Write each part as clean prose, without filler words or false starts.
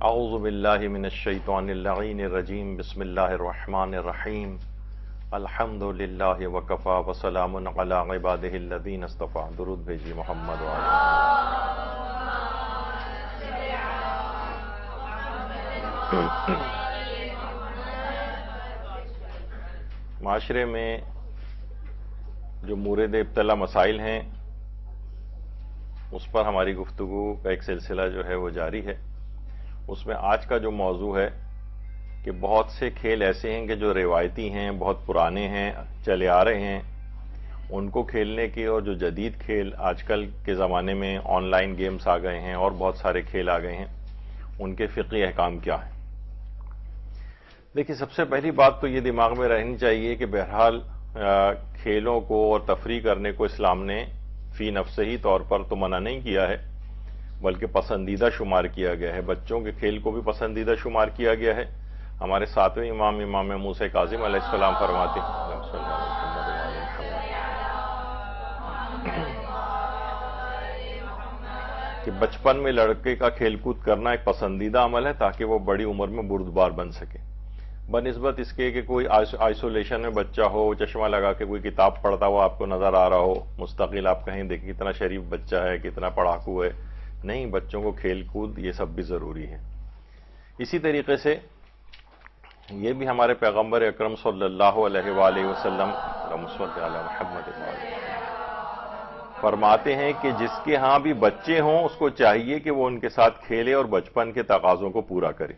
اعوذ باللہ من الشیطان اللعین الرجیم بسم اللہ الرحمن الرحیم الحمد للہ وکفا وسلام علی عبادہ الذین اصطفیٰ. درود بھیجی محمد معاشرے میں جو مورد ابتلا مسائل ہیں اس پر ہماری گفتگو کا ایک سلسلہ جو ہے وہ جاری ہے. اس میں آج کا جو موضوع ہے کہ بہت سے کھیل ایسے ہیں کہ جو روایتی ہیں، بہت پرانے ہیں، چلے آ رہے ہیں، ان کو کھیلنے کی اور جو جدید کھیل آج کل کے زمانے میں آن لائن گیمز آ گئے ہیں اور بہت سارے کھیل آ گئے ہیں، ان کے فقہی احکام کیا ہیں. دیکھیے، سب سے پہلی بات تو یہ دماغ میں رہنی چاہیے کہ بہرحال کھیلوں کو اور تفریح کرنے کو اسلام نے فی نفسہی طور پر تو منع نہیں کیا ہے، بلکہ پسندیدہ شمار کیا گیا ہے. بچوں کے کھیل کو بھی پسندیدہ شمار کیا گیا ہے. ہمارے ساتویں امام موسیٰ کاظم علیہ السلام فرماتے ہیں کہ بچپن میں لڑکے کا کھیل کود کرنا ایک پسندیدہ عمل ہے تاکہ وہ بڑی عمر میں بردبار بن سکے، بنسبت اس کے کہ کوئی آئسولیشن میں بچہ ہو، چشمہ لگا کے کوئی کتاب پڑھتا ہوا آپ کو نظر آ رہا ہو، مستقل آپ کہیں دیکھیں کتنا شریف بچہ ہے، کتنا پڑھاکو ہے. نہیں، بچوں کو کھیل کود یہ سب بھی ضروری ہے. اسی طریقے سے یہ بھی ہمارے پیغمبر اکرم صلی اللہ علیہ وآلہ وسلم فرماتے ہیں کہ جس کے ہاں بھی بچے ہوں اس کو چاہیے کہ وہ ان کے ساتھ کھیلے اور بچپن کے تقاضوں کو پورا کرے.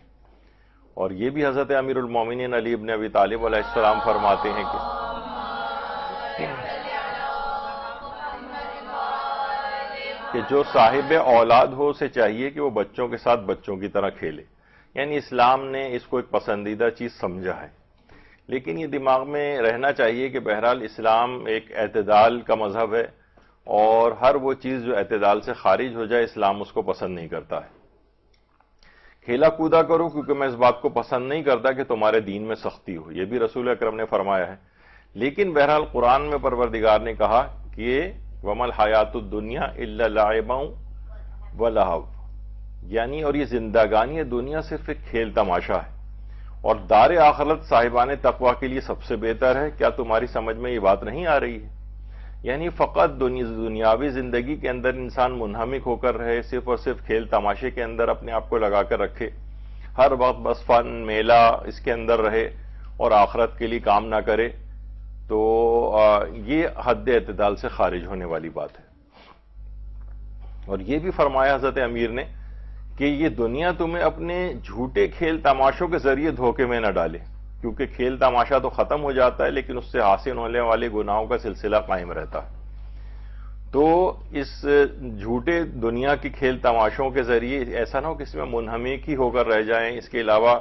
اور یہ بھی حضرت امیر المومنین علی ابن ابی طالب علیہ السلام فرماتے ہیں کہ جو صاحب اولاد ہو اسے چاہیے کہ وہ بچوں کے ساتھ بچوں کی طرح کھیلے. یعنی اسلام نے اس کو ایک پسندیدہ چیز سمجھا ہے، لیکن یہ دماغ میں رہنا چاہیے کہ بہرحال اسلام ایک اعتدال کا مذہب ہے اور ہر وہ چیز جو اعتدال سے خارج ہو جائے اسلام اس کو پسند نہیں کرتا ہے. کھیلا کودا کرو کیونکہ میں اس بات کو پسند نہیں کرتا کہ تمہارے دین میں سختی ہو، یہ بھی رسول اکرم نے فرمایا ہے. لیکن بہرحال قرآن میں پروردگار نے کہا کہ وَمَا الْحَيَاةُ الدُّنْيَا إِلَّا لَعِبٌ وَلَهْوٌ، یعنی اور یہ زندگانی دنیا صرف ایک کھیل تماشا ہے اور دار آخرت صاحبان تقوی کے لیے سب سے بہتر ہے. کیا تمہاری سمجھ میں یہ بات نہیں آ رہی ہے؟ یعنی فقط دنیاوی زندگی کے اندر انسان منہمک ہو کر رہے، صرف اور صرف کھیل تماشے کے اندر اپنے آپ کو لگا کر رکھے، ہر وقت بس فن میلہ اس کے اندر رہے اور آخرت کے لیے کام نہ کرے، تو یہ حد اعتدال سے خارج ہونے والی بات ہے. اور یہ بھی فرمایا حضرت امیر نے کہ یہ دنیا تمہیں اپنے جھوٹے کھیل تماشوں کے ذریعے دھوکے میں نہ ڈالے، کیونکہ کھیل تماشا تو ختم ہو جاتا ہے لیکن اس سے حاصل ہونے والے گناہوں کا سلسلہ قائم رہتا ہے. تو اس جھوٹے دنیا کی کھیل تماشوں کے ذریعے ایسا نہ ہو کہ اس میں منہمک ہی ہو کر رہ جائیں. اس کے علاوہ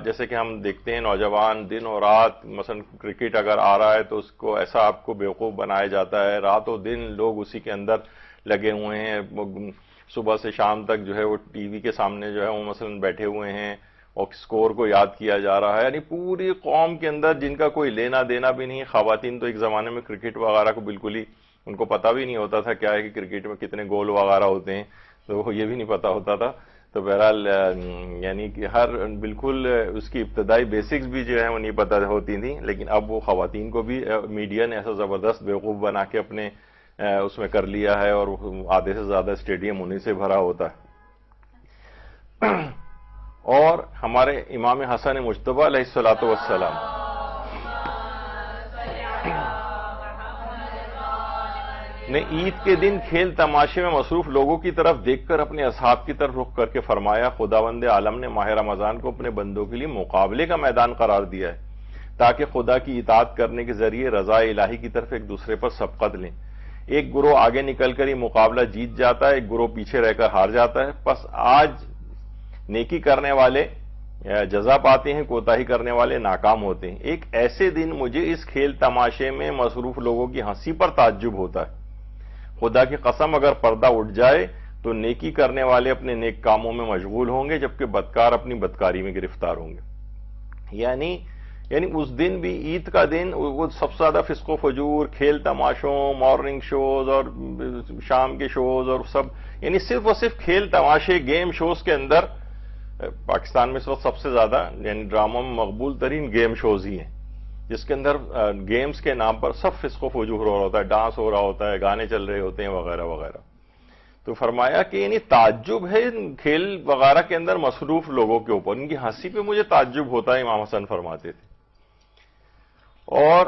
جیسے کہ ہم دیکھتے ہیں نوجوان دن اور رات، مثلا کرکٹ اگر آ رہا ہے تو اس کو ایسا آپ کو بیوقوف بنایا جاتا ہے، رات و دن لوگ اسی کے اندر لگے ہوئے ہیں، صبح سے شام تک جو ہے وہ ٹی وی کے سامنے جو ہے وہ مثلا بیٹھے ہوئے ہیں اور سکور کو یاد کیا جا رہا ہے. یعنی پوری قوم کے اندر جن کا کوئی لینا دینا بھی نہیں. خواتین تو ایک زمانے میں کرکٹ وغیرہ کو بالکل ہی ان کو پتہ بھی نہیں ہوتا تھا کیا ہے کہ کرکٹ میں کتنے گول وغیرہ ہوتے ہیں، تو یہ بھی نہیں پتہ ہوتا تھا. تو بہرحال یعنی کہ ہر بالکل اس کی ابتدائی بیسکس بھی جو ہے وہ نہیں پتہ ہوتی تھیں. لیکن اب وہ خواتین کو بھی میڈیا نے ایسا زبردست بیوقوف بنا کے اپنے اس میں کر لیا ہے اور آدھے سے زیادہ اسٹیڈیم انہیں سے بھرا ہوتا ہے. اور ہمارے امام حسن مجتبی علیہ الصلوۃ والسلام نے عید کے دن کھیل تماشے میں مصروف لوگوں کی طرف دیکھ کر اپنے اصحاب کی طرف رخ کر کے فرمایا، خداوند عالم نے ماہ رمضان کو اپنے بندوں کے لیے مقابلے کا میدان قرار دیا ہے تاکہ خدا کی اطاعت کرنے کے ذریعے رضا الہی کی طرف ایک دوسرے پر سبقت لیں. ایک گروہ آگے نکل کر یہ مقابلہ جیت جاتا ہے، ایک گروہ پیچھے رہ کر ہار جاتا ہے. پس آج نیکی کرنے والے جزا پاتے ہیں، کوتاہی کرنے والے ناکام ہوتے ہیں. ایک ایسے دن مجھے اس کھیل تماشے میں مصروف لوگوں کی ہنسی پر تعجب ہوتا ہے. خدا کی قسم اگر پردہ اٹھ جائے تو نیکی کرنے والے اپنے نیک کاموں میں مشغول ہوں گے جبکہ بدکار اپنی بدکاری میں گرفتار ہوں گے. یعنی اس دن بھی عید کا دن وہ سب سے زیادہ فسق و فجور، کھیل تماشوں، مارننگ شوز اور شام کے شوز اور سب، یعنی صرف اور صرف کھیل تماشے، گیم شوز کے اندر پاکستان میں اس وقت سب سے زیادہ یعنی ڈراموں میں مقبول ترین گیم شوز ہی ہیں، جس کے اندر گیمز کے نام پر سب فسق و فجور ہو رہا ہوتا ہے، ڈانس ہو رہا ہوتا ہے، گانے چل رہے ہوتے ہیں وغیرہ وغیرہ۔ تو فرمایا کہ یعنی تعجب ہے ان کھیل وغیرہ کے اندر مصروف لوگوں کے اوپر، ان کی ہنسی پہ مجھے تعجب ہوتا ہے، امام حسن فرماتے تھے۔ اور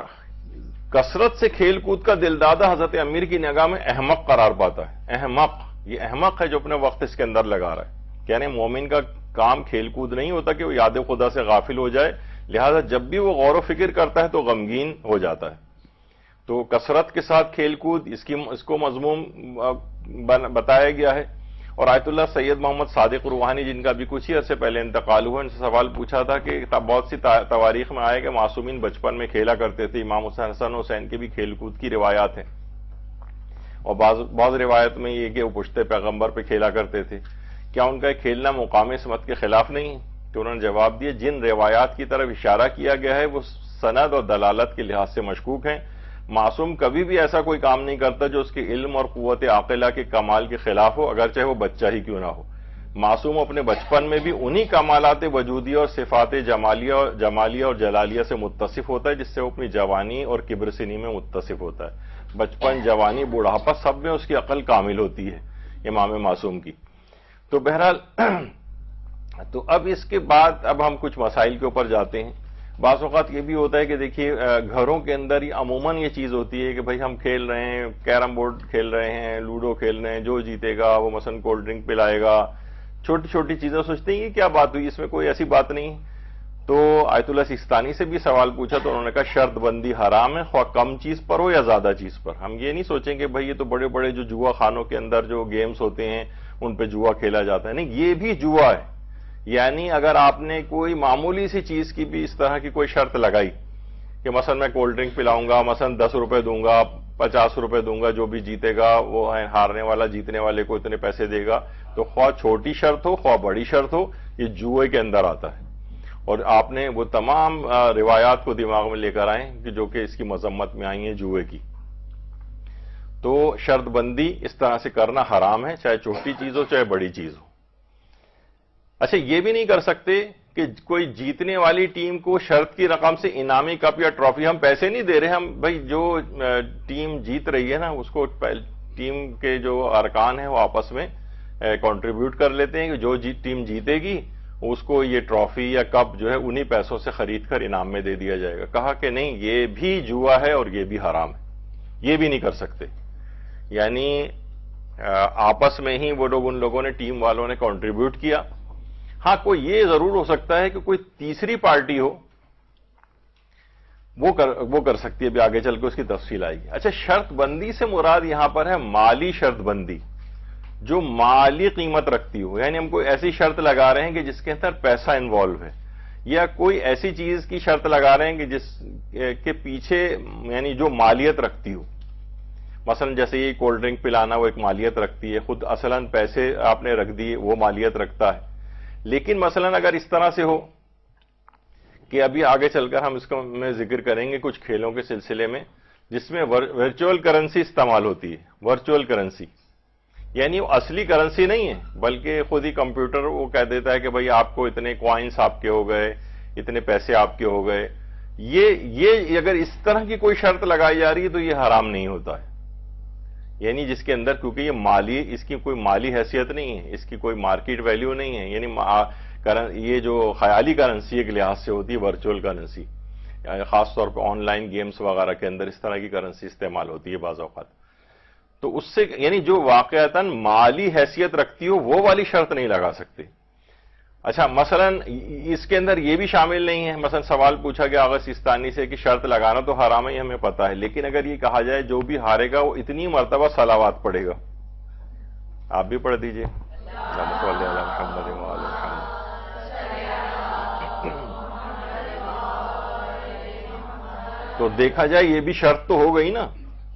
کثرت سے کھیل کود کا دلدادہ حضرت امیر کی نگاہ میں احمق قرار پاتا ہے۔ احمق، یہ احمق ہے جو اپنے وقت اس کے اندر لگا رہا ہے۔ یعنی مومن کا کام کھیل کود نہیں ہوتا کہ وہ یاد خدا سے غافل ہو جائے، لہذا جب بھی وہ غور و فکر کرتا ہے تو غمگین ہو جاتا ہے۔ تو کثرت کے ساتھ کھیل کود اس کو مضمون بتایا گیا ہے۔ اور آیت اللہ سید محمد صادق روحانی، جن کا بھی کچھ ہی عرصے پہلے انتقال ہوا، ان سے سوال پوچھا تھا کہ بہت سی تواریخ میں آئے کہ معصومین بچپن میں کھیلا کرتے تھے، امام حسن حسین کے بھی کھیل کود کی روایات ہیں، اور بعض روایت میں یہ کہ وہ پشتے پیغمبر پہ کھیلا کرتے تھے، کیا ان کا کھیلنا مقام سمت کے خلاف نہیں ہے؟ تو انہوں نے جواب دیا، جن روایات کی طرف اشارہ کیا گیا ہے وہ سند اور دلالت کے لحاظ سے مشکوک ہیں۔ معصوم کبھی بھی ایسا کوئی کام نہیں کرتا جو اس کے علم اور قوت عاقلہ کے کمال کے خلاف ہو، اگرچہ وہ بچہ ہی کیوں نہ ہو۔ معصوم اپنے بچپن میں بھی انہی کمالات وجودیہ اور صفات جمالیہ اور جلالیہ سے متصف ہوتا ہے جس سے وہ اپنی جوانی اور کبر سنی میں متصف ہوتا ہے۔ بچپن، جوانی، بوڑھاپا سب میں اس کی عقل کامل ہوتی ہے امام معصوم کی۔ تو بہرحال تو اب اس کے بعد اب ہم کچھ مسائل کے اوپر جاتے ہیں۔ بعض اوقات یہ بھی ہوتا ہے کہ دیکھیے گھروں کے اندر ہی عموماً یہ چیز ہوتی ہے کہ بھئی ہم کھیل رہے ہیں، کیرم بورڈ کھیل رہے ہیں، لوڈو کھیل رہے ہیں، جو جیتے گا وہ مثلا کولڈ ڈرنک پلائے گا، چھوٹی چھوٹی چیزیں سوچتے ہیں یہ کیا بات ہوئی، اس میں کوئی ایسی بات نہیں۔ تو آیت اللہ سیستانی سے بھی سوال پوچھا تو انہوں نے کہا شرط بندی حرام ہے، خواہ کم چیز پر ہو یا زیادہ چیز پر۔ ہم یہ نہیں سوچیں کہ بھئی یہ تو بڑے بڑے جو جوا خانوں کے اندر جو گیمز ہوتے ہیں ان پہ جوا کھیلا جاتا ہے، نہیں، یہ بھی جوا ہے۔ یعنی اگر آپ نے کوئی معمولی سی چیز کی بھی اس طرح کی کوئی شرط لگائی کہ مثلا میں کولڈ ڈرنک پلاؤں گا، مثلا 10 روپے دوں گا، 50 روپے دوں گا، جو بھی جیتے گا وہ ہارنے والا جیتنے والے کو اتنے پیسے دے گا، تو خواہ چھوٹی شرط ہو خواہ بڑی شرط ہو، یہ جوئے کے اندر آتا ہے۔ اور آپ نے وہ تمام روایات کو دماغ میں لے کر آئیں کہ جو کہ اس کی مذمت میں آئی ہیں جوئے کی۔ تو شرط بندی اس طرح سے کرنا حرام ہے، چاہے چھوٹی چیز ہو چاہے بڑی چیز ہو۔ اچھا، یہ بھی نہیں کر سکتے کہ کوئی جیتنے والی ٹیم کو شرط کی رقم سے انعامی کپ یا ٹرافی، ہم پیسے نہیں دے رہے، ہم بھائی جو ٹیم جیت رہی ہے نا اس کو ٹیم کے جو ارکان ہیں وہ آپس میں کنٹریبیوٹ کر لیتے ہیں کہ جو ٹیم جیتے گی اس کو یہ ٹرافی یا کپ جو ہے انہی پیسوں سے خرید کر انعام میں دے دیا جائے گا۔ کہا کہ نہیں، یہ بھی جوا ہے اور یہ بھی حرام ہے، یہ بھی نہیں کر سکتے۔ یعنی آپس میں ہی وہ لوگ، ان لوگوں نے، ٹیم والوں نے کنٹریبیوٹ کیا۔ ہاں، کوئی یہ ضرور ہو سکتا ہے کہ کوئی تیسری پارٹی ہو وہ کر سکتی ہے، بھی آگے چل کے اس کی تفصیل آئے گی۔ اچھا، شرط بندی سے مراد یہاں پر ہے مالی شرط بندی، جو مالی قیمت رکھتی ہو، یعنی ہم کوئی ایسی شرط لگا رہے ہیں کہ جس کے اندر پیسہ انوالو ہے، یا کوئی ایسی چیز کی شرط لگا رہے ہیں کہ جس کے پیچھے یعنی جو مالیت رکھتی ہو۔ مثلا جیسے یہ کولڈ ڈرنک پلانا وہ ایک مالیت رکھتی ہے، خود اصلاً پیسے آپ نے رکھ دیے وہ مالیت رکھتا ہے۔ لیکن مثلا اگر اس طرح سے ہو کہ ابھی آگے چل کر ہم اس کو میں ذکر کریں گے کچھ کھیلوں کے سلسلے میں جس میں ورچوئل کرنسی استعمال ہوتی ہے، ورچوئل کرنسی یعنی وہ اصلی کرنسی نہیں ہے بلکہ خود ہی کمپیوٹر وہ کہہ دیتا ہے کہ بھئی آپ کو اتنے کوائنس آپ کے ہو گئے، اتنے پیسے آپ کے ہو گئے۔ یہ اگر اس طرح کی کوئی شرط لگائی جا رہی ہے تو یہ حرام نہیں ہوتا ہے، یعنی جس کے اندر، کیونکہ یہ اس کی کوئی مالی حیثیت نہیں ہے، اس کی کوئی مارکیٹ ویلیو نہیں ہے، یعنی یہ جو خیالی کرنسی ایک لحاظ سے ہوتی ہے ورچوئل کرنسی، خاص طور پہ آن لائن گیمز وغیرہ کے اندر اس طرح کی کرنسی استعمال ہوتی ہے بعض اوقات۔ تو اس سے یعنی جو واقعتاً مالی حیثیت رکھتی ہو وہ والی شرط نہیں لگا سکتے۔ اچھا، مثلا اس کے اندر یہ بھی شامل نہیں ہے، مثلا سوال پوچھا گیا آغا سیستانی سے کہ شرط لگانا تو حرام ہے، یہ ہمیں پتا ہے، لیکن اگر یہ کہا جائے جو بھی ہارے گا وہ اتنی مرتبہ صلوات پڑھے گا، آپ بھی پڑھ دیجئے اللہم صلی علی محمد وآل محمد۔ تو دیکھا جائے یہ بھی شرط تو ہو گئی نا۔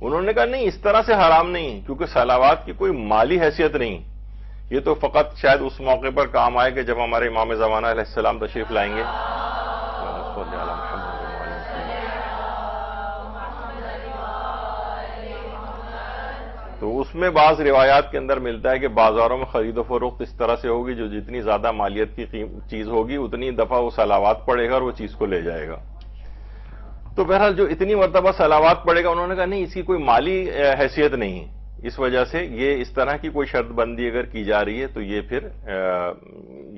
انہوں نے کہا نہیں، اس طرح سے حرام نہیں، کیونکہ صلوات کی کوئی مالی حیثیت نہیں، یہ تو فقط شاید اس موقع پر کام آئے کہ جب ہمارے امام زمانہ علیہ السلام تشریف لائیں گے۔ تو اس میں بعض روایات کے اندر ملتا ہے کہ بازاروں میں خرید و فروخت اس طرح سے ہوگی جو جتنی زیادہ مالیت کی چیز ہوگی اتنی دفعہ وہ صلاوات پڑے گا اور وہ چیز کو لے جائے گا. تو بہرحال جو اتنی مرتبہ صلاوات پڑے گا انہوں نے کہا نہیں اس کی کوئی مالی حیثیت نہیں ہے, اس وجہ سے یہ اس طرح کی کوئی شرط بندی اگر کی جا رہی ہے تو یہ پھر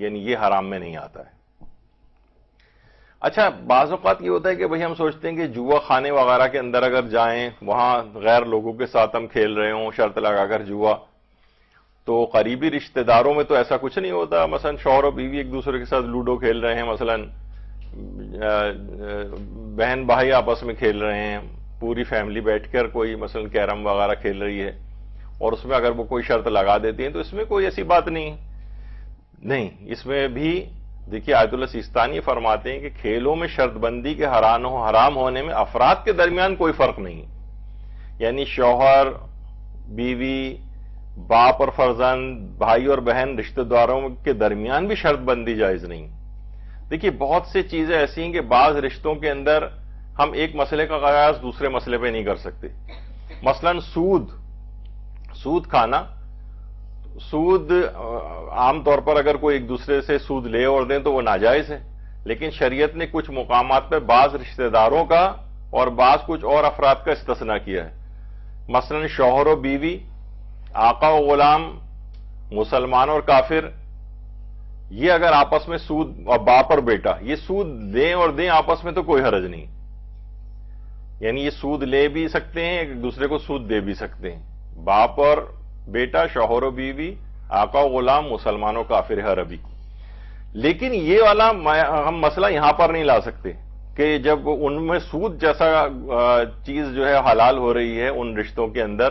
یعنی یہ حرام میں نہیں آتا ہے. اچھا بعض اوقات یہ ہوتا ہے کہ بھئی ہم سوچتے ہیں کہ جوا خانے وغیرہ کے اندر اگر جائیں وہاں غیر لوگوں کے ساتھ ہم کھیل رہے ہوں شرط لگا کر جوا, تو قریبی رشتہ داروں میں تو ایسا کچھ نہیں ہوتا. مثلا شوہر و بیوی ایک دوسرے کے ساتھ لوڈو کھیل رہے ہیں, مثلا بہن بھائی آپس میں کھیل رہے ہیں, پوری فیملی بیٹھ کر کوئی مثلا کیرم وغیرہ کھیل رہی ہے اور اس میں اگر وہ کوئی شرط لگا دیتی ہیں تو اس میں کوئی ایسی بات نہیں. اس میں بھی دیکھیے آیت اللہ سیستانی فرماتے ہیں کہ کھیلوں میں شرط بندی کے حرام ہونے میں افراد کے درمیان کوئی فرق نہیں, یعنی شوہر بیوی باپ اور فرزند بھائی اور بہن رشتہ داروں کے درمیان بھی شرط بندی جائز نہیں. دیکھیے بہت سی چیزیں ایسی ہیں کہ بعض رشتوں کے اندر ہم ایک مسئلے کا قیاس دوسرے مسئلے پہ نہیں کر سکتے. مثلا سود کھانا, سود عام طور پر اگر کوئی ایک دوسرے سے سود لے اور دیں تو وہ ناجائز ہے, لیکن شریعت نے کچھ مقامات پہ بعض رشتہ داروں کا اور بعض کچھ اور افراد کا استثناء کیا ہے. مثلا شوہر و بیوی, آقا و غلام, مسلمان اور کافر, یہ اگر آپس میں سود, اور باپ اور بیٹا یہ سود لیں اور دیں آپس میں تو کوئی حرج نہیں, یعنی یہ سود لے بھی سکتے ہیں ایک دوسرے کو سود دے بھی سکتے ہیں. باپ اور بیٹا, شوہر و بیوی, آقا و غلام, مسلمان و کافر عربی. لیکن یہ والا ہم مسئلہ یہاں پر نہیں لا سکتے کہ جب ان میں سود جیسا چیز جو ہے حلال ہو رہی ہے ان رشتوں کے اندر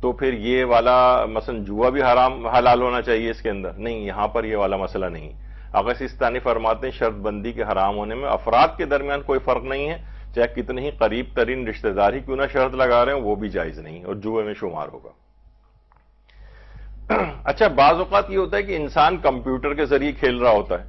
تو پھر یہ والا مثلا جوا بھی حلال ہونا چاہیے اس کے اندر. نہیں, یہاں پر یہ والا مسئلہ نہیں. آقا سیستانی فرماتے ہیں شرط بندی کے حرام ہونے میں افراد کے درمیان کوئی فرق نہیں ہے, چاہے کتنے ہی قریب ترین رشتہ دار ہی کیوں نہ شرط لگا رہے ہیں وہ بھی جائز نہیں اور جوئے میں شمار ہوگا. اچھا بعض اوقات یہ ہوتا ہے کہ انسان کمپیوٹر کے ذریعے کھیل رہا ہوتا ہے.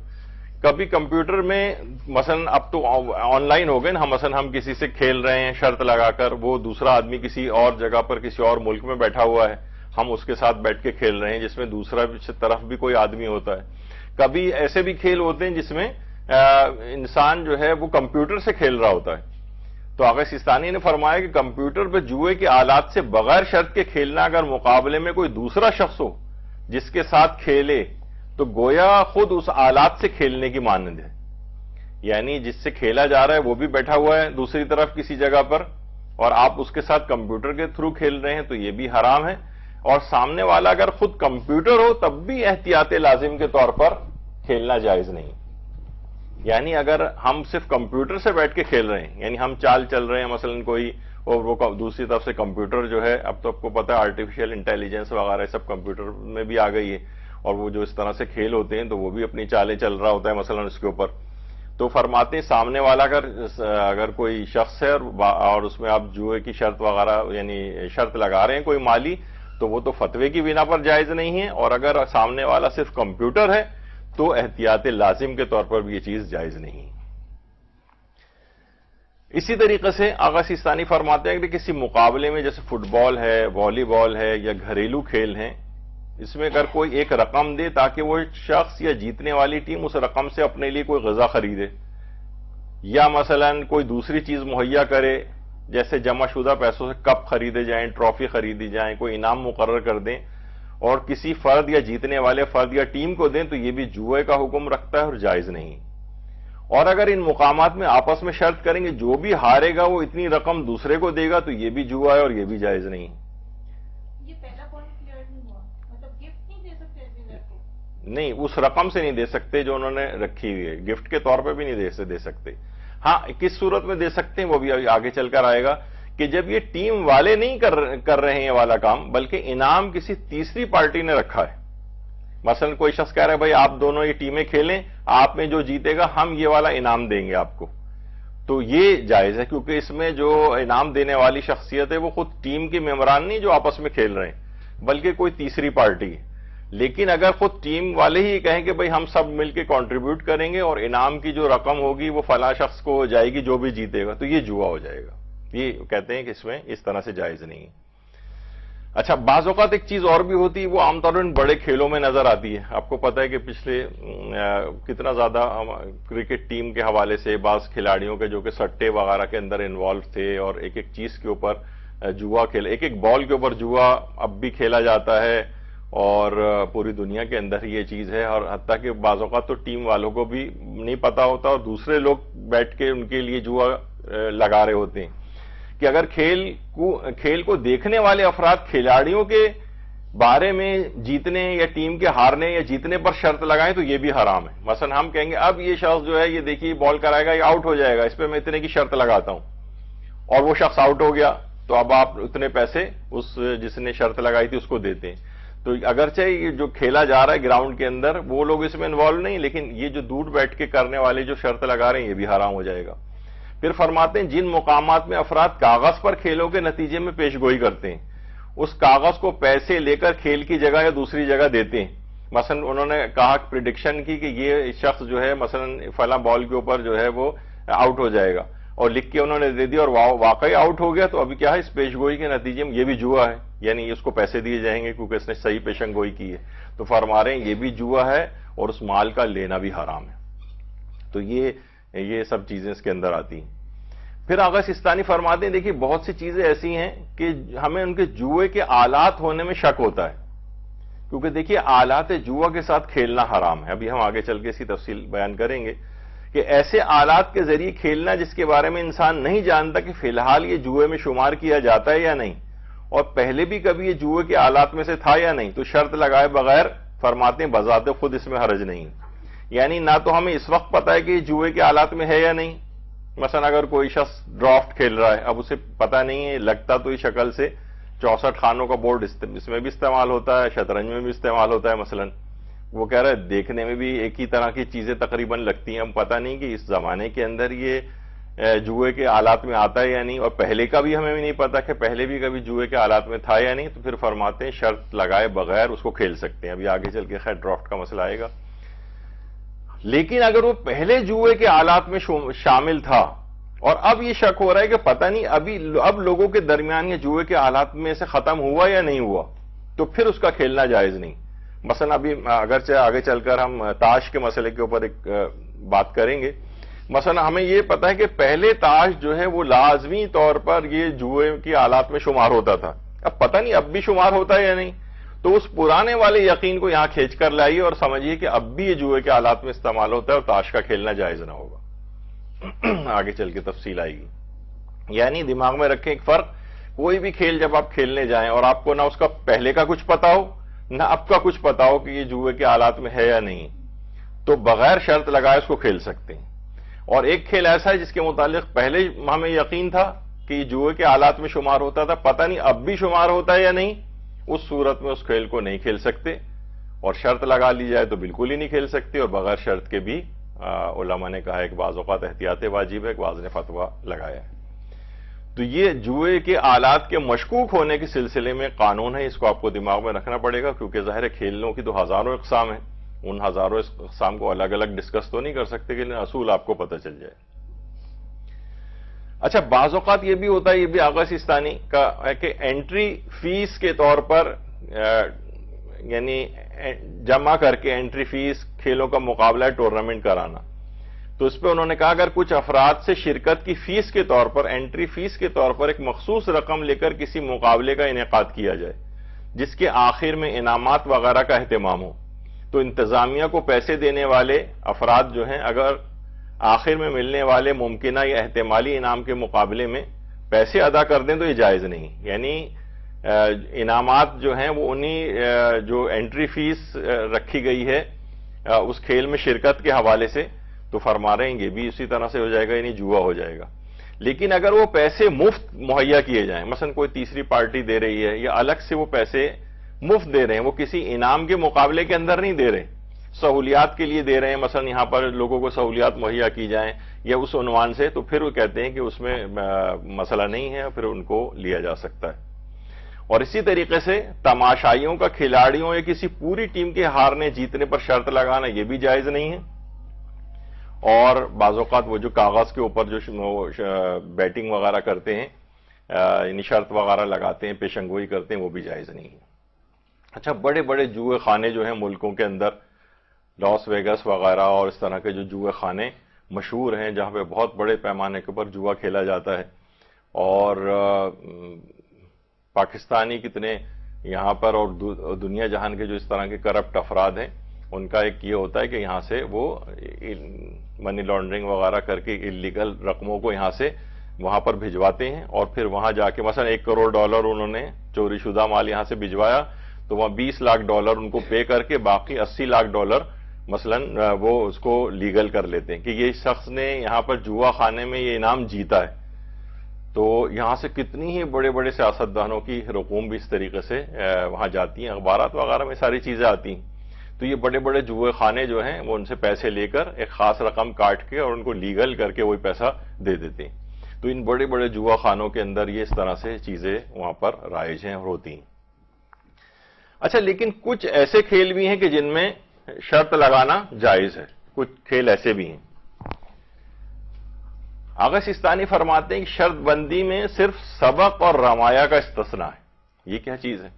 کبھی کمپیوٹر میں مثلا اب تو آن لائن ہو گئے نا, مثلا ہم کسی سے کھیل رہے ہیں شرط لگا کر, وہ دوسرا آدمی کسی اور جگہ پر کسی اور ملک میں بیٹھا ہوا ہے, ہم اس کے ساتھ بیٹھ کے کھیل رہے ہیں جس میں دوسرا طرف بھی کوئی آدمی ہوتا ہے. کبھی ایسے بھی کھیل ہوتے ہیں جس میں انسان جو ہے وہ کمپیوٹر سے کھیل رہا ہوتا ہے. تو آقا سیستانی نے فرمایا کہ کمپیوٹر پہ جوئے کے آلات سے بغیر شرط کے کھیلنا اگر مقابلے میں کوئی دوسرا شخص ہو جس کے ساتھ کھیلے تو گویا خود اس آلات سے کھیلنے کی مانند ہے. یعنی جس سے کھیلا جا رہا ہے وہ بھی بیٹھا ہوا ہے دوسری طرف کسی جگہ پر اور آپ اس کے ساتھ کمپیوٹر کے تھرو کھیل رہے ہیں تو یہ بھی حرام ہے. اور سامنے والا اگر خود کمپیوٹر ہو تب بھی احتیاط لازم کے طور پر کھیلنا جائز نہیں. یعنی اگر ہم صرف کمپیوٹر سے بیٹھ کے کھیل رہے ہیں, یعنی ہم چال چل رہے ہیں مثلا کوئی, اور وہ دوسری طرف سے کمپیوٹر جو ہے, اب تو آپ کو پتہ ہے آرٹیفیشل انٹیلیجنس وغیرہ سب کمپیوٹر میں بھی آ گئی ہے, اور وہ جو اس طرح سے کھیل ہوتے ہیں تو وہ بھی اپنی چالیں چل رہا ہوتا ہے مثلا اس کے اوپر. تو فرماتے ہیں سامنے والا اگر کوئی شخص ہے اور اس میں آپ جوئے کی شرط وغیرہ یعنی شرط لگا رہے ہیں کوئی مالی, تو وہ تو فتوے کی بنا پر جائز نہیں ہے, اور اگر سامنے والا صرف کمپیوٹر ہے تو احتیاط لازم کے طور پر بھی یہ چیز جائز نہیں. اسی طریقے سے آقا سیستانی فرماتے ہیں کہ کسی مقابلے میں جیسے فٹ بال ہے, والی بال ہے یا گھریلو کھیل ہیں, اس میں اگر کوئی ایک رقم دے تاکہ وہ شخص یا جیتنے والی ٹیم اس رقم سے اپنے لیے کوئی غذا خریدے, یا مثلا کوئی دوسری چیز مہیا کرے جیسے جمع شدہ پیسوں سے کپ خریدے جائیں, ٹرافی خریدی جائیں, کوئی انعام مقرر کر دیں اور کسی فرد یا جیتنے والے فرد یا ٹیم کو دیں, تو یہ بھی جوئے کا حکم رکھتا ہے اور جائز نہیں. اور اگر ان مقامات میں آپس میں شرط کریں گے جو بھی ہارے گا وہ اتنی رقم دوسرے کو دے گا, تو یہ بھی جوا ہے اور یہ بھی جائز نہیں. یہ پہلا پوائنٹ کلیئر نہیں ہوا, مطلب گفٹ نہیں دے سکتے, نہیں اس رقم سے نہیں دے سکتے جو انہوں نے رکھی ہوئی ہے, گفٹ کے طور پہ بھی نہیں دے سکتے. ہاں کس صورت میں دے سکتے ہیں وہ بھی آگے چل کر آئے گا کہ جب یہ ٹیم والے نہیں کر رہے ہیں یہ والا کام, بلکہ انعام کسی تیسری پارٹی نے رکھا ہے. مثلا کوئی شخص کہہ رہا ہے بھائی آپ دونوں یہ ٹیمیں کھیلیں, آپ میں جو جیتے گا ہم یہ والا انعام دیں گے آپ کو, تو یہ جائز ہے کیونکہ اس میں جو انعام دینے والی شخصیت ہے وہ خود ٹیم کے ممبران نہیں جو آپس میں کھیل رہے ہیں بلکہ کوئی تیسری پارٹی ہے. لیکن اگر خود ٹیم والے ہی کہیں کہ بھئی ہم سب مل کے کنٹریبیوٹ کریں گے اور انعام کی جو رقم ہوگی وہ فلاں شخص کو ہو جائے گی جو بھی جیتے گا, تو یہ جوا ہو جائے گا. یہ کہتے ہیں کہ اس میں اس طرح سے جائز نہیں. اچھا بعض اوقات ایک چیز اور بھی ہوتی ہے، وہ عام طور پر بڑے کھیلوں میں نظر آتی ہے. آپ کو پتا ہے کہ پچھلے کتنا زیادہ کرکٹ ٹیم کے حوالے سے بعض کھلاڑیوں کے جو کہ سٹے وغیرہ کے اندر انوالو تھے، اور ایک ایک چیز کے اوپر جوا کھیلا، ایک ایک بال کے اوپر جوا اب بھی کھیلا جاتا ہے، اور پوری دنیا کے اندر یہ چیز ہے. اور حتیٰ کہ بعض اوقات تو ٹیم والوں کو بھی نہیں پتا ہوتا، اور دوسرے لوگ بیٹھ کے ان کے لیے جوا لگا رہے ہوتے ہیں. کہ اگر کھیل کو دیکھنے والے افراد کھلاڑیوں کے بارے میں جیتنے یا ٹیم کے ہارنے یا جیتنے پر شرط لگائیں تو یہ بھی حرام ہے. مثلا ہم کہیں گے اب یہ شخص جو ہے یہ دیکھیے بال کرائے گا، یہ آؤٹ ہو جائے گا، اس پہ میں اتنے کی شرط لگاتا ہوں، اور وہ شخص آؤٹ ہو گیا تو اب آپ اتنے پیسے اس جس نے شرط لگائی تھی اس کو دیتے ہیں. تو اگرچہ یہ جو کھیلا جا رہا ہے گراؤنڈ کے اندر وہ لوگ اس میں انوالو نہیں، لیکن یہ جو دور بیٹھ کے کرنے والے جو شرط لگا رہے ہیں یہ بھی حرام ہو جائے گا. پھر فرماتے ہیں جن مقامات میں افراد کاغذ پر کھیلوں کے نتیجے میں پیش گوئی کرتے ہیں اس کاغذ کو پیسے لے کر کھیل کی جگہ یا دوسری جگہ دیتے ہیں. مثلا انہوں نے کہا پریڈکشن کی کہ یہ شخص جو ہے مثلا فلاں بال کے اوپر جو ہے وہ آؤٹ ہو جائے گا، اور لکھ کے انہوں نے دے دیا اور واقعی آؤٹ ہو گیا، تو ابھی کیا ہے اس پیش گوئی کے نتیجے میں یہ بھی جوا ہے، یعنی اس کو پیسے دیے جائیں گے کیونکہ اس نے صحیح پیشن گوئی کی ہے. تو فرما رہے ہیں یہ بھی جوا ہے اور اس مال کا لینا بھی حرام ہے. تو یہ سب چیزیں اس کے اندر آتی ہیں. پھر آغا سستانی فرماتے ہیں دیکھیے بہت سی چیزیں ایسی ہیں کہ ہمیں ان کے جوئے کے آلات ہونے میں شک ہوتا ہے، کیونکہ دیکھیے آلات جوا کے ساتھ کھیلنا حرام ہے. ابھی ہم آگے چل کے اسی تفصیل بیان کریں گے کہ ایسے آلات کے ذریعے کھیلنا جس کے بارے میں انسان نہیں جانتا کہ فی الحال یہ جوئے میں شمار کیا جاتا ہے یا نہیں، اور پہلے بھی کبھی یہ جوئے کے آلات میں سے تھا یا نہیں، تو شرط لگائے بغیر فرماتے ہیں بذات خود اس میں حرج نہیں. یعنی نہ تو ہمیں اس وقت پتا ہے کہ یہ جوئے کے آلات میں ہے یا نہیں. مثلا اگر کوئی شخص ڈرافٹ کھیل رہا ہے، اب اسے پتا نہیں ہے، لگتا تو اس شکل سے 64 خانوں کا بورڈ اس میں بھی استعمال ہوتا ہے، شطرنج میں بھی استعمال ہوتا ہے. مثلا وہ کہہ رہا ہے دیکھنے میں بھی ایک ہی طرح کی چیزیں تقریباً لگتی ہیں، ہم پتہ نہیں کہ اس زمانے کے اندر یہ جوئے کے آلات میں آتا ہے یا نہیں، اور پہلے کا بھی ہمیں بھی نہیں پتا کہ پہلے بھی کبھی جوئے کے آلات میں تھا یا نہیں. تو پھر فرماتے ہیں شرط لگائے بغیر اس کو کھیل سکتے ہیں. ابھی آگے چل کے خیر ڈرافٹ کا مسئلہ آئے گا. لیکن اگر وہ پہلے جوئے کے آلات میں شامل تھا اور اب یہ شک ہو رہا ہے کہ پتہ نہیں اب لوگوں کے درمیان یہ جوئے کے آلات میں سے ختم ہوا یا نہیں ہوا، تو پھر اس کا کھیلنا جائز نہیں. مثلا ابھی اگرچہ آگے چل کر ہم تاش کے مسئلے کے اوپر ایک بات کریں گے. مثلا ہمیں یہ پتا ہے کہ پہلے تاش جو ہے وہ لازمی طور پر یہ جوئے کی آلات میں شمار ہوتا تھا. اب پتہ نہیں اب بھی شمار ہوتا ہے یا نہیں، تو اس پرانے والے یقین کو یہاں کھینچ کر لائیے اور سمجھیے کہ اب بھی یہ جوئے کے آلات میں استعمال ہوتا ہے اور تاش کا کھیلنا جائز نہ ہوگا. آگے چل کے تفصیل آئے گی. یعنی دماغ میں رکھیں ایک فرق، کوئی بھی کھیل جب آپ کھیلنے جائیں اور آپ کو نہ اس کا پہلے کا کچھ پتا ہو نہ اب کا کچھ پتا ہو کہ یہ جوئے کے آلات میں ہے یا نہیں، تو بغیر شرط لگائے اس کو کھیل سکتے ہیں. اور ایک کھیل ایسا ہے جس کے متعلق پہلے ہمیں یقین تھا کہ یہ جوئے کے آلات میں شمار ہوتا تھا، پتہ نہیں اب بھی شمار ہوتا ہے یا نہیں، اس صورت میں اس کھیل کو نہیں کھیل سکتے. اور شرط لگا لی جائے تو بالکل ہی نہیں کھیل سکتے. اور بغیر شرط کے بھی علماء نے کہا ہے کہ بعض اوقات احتیاط واجب ہے، بعض نے فتویٰ لگایا ہے. تو یہ جوئے کے آلات کے مشکوک ہونے کے سلسلے میں قانون ہے، اس کو آپ کو دماغ میں رکھنا پڑے گا، کیونکہ ظاہر ہے کھیلوں کی تو ہزاروں اقسام ہیں، ان ہزاروں اقسام کو الگ الگ ڈسکس تو نہیں کر سکتے، لیکن اصول آپ کو پتہ چل جائے. اچھا بعض اوقات یہ بھی ہوتا ہے، یہ بھی آغا سستانی کا ہے کہ انٹری فیس کے طور پر یعنی جمع کر کے انٹری فیس کھیلوں کا مقابلہ ٹورنامنٹ کرانا. تو اس پہ انہوں نے کہا اگر کچھ افراد سے شرکت کی فیس کے طور پر انٹری فیس کے طور پر ایک مخصوص رقم لے کر کسی مقابلے کا انعقاد کیا جائے جس کے آخر میں انعامات وغیرہ کا اہتمام ہو، تو انتظامیہ کو پیسے دینے والے افراد جو ہیں اگر آخر میں ملنے والے ممکنہ یا احتمالی انعام کے مقابلے میں پیسے ادا کر دیں تو یہ جائز نہیں. یعنی انعامات جو ہیں وہ انہی جو انٹری فیس رکھی گئی ہے اس کھیل میں شرکت کے حوالے سے، تو فرما رہے ہیں یہ بھی اسی طرح سے ہو جائے گا، یعنی جوا ہو جائے گا. لیکن اگر وہ پیسے مفت مہیا کیے جائیں، مثلا کوئی تیسری پارٹی دے رہی ہے یا الگ سے وہ پیسے مفت دے رہے ہیں، وہ کسی انعام کے مقابلے کے اندر نہیں دے رہے، سہولیات کے لیے دے رہے ہیں، مثلا یہاں پر لوگوں کو سہولیات مہیا کی جائیں یا اس عنوان سے، تو پھر وہ کہتے ہیں کہ اس میں مسئلہ نہیں ہے، پھر ان کو لیا جا سکتا ہے. اور اسی طریقے سے تماشائیوں کا کھلاڑیوں یا کسی پوری ٹیم کے ہارنے جیتنے پر شرط لگانا یہ بھی جائز نہیں ہے. اور بعض اوقات وہ جو کاغذ کے اوپر جو بیٹنگ وغیرہ کرتے ہیں یعنی شرط وغیرہ لگاتے ہیں، پیشن گوئی کرتے ہیں، وہ بھی جائز نہیں ہے۔ اچھا، بڑے بڑے جوئے خانے جو ہیں ملکوں کے اندر، لاس ویگس وغیرہ اور اس طرح کے جو جوئے خانے مشہور ہیں جہاں پہ بہت بڑے پیمانے کے اوپر جوا کھیلا جاتا ہے، اور پاکستانی کتنے یہاں پر اور دنیا جہان کے جو اس طرح کے کرپٹ افراد ہیں، ان کا ایک یہ ہوتا ہے کہ یہاں سے وہ منی لانڈرنگ وغیرہ کر کے اللیگل رقموں کو یہاں سے وہاں پر بھجواتے ہیں، اور پھر وہاں جا کے مثلا $1 کروڑ انہوں نے چوری شدہ مال یہاں سے بھجوایا، تو وہاں $20 لاکھ ان کو پے کر کے باقی $80 لاکھ مثلا وہ اس کو لیگل کر لیتے ہیں کہ یہ شخص نے یہاں پر جوا خانے میں یہ انعام جیتا ہے۔ تو یہاں سے کتنی ہی بڑے بڑے سیاستدانوں کی رقوم بھی اس طریقے سے وہاں جاتی ہیں، اخبارات وغیرہ میں ساری چیزیں آتی ہیں۔ تو یہ بڑے بڑے جوئے خانے جو ہیں وہ ان سے پیسے لے کر ایک خاص رقم کاٹ کے اور ان کو لیگل کر کے وہی پیسہ دے دیتے ہیں۔ تو ان بڑے بڑے جوا خانوں کے اندر یہ اس طرح سے چیزیں وہاں پر رائج ہیں اور ہوتی ہیں۔ اچھا، لیکن کچھ ایسے کھیل بھی ہیں کہ جن میں شرط لگانا جائز ہے، کچھ کھیل ایسے بھی ہیں۔ آغا سستانی فرماتے ہیں کہ شرط بندی میں صرف سبق اور رمایا کا استثناء ہے۔ یہ کیا چیز ہے؟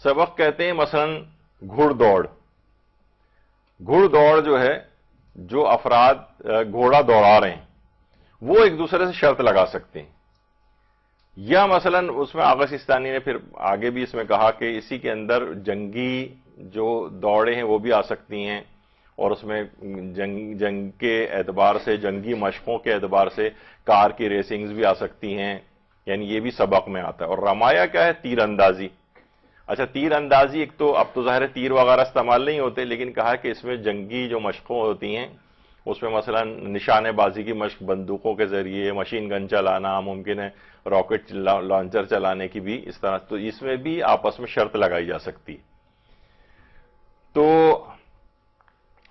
سبق کہتے ہیں مثلا گھڑ دوڑ۔ گھڑ دوڑ جو ہے، جو افراد گھوڑا دوڑا رہے ہیں وہ ایک دوسرے سے شرط لگا سکتے ہیں، یا مثلا اس میں آغا سستانی نے پھر آگے بھی اس میں کہا کہ اسی کے اندر جنگی جو دوڑیں ہیں وہ بھی آ سکتی ہیں، اور اس میں جنگ کے اعتبار سے، جنگی مشقوں کے اعتبار سے کار کی ریسنگز بھی آ سکتی ہیں، یعنی یہ بھی سبق میں آتا ہے۔ اور رمایا کیا ہے؟ تیر اندازی۔ اچھا، تیر اندازی ایک تو اب تو ظاہر تیر وغیرہ استعمال نہیں ہوتے، لیکن کہا کہ اس میں جنگی جو مشقوں ہوتی ہیں اس میں مثلا نشانے بازی کی مشق، بندوقوں کے ذریعے مشین گن چلانا، ممکن ہے راکٹ لانچر چلانے کی بھی اس طرح، تو اس میں بھی آپس میں شرط لگائی جا سکتی ہے۔ تو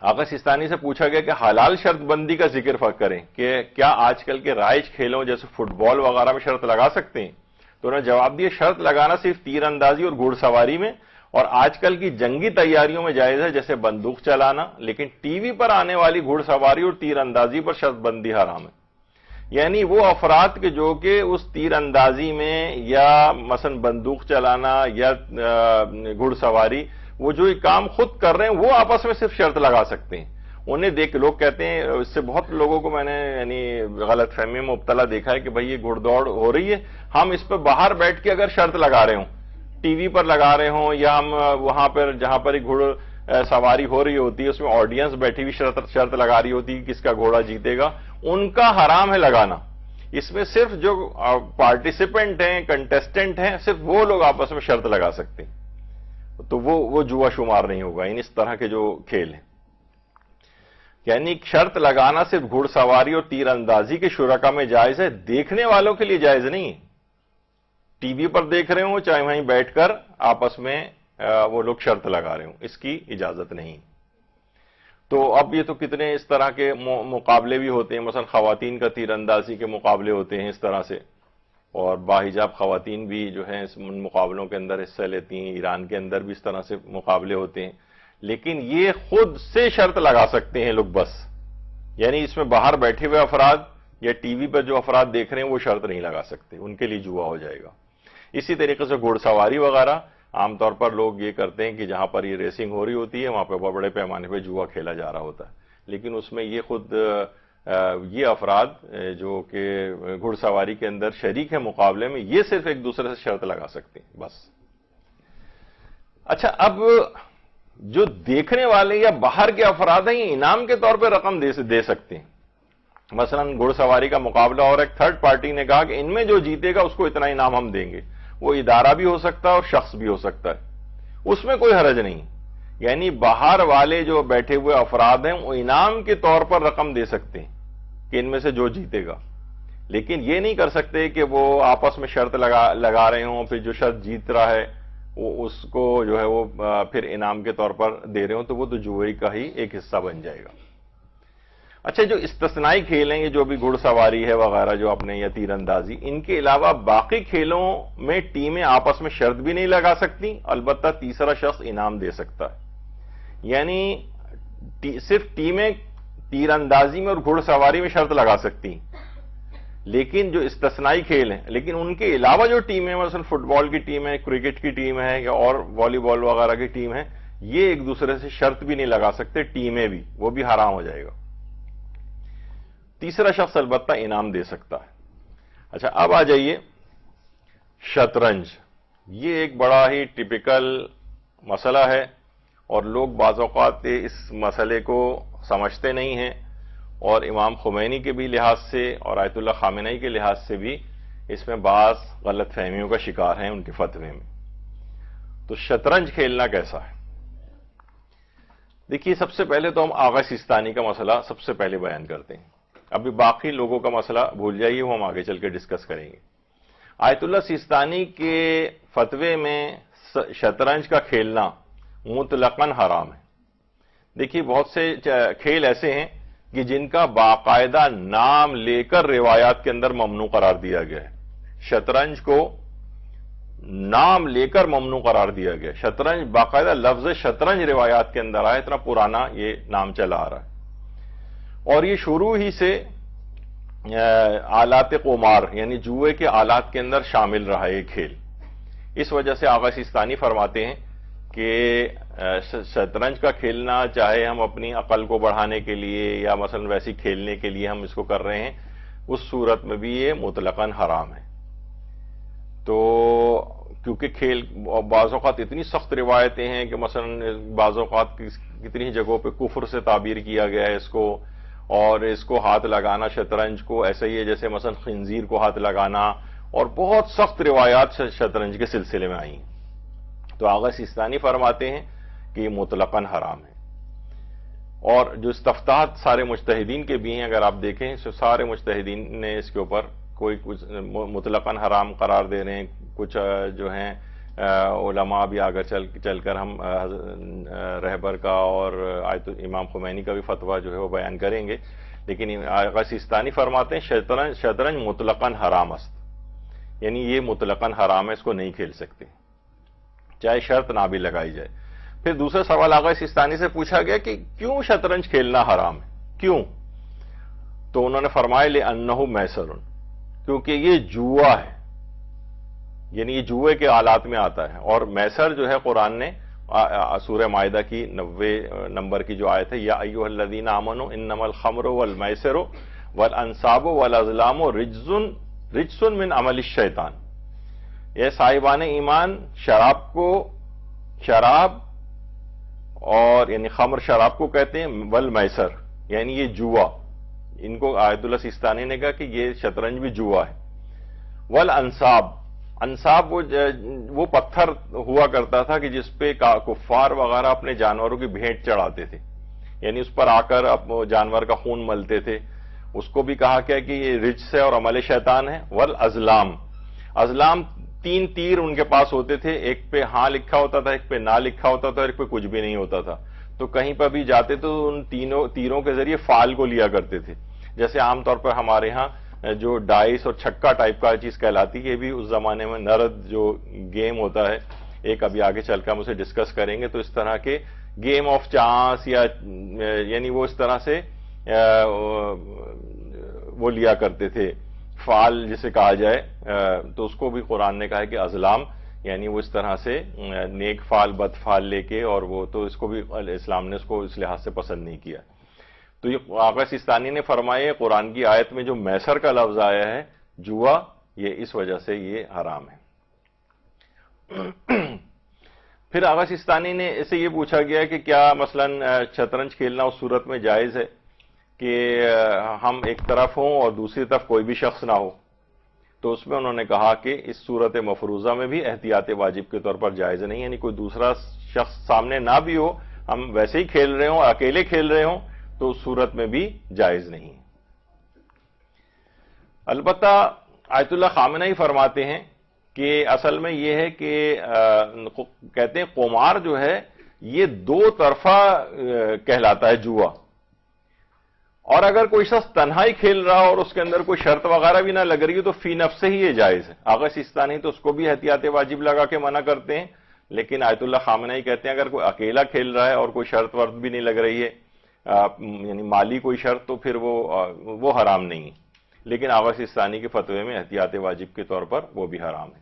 آغا سستانی سے پوچھا گیا کہ حلال شرط بندی کا ذکر کریں کہ کیا آج کل کے رائج کھیلوں جیسے فٹ بال وغیرہ میں شرط لگا سکتے ہیں؟ تو انہوں نے جواب دیا شرط لگانا صرف تیر اندازی اور گھڑ سواری میں اور آج کل کی جنگی تیاریوں میں جائز ہے، جیسے بندوق چلانا، لیکن ٹی وی پر آنے والی گھڑ سواری اور تیر اندازی پر شرط بندی حرام ہے۔ یعنی وہ افراد کے جو کہ اس تیر اندازی میں یا مثلا بندوق چلانا یا گھڑ سواری، وہ جو کام خود کر رہے ہیں وہ آپس میں صرف شرط لگا سکتے ہیں۔ انہیں دیکھ لوگ کہتے ہیں، اس سے بہت لوگوں کو میں نے یعنی غلط فہمی میں مبتلا دیکھا ہے کہ بھئی یہ گھڑ دوڑ ہو رہی ہے، ہم اس پہ باہر بیٹھ کے اگر شرط لگا رہے ہوں، ٹی وی پر لگا رہے ہوں، یا ہم وہاں پر جہاں پر ایک گھڑ سواری ہو رہی ہوتی ہے اس میں آڈینس بیٹھی ہوئی شرط لگا رہی ہوتی ہے کس کا گھوڑا جیتے گا، ان کا حرام ہے لگانا۔ اس میں صرف جو پارٹیسپینٹ ہیں، کنٹیسٹنٹ ہیں، صرف وہ لوگ آپس میں شرط لگا سکتے ہیں، تو وہ جوا شمار نہیں ہوگا ان اس طرح کے جو کھیل ہیں۔ یعنی شرط لگانا صرف گھڑ سواری اور تیر اندازی کے شرکا میں جائز ہے، دیکھنے والوں کے لیے جائز نہیں ہے۔ ٹی وی پر دیکھ رہے ہوں چاہے وہیں بیٹھ کر آپس میں وہ لوگ شرط لگا رہے ہوں، اس کی اجازت نہیں۔ تو اب یہ تو کتنے اس طرح کے مقابلے بھی ہوتے ہیں، مثلا خواتین کا تیر اندازی کے مقابلے ہوتے ہیں اس طرح سے، اور باحجاب خواتین بھی جو ہیں اس مقابلوں کے اندر حصہ لیتی ہیں۔ ایران کے اندر بھی اس طرح سے مقابلے ہوتے ہیں، لیکن یہ خود سے شرط لگا سکتے ہیں لوگ بس، یعنی اس میں باہر بیٹھے ہوئے افراد یا ٹی وی پر جو افراد دیکھ رہے ہیں وہ شرط نہیں لگا سکتے، ان کے لیے جوا ہو جائے گا۔ اسی طریقے سے گھوڑ سواری وغیرہ عام طور پر لوگ یہ کرتے ہیں کہ جہاں پر یہ ریسنگ ہو رہی ہوتی ہے وہاں پہ بڑے پیمانے پہ جوا کھیلا جا رہا ہوتا ہے، لیکن اس میں یہ خود یہ افراد جو کہ گھڑ سواری کے اندر شریک ہے مقابلے میں، یہ صرف ایک دوسرے سے شرط لگا سکتے ہیں بس۔ اچھا، اب جو دیکھنے والے یا باہر کے افراد ہیں یہ انعام کے طور پہ رقم دے سکتے ہیں۔ مثلا گھڑ سواری کا مقابلہ اور ایک تھرڈ پارٹی نے کہا کہ ان میں جو جیتے گا اس کو اتنا انعام ہم دیں گے، وہ ادارہ بھی ہو سکتا ہے اور شخص بھی ہو سکتا ہے، اس میں کوئی حرج نہیں۔ یعنی باہر والے جو بیٹھے ہوئے افراد ہیں وہ انعام کے طور پر رقم دے سکتے ہیں کہ ان میں سے جو جیتے گا، لیکن یہ نہیں کر سکتے کہ وہ آپس میں شرط لگا رہے ہوں، پھر جو شرط جیت رہا ہے وہ اس کو جو ہے وہ پھر انعام کے طور پر دے رہے ہوں، تو وہ تو جوئے کا ہی ایک حصہ بن جائے گا۔ اچھا، جو استثنائی کھیل ہیں یہ جو بھی گھڑ سواری ہے وغیرہ جو اپنے یا تیر اندازی، ان کے علاوہ باقی کھیلوں میں ٹیمیں آپس میں شرط بھی نہیں لگا سکتی، البتہ تیسرا شخص انعام دے سکتا ہے۔ یعنی صرف ٹیمیں تیر اندازی میں اور گھڑ سواری میں شرط لگا سکتی، لیکن جو استثنائی کھیل ہیں، لیکن ان کے علاوہ جو ٹیمیں مثلا فٹ بال کی ٹیم ہے، کرکٹ کی ٹیم ہے یا اور والی بال وغیرہ کی ٹیم ہے، یہ ایک دوسرے سے شرط بھی نہیں لگا سکتے، ٹیمیں بھی، وہ بھی حرام ہو جائے گا۔ تیسرا شخص البتہ انعام دے سکتا ہے۔ اچھا، اب آ جائیے شطرنج۔ یہ ایک بڑا ہی ٹپیکل مسئلہ ہے اور لوگ بعض اوقات اس مسئلے کو سمجھتے نہیں ہیں، اور امام خمینی کے بھی لحاظ سے اور آیت اللہ خامنئی کے لحاظ سے بھی اس میں بعض غلط فہمیوں کا شکار ہیں ان کے فتوے میں۔ تو شطرنج کھیلنا کیسا ہے؟ دیکھیے، سب سے پہلے تو ہم آغا سیستانی کا مسئلہ سب سے پہلے بیان کرتے ہیں، ابھی باقی لوگوں کا مسئلہ بھول جائیے، وہ ہم آگے چل کے ڈسکس کریں گے۔ آیت اللہ سیستانی کے فتوے میں شطرنج کا کھیلنا مطلقاً حرام ہے۔ دیکھیے، بہت سے کھیل ایسے ہیں کہ جن کا باقاعدہ نام لے کر روایات کے اندر ممنوع قرار دیا گیا ہے۔ شطرنج کو نام لے کر ممنوع قرار دیا گیا، شطرنج باقاعدہ لفظ شطرنج روایات کے اندر آیا، اتنا پرانا یہ نام چلا آ رہا ہے۔ اور یہ شروع ہی سے آلات قمار یعنی جوئے کے آلات کے اندر شامل رہا ہے یہ کھیل۔ اس وجہ سے آغا سیستانی فرماتے ہیں کہ شطرنج کا کھیلنا، چاہے ہم اپنی عقل کو بڑھانے کے لیے یا مثلا ویسی کھیلنے کے لیے ہم اس کو کر رہے ہیں، اس صورت میں بھی یہ مطلقاً حرام ہے۔ تو کیونکہ کھیل بعض اوقات اتنی سخت روایتیں ہیں کہ مثلا بعض اوقات کتنی جگہوں پہ کفر سے تعبیر کیا گیا ہے اس کو، اور اس کو ہاتھ لگانا شطرنج کو ایسا ہی ہے جیسے مثلا خنزیر کو ہاتھ لگانا، اور بہت سخت روایات شطرنج کے سلسلے میں آئی ہیں۔ تو آغا سیستانی فرماتے ہیں کہ یہ مطلقاً حرام ہے۔ اور جو استفتاحات سارے مجتہدین کے بھی ہیں، اگر آپ دیکھیں سارے مجتہدین نے اس کے اوپر کوئی کچھ مطلقاً حرام قرار دے رہے ہیں، کچھ جو ہیں علماء بھی آگر چل کر ہم رہبر کا اور امام خمینی کا بھی فتویٰ جو ہے وہ بیان کریں گے، لیکن آغا سیستانی فرماتے ہیں شطرنج مطلقاً حرام است، یعنی یہ مطلقاً حرام ہے، اس کو نہیں کھیل سکتے چاہے شرط نہ بھی لگائی جائے۔ پھر دوسرا سوال آغا سیستانی سے پوچھا گیا کہ کیوں شطرنج کھیلنا حرام ہے، کیوں؟ تو انہوں نے فرمایا لِأَنَّهُ میسر، کیونکہ یہ جوا ہے، یعنی یہ جوئے کے آلات میں آتا ہے۔ اور میسر جو ہے قرآن نے سورہ مائدہ کی 90 نمبر کی جو آیت ہے، یا ایھا الذین آمنوا انما الخمر والمیسر والانصاب والازلام رجس من عمل الشیطان، یہ صاحبان ایمان شراب اور یعنی خمر شراب کو کہتے ہیں، والمیسر یعنی یہ جوا، ان کو آیت اللہ سیستانی نے کہا کہ یہ شطرنج بھی جوا ہے۔ والانصاب، انصاب وہ پتھر ہوا کرتا تھا کہ جس پہ کفار وغیرہ اپنے جانوروں کی بھینٹ چڑھاتے تھے، یعنی اس پر آ کر جانور کا خون ملتے تھے، اس کو بھی کہا گیا کہ یہ رجس ہے اور عمل شیطان ہے۔ والازلام، ازلام 3 تیر ان کے پاس ہوتے تھے، ایک پہ ہاں لکھا ہوتا تھا، ایک پہ نہ لکھا ہوتا تھا، اور ایک پہ کچھ بھی نہیں ہوتا تھا۔ تو کہیں پر بھی جاتے تو ان تیروں کے ذریعے فال کو لیا کرتے تھے، جیسے عام طور پر ہمارے ہاں جو ڈائس اور چھکا ٹائپ کا چیز کہلاتی ہے، یہ بھی اس زمانے میں نرد جو گیم ہوتا ہے، ایک ابھی آگے چل کر ہم اسے ڈسکس کریں گے، تو اس طرح کے گیم آف چانس یا یعنی وہ اس طرح سے وہ لیا کرتے تھے، فال جسے کہا جائے، تو اس کو بھی قرآن نے کہا ہے کہ ازلام، یعنی وہ اس طرح سے نیک فال بد فال لے کے، اور وہ تو اس کو بھی اسلام نے اس کو اس لحاظ سے پسند نہیں کیا۔ تو یہ آغا سیستانی نے فرمائے قرآن کی آیت میں جو میسر کا لفظ آیا ہے جوا، یہ اس وجہ سے یہ حرام ہے۔ پھر آغا سیستانی نے اسے یہ پوچھا گیا کہ کیا مثلا شطرنج کھیلنا اس صورت میں جائز ہے کہ ہم ایک طرف ہوں اور دوسری طرف کوئی بھی شخص نہ ہو؟ تو اس میں انہوں نے کہا کہ اس صورت مفروضہ میں بھی احتیاط واجب کے طور پر جائز نہیں، یعنی کوئی دوسرا شخص سامنے نہ بھی ہو، ہم ویسے ہی کھیل رہے ہوں، اکیلے کھیل رہے ہوں، تو اس صورت میں بھی جائز نہیں۔ البتہ آیت اللہ خامنئی فرماتے ہیں کہ اصل میں یہ ہے کہ کہتے ہیں قمار جو ہے یہ 2 طرفہ کہلاتا ہے جوا، اور اگر کوئی شخص تنہائی کھیل رہا اور اس کے اندر کوئی شرط وغیرہ بھی نہ لگ رہی ہے تو فی نفس سے ہی یہ جائز ہے۔ آغا سیستانی تو اس کو بھی احتیاط واجب لگا کے منع کرتے ہیں، لیکن آیت اللہ خامنئی کہتے ہیں اگر کوئی اکیلا کھیل رہا ہے اور کوئی شرط ورط بھی نہیں لگ رہی ہے، یعنی مالی کوئی شرط، تو پھر وہ حرام نہیں ہے۔ لیکن آغا سیستانی کے فتوے میں احتیاط واجب کے طور پر وہ بھی حرام ہے.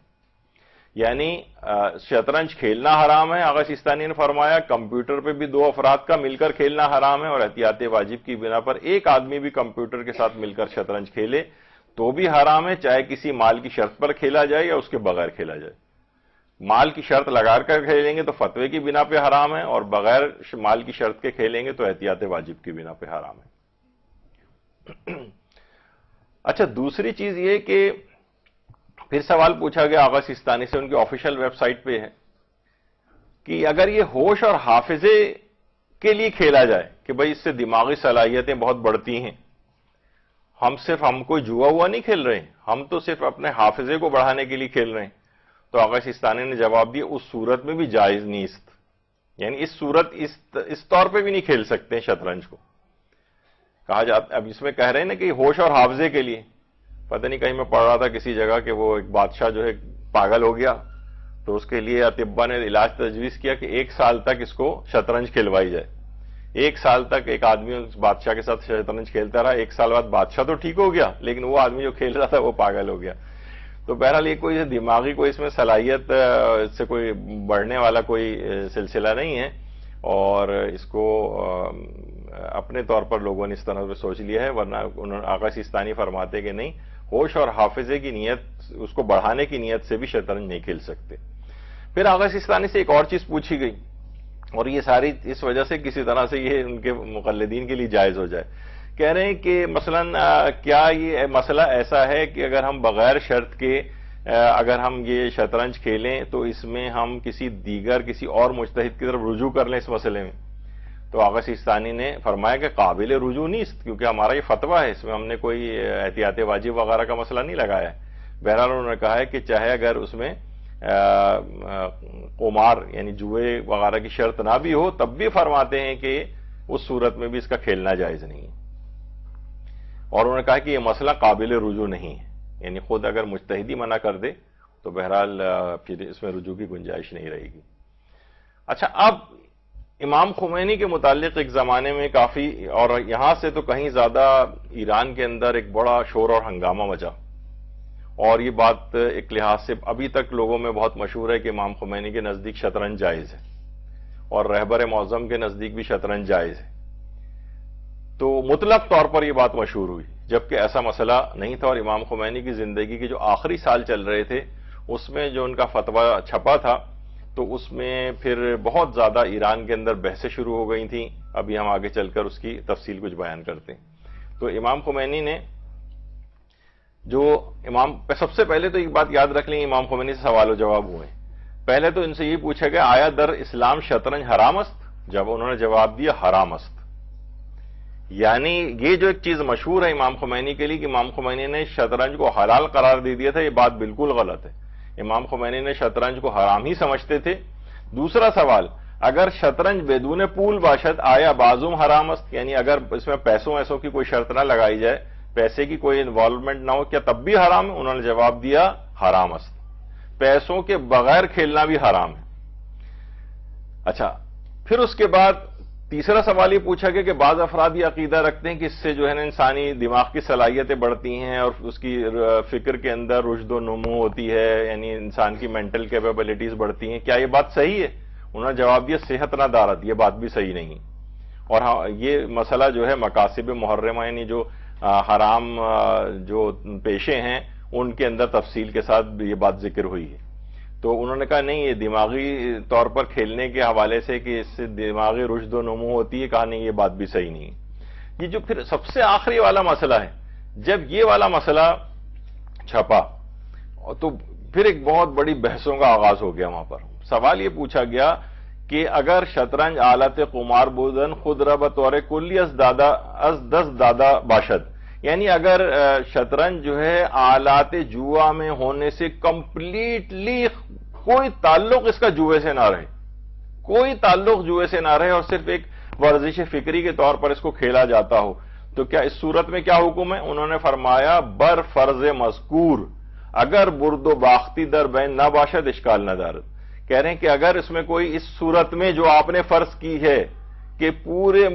یعنی شطرنج کھیلنا حرام ہے آغا سیستانی نے فرمایا, کمپیوٹر پہ بھی 2 افراد کا مل کر کھیلنا حرام ہے, اور احتیاط واجب کی بنا پر ایک آدمی بھی کمپیوٹر کے ساتھ مل کر شطرنج کھیلے تو بھی حرام ہے, چاہے کسی مال کی شرط پر کھیلا جائے یا اس کے بغیر کھیلا جائے. مال کی شرط لگا کر کھیلیں گے تو فتوے کی بنا پہ حرام ہے, اور بغیر مال کی شرط کے کھیلیں گے تو احتیاط واجب کی بنا پہ حرام ہے. اچھا, دوسری چیز یہ کہ پھر سوال پوچھا گیا آغا سیستانی سے, ان کی آفیشیل ویب سائٹ پہ ہے کہ اگر یہ ہوش اور حافظے کے لیے کھیلا جائے کہ بھئی اس سے دماغی صلاحیتیں بہت بڑھتی ہیں, ہم کوئی جوا ہوا نہیں کھیل رہے ہیں, ہم تو صرف اپنے حافظے کو بڑھانے کے لیے کھیل رہے ہیں. تو آغا سیستانی نے جواب دیا اس صورت میں بھی جائز نیست, یعنی اس صورت اس طور پہ بھی نہیں کھیل سکتے ہیں شطرنج کو. کہا جاتا اب اس میں کہہ رہے ہیں نا کہ ہوش اور حافظے کے لیے, پتہ نہیں کہیں میں پڑھ رہا تھا کسی جگہ کہ وہ ایک بادشاہ جو ہے پاگل ہو گیا, تو اس کے لیے اطباء نے علاج تجویز کیا کہ 1 سال تک اس کو شطرنج کھلوائی جائے. 1 سال تک ایک آدمی اس بادشاہ کے ساتھ شطرنج کھیلتا رہا, 1 سال بعد بادشاہ تو ٹھیک ہو گیا لیکن وہ آدمی جو کھیل رہا تھا وہ پاگل ہو گیا. تو بہرحال یہ کوئی دماغی کوئی اس میں صلاحیت سے کوئی بڑھنے والا کوئی سلسلہ نہیں ہے, اور اس کو اپنے طور پر لوگوں نے اس طرح سے سوچ لیا ہے, ورنہ آغا سیستانی فرماتے کہ نہیں, ہوش اور حافظے کی نیت, اس کو بڑھانے کی نیت سے بھی شطرنج نہیں کھیل سکتے. پھر آغا سیستانی سے ایک اور چیز پوچھی گئی, اور یہ ساری اس وجہ سے کسی طرح سے یہ ان کے مقلدین کے لیے جائز ہو جائے. کہہ رہے ہیں کہ مثلا کیا یہ مسئلہ ایسا ہے کہ اگر ہم بغیر شرط کے اگر ہم یہ شطرنج کھیلیں تو اس میں ہم کسی اور مجتہد کی طرف رجوع کر لیں اس مسئلے میں؟ تو آغا سیستانی نے فرمایا کہ قابل رجوع نہیں, کیونکہ ہمارا یہ فتویٰ ہے, اس میں ہم نے کوئی احتیاط واجب وغیرہ کا مسئلہ نہیں لگایا ہے. بہرحال انہوں نے کہا ہے کہ چاہے اگر اس میں قمار یعنی جوئے وغیرہ کی شرط نہ بھی ہو تب بھی فرماتے ہیں کہ اس صورت میں بھی اس کا کھیلنا جائز نہیں ہے. اور انہوں نے کہا کہ یہ مسئلہ قابل رجوع نہیں ہے, یعنی خود اگر مجتہدی منع کر دے تو بہرحال پھر اس میں رجوع کی گنجائش نہیں رہے گی. اچھا, اب امام خمینی کے متعلق ایک زمانے میں کافی, اور یہاں سے تو کہیں زیادہ ایران کے اندر ایک بڑا شور اور ہنگامہ مچا, اور یہ بات ایک لحاظ سے ابھی تک لوگوں میں بہت مشہور ہے کہ امام خمینی کے نزدیک شطرنج جائز ہے, اور رہبر معظم کے نزدیک بھی شطرنج جائز ہے. تو مطلق طور پر یہ بات مشہور ہوئی, جبکہ ایسا مسئلہ نہیں تھا. اور امام خمینی کی زندگی کے جو آخری سال چل رہے تھے اس میں جو ان کا فتویٰ چھپا تھا تو اس میں پھر بہت زیادہ ایران کے اندر بحثیں شروع ہو گئی تھیں. ابھی ہم آگے چل کر اس کی تفصیل کچھ بیان کرتے ہیں. تو امام خمینی نے سب سے پہلے تو ایک بات یاد رکھ لیں, امام خمینی سے سوال و جواب ہوئے. پہلے تو ان سے یہ پوچھا گیا آیا در اسلام شطرنج حرام است؟ جب انہوں نے جواب دیا حرام است, یعنی یہ جو ایک چیز مشہور ہے امام خمینی کے لیے کہ امام خمینی نے شطرنج کو حلال قرار دے دیا تھا, یہ بات بالکل غلط ہے. امام خمینی نے شطرنج کو حرام ہی سمجھتے تھے. دوسرا سوال, اگر شطرنج بدون پول باشد آیا بعضم حرام است, یعنی اگر اس میں پیسوں کی کوئی شرط نہ لگائی جائے, پیسے کی کوئی انوالومنٹ نہ ہو, کیا تب بھی حرام ہے؟ انہوں نے جواب دیا حرام است, پیسوں کے بغیر کھیلنا بھی حرام ہے. اچھا, پھر اس کے بعد تیسرا سوال یہ پوچھا گیا کہ بعض افراد یہ عقیدہ رکھتے ہیں کہ اس سے جو ہے نا انسانی دماغ کی صلاحیتیں بڑھتی ہیں اور اس کی فکر کے اندر رشد و نمو ہوتی ہے, یعنی انسان کی مینٹل کیپیبلٹیز بڑھتی ہیں, کیا یہ بات صحیح ہے؟ انہوں نے جواب دیا صحت نہ دارت, یہ بات بھی صحیح نہیں. اور ہاں, یہ مسئلہ جو ہے مقاصد محرمہ یعنی جو حرام جو پیشے ہیں ان کے اندر تفصیل کے ساتھ یہ بات ذکر ہوئی ہے. تو انہوں نے کہا نہیں, یہ دماغی طور پر کھیلنے کے حوالے سے کہ اس سے دماغی رشد و نمو ہوتی ہے, کہا نہیں یہ بات بھی صحیح نہیں. یہ جو پھر سب سے آخری والا مسئلہ ہے, جب یہ والا مسئلہ چھپا تو پھر ایک بہت بڑی بحثوں کا آغاز ہو گیا. وہاں پر سوال یہ پوچھا گیا کہ اگر شطرنج آلت قمار بودن خود را بطور کلی از 10 دادا باشد, یعنی اگر شطرنج جو ہے آلات جوا میں ہونے سے کمپلیٹلی کوئی تعلق اس کا جوئے سے نہ رہے, کوئی تعلق جوئے سے نہ رہے, اور صرف ایک ورزش فکری کے طور پر اس کو کھیلا جاتا ہو, تو کیا اس صورت میں کیا حکم ہے؟ انہوں نے فرمایا بر فرض مذکور اگر برد و باختی در بین نہ باشد اشکال نہ دارد. کہہ رہے ہیں کہ اگر اس میں کوئی اس صورت میں جو آپ نے فرض کی ہے کہ پورے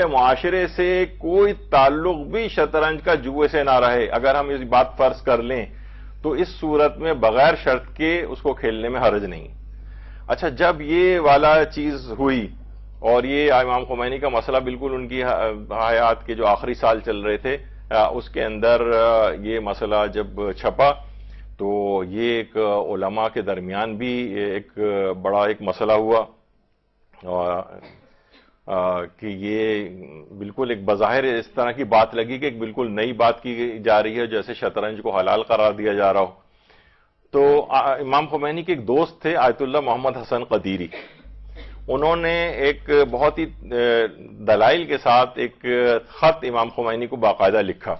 معاشرے سے کوئی تعلق بھی شطرنج کا جوئے سے نہ رہے. اگر ہم اس بات فرض کر لیں تو اس صورت میں بغیر شرط کے اس کو کھیلنے میں حرج نہیں. اچھا، جب یہ والا چیز ہوئی اور یہ امام خمینی کا مسئلہ بالکل ان کی حیات کے جو آخری سال چل رہے تھے اس کے اندر یہ مسئلہ جب چھپا تو یہ ایک علماء کے درمیان بھی ایک بڑا ایک مسئلہ ہوا کہ یہ بالکل ایک بظاہر اس طرح کی بات لگی کہ ایک بالکل نئی بات کی جا رہی ہے، جیسے شطرنج کو حلال قرار دیا جا رہا ہو. تو امام خمینی کے ایک دوست تھے آیت اللہ محمد حسن قدیری، انہوں نے ایک بہت ہی دلائل کے ساتھ ایک خط امام خمینی کو باقاعدہ لکھا،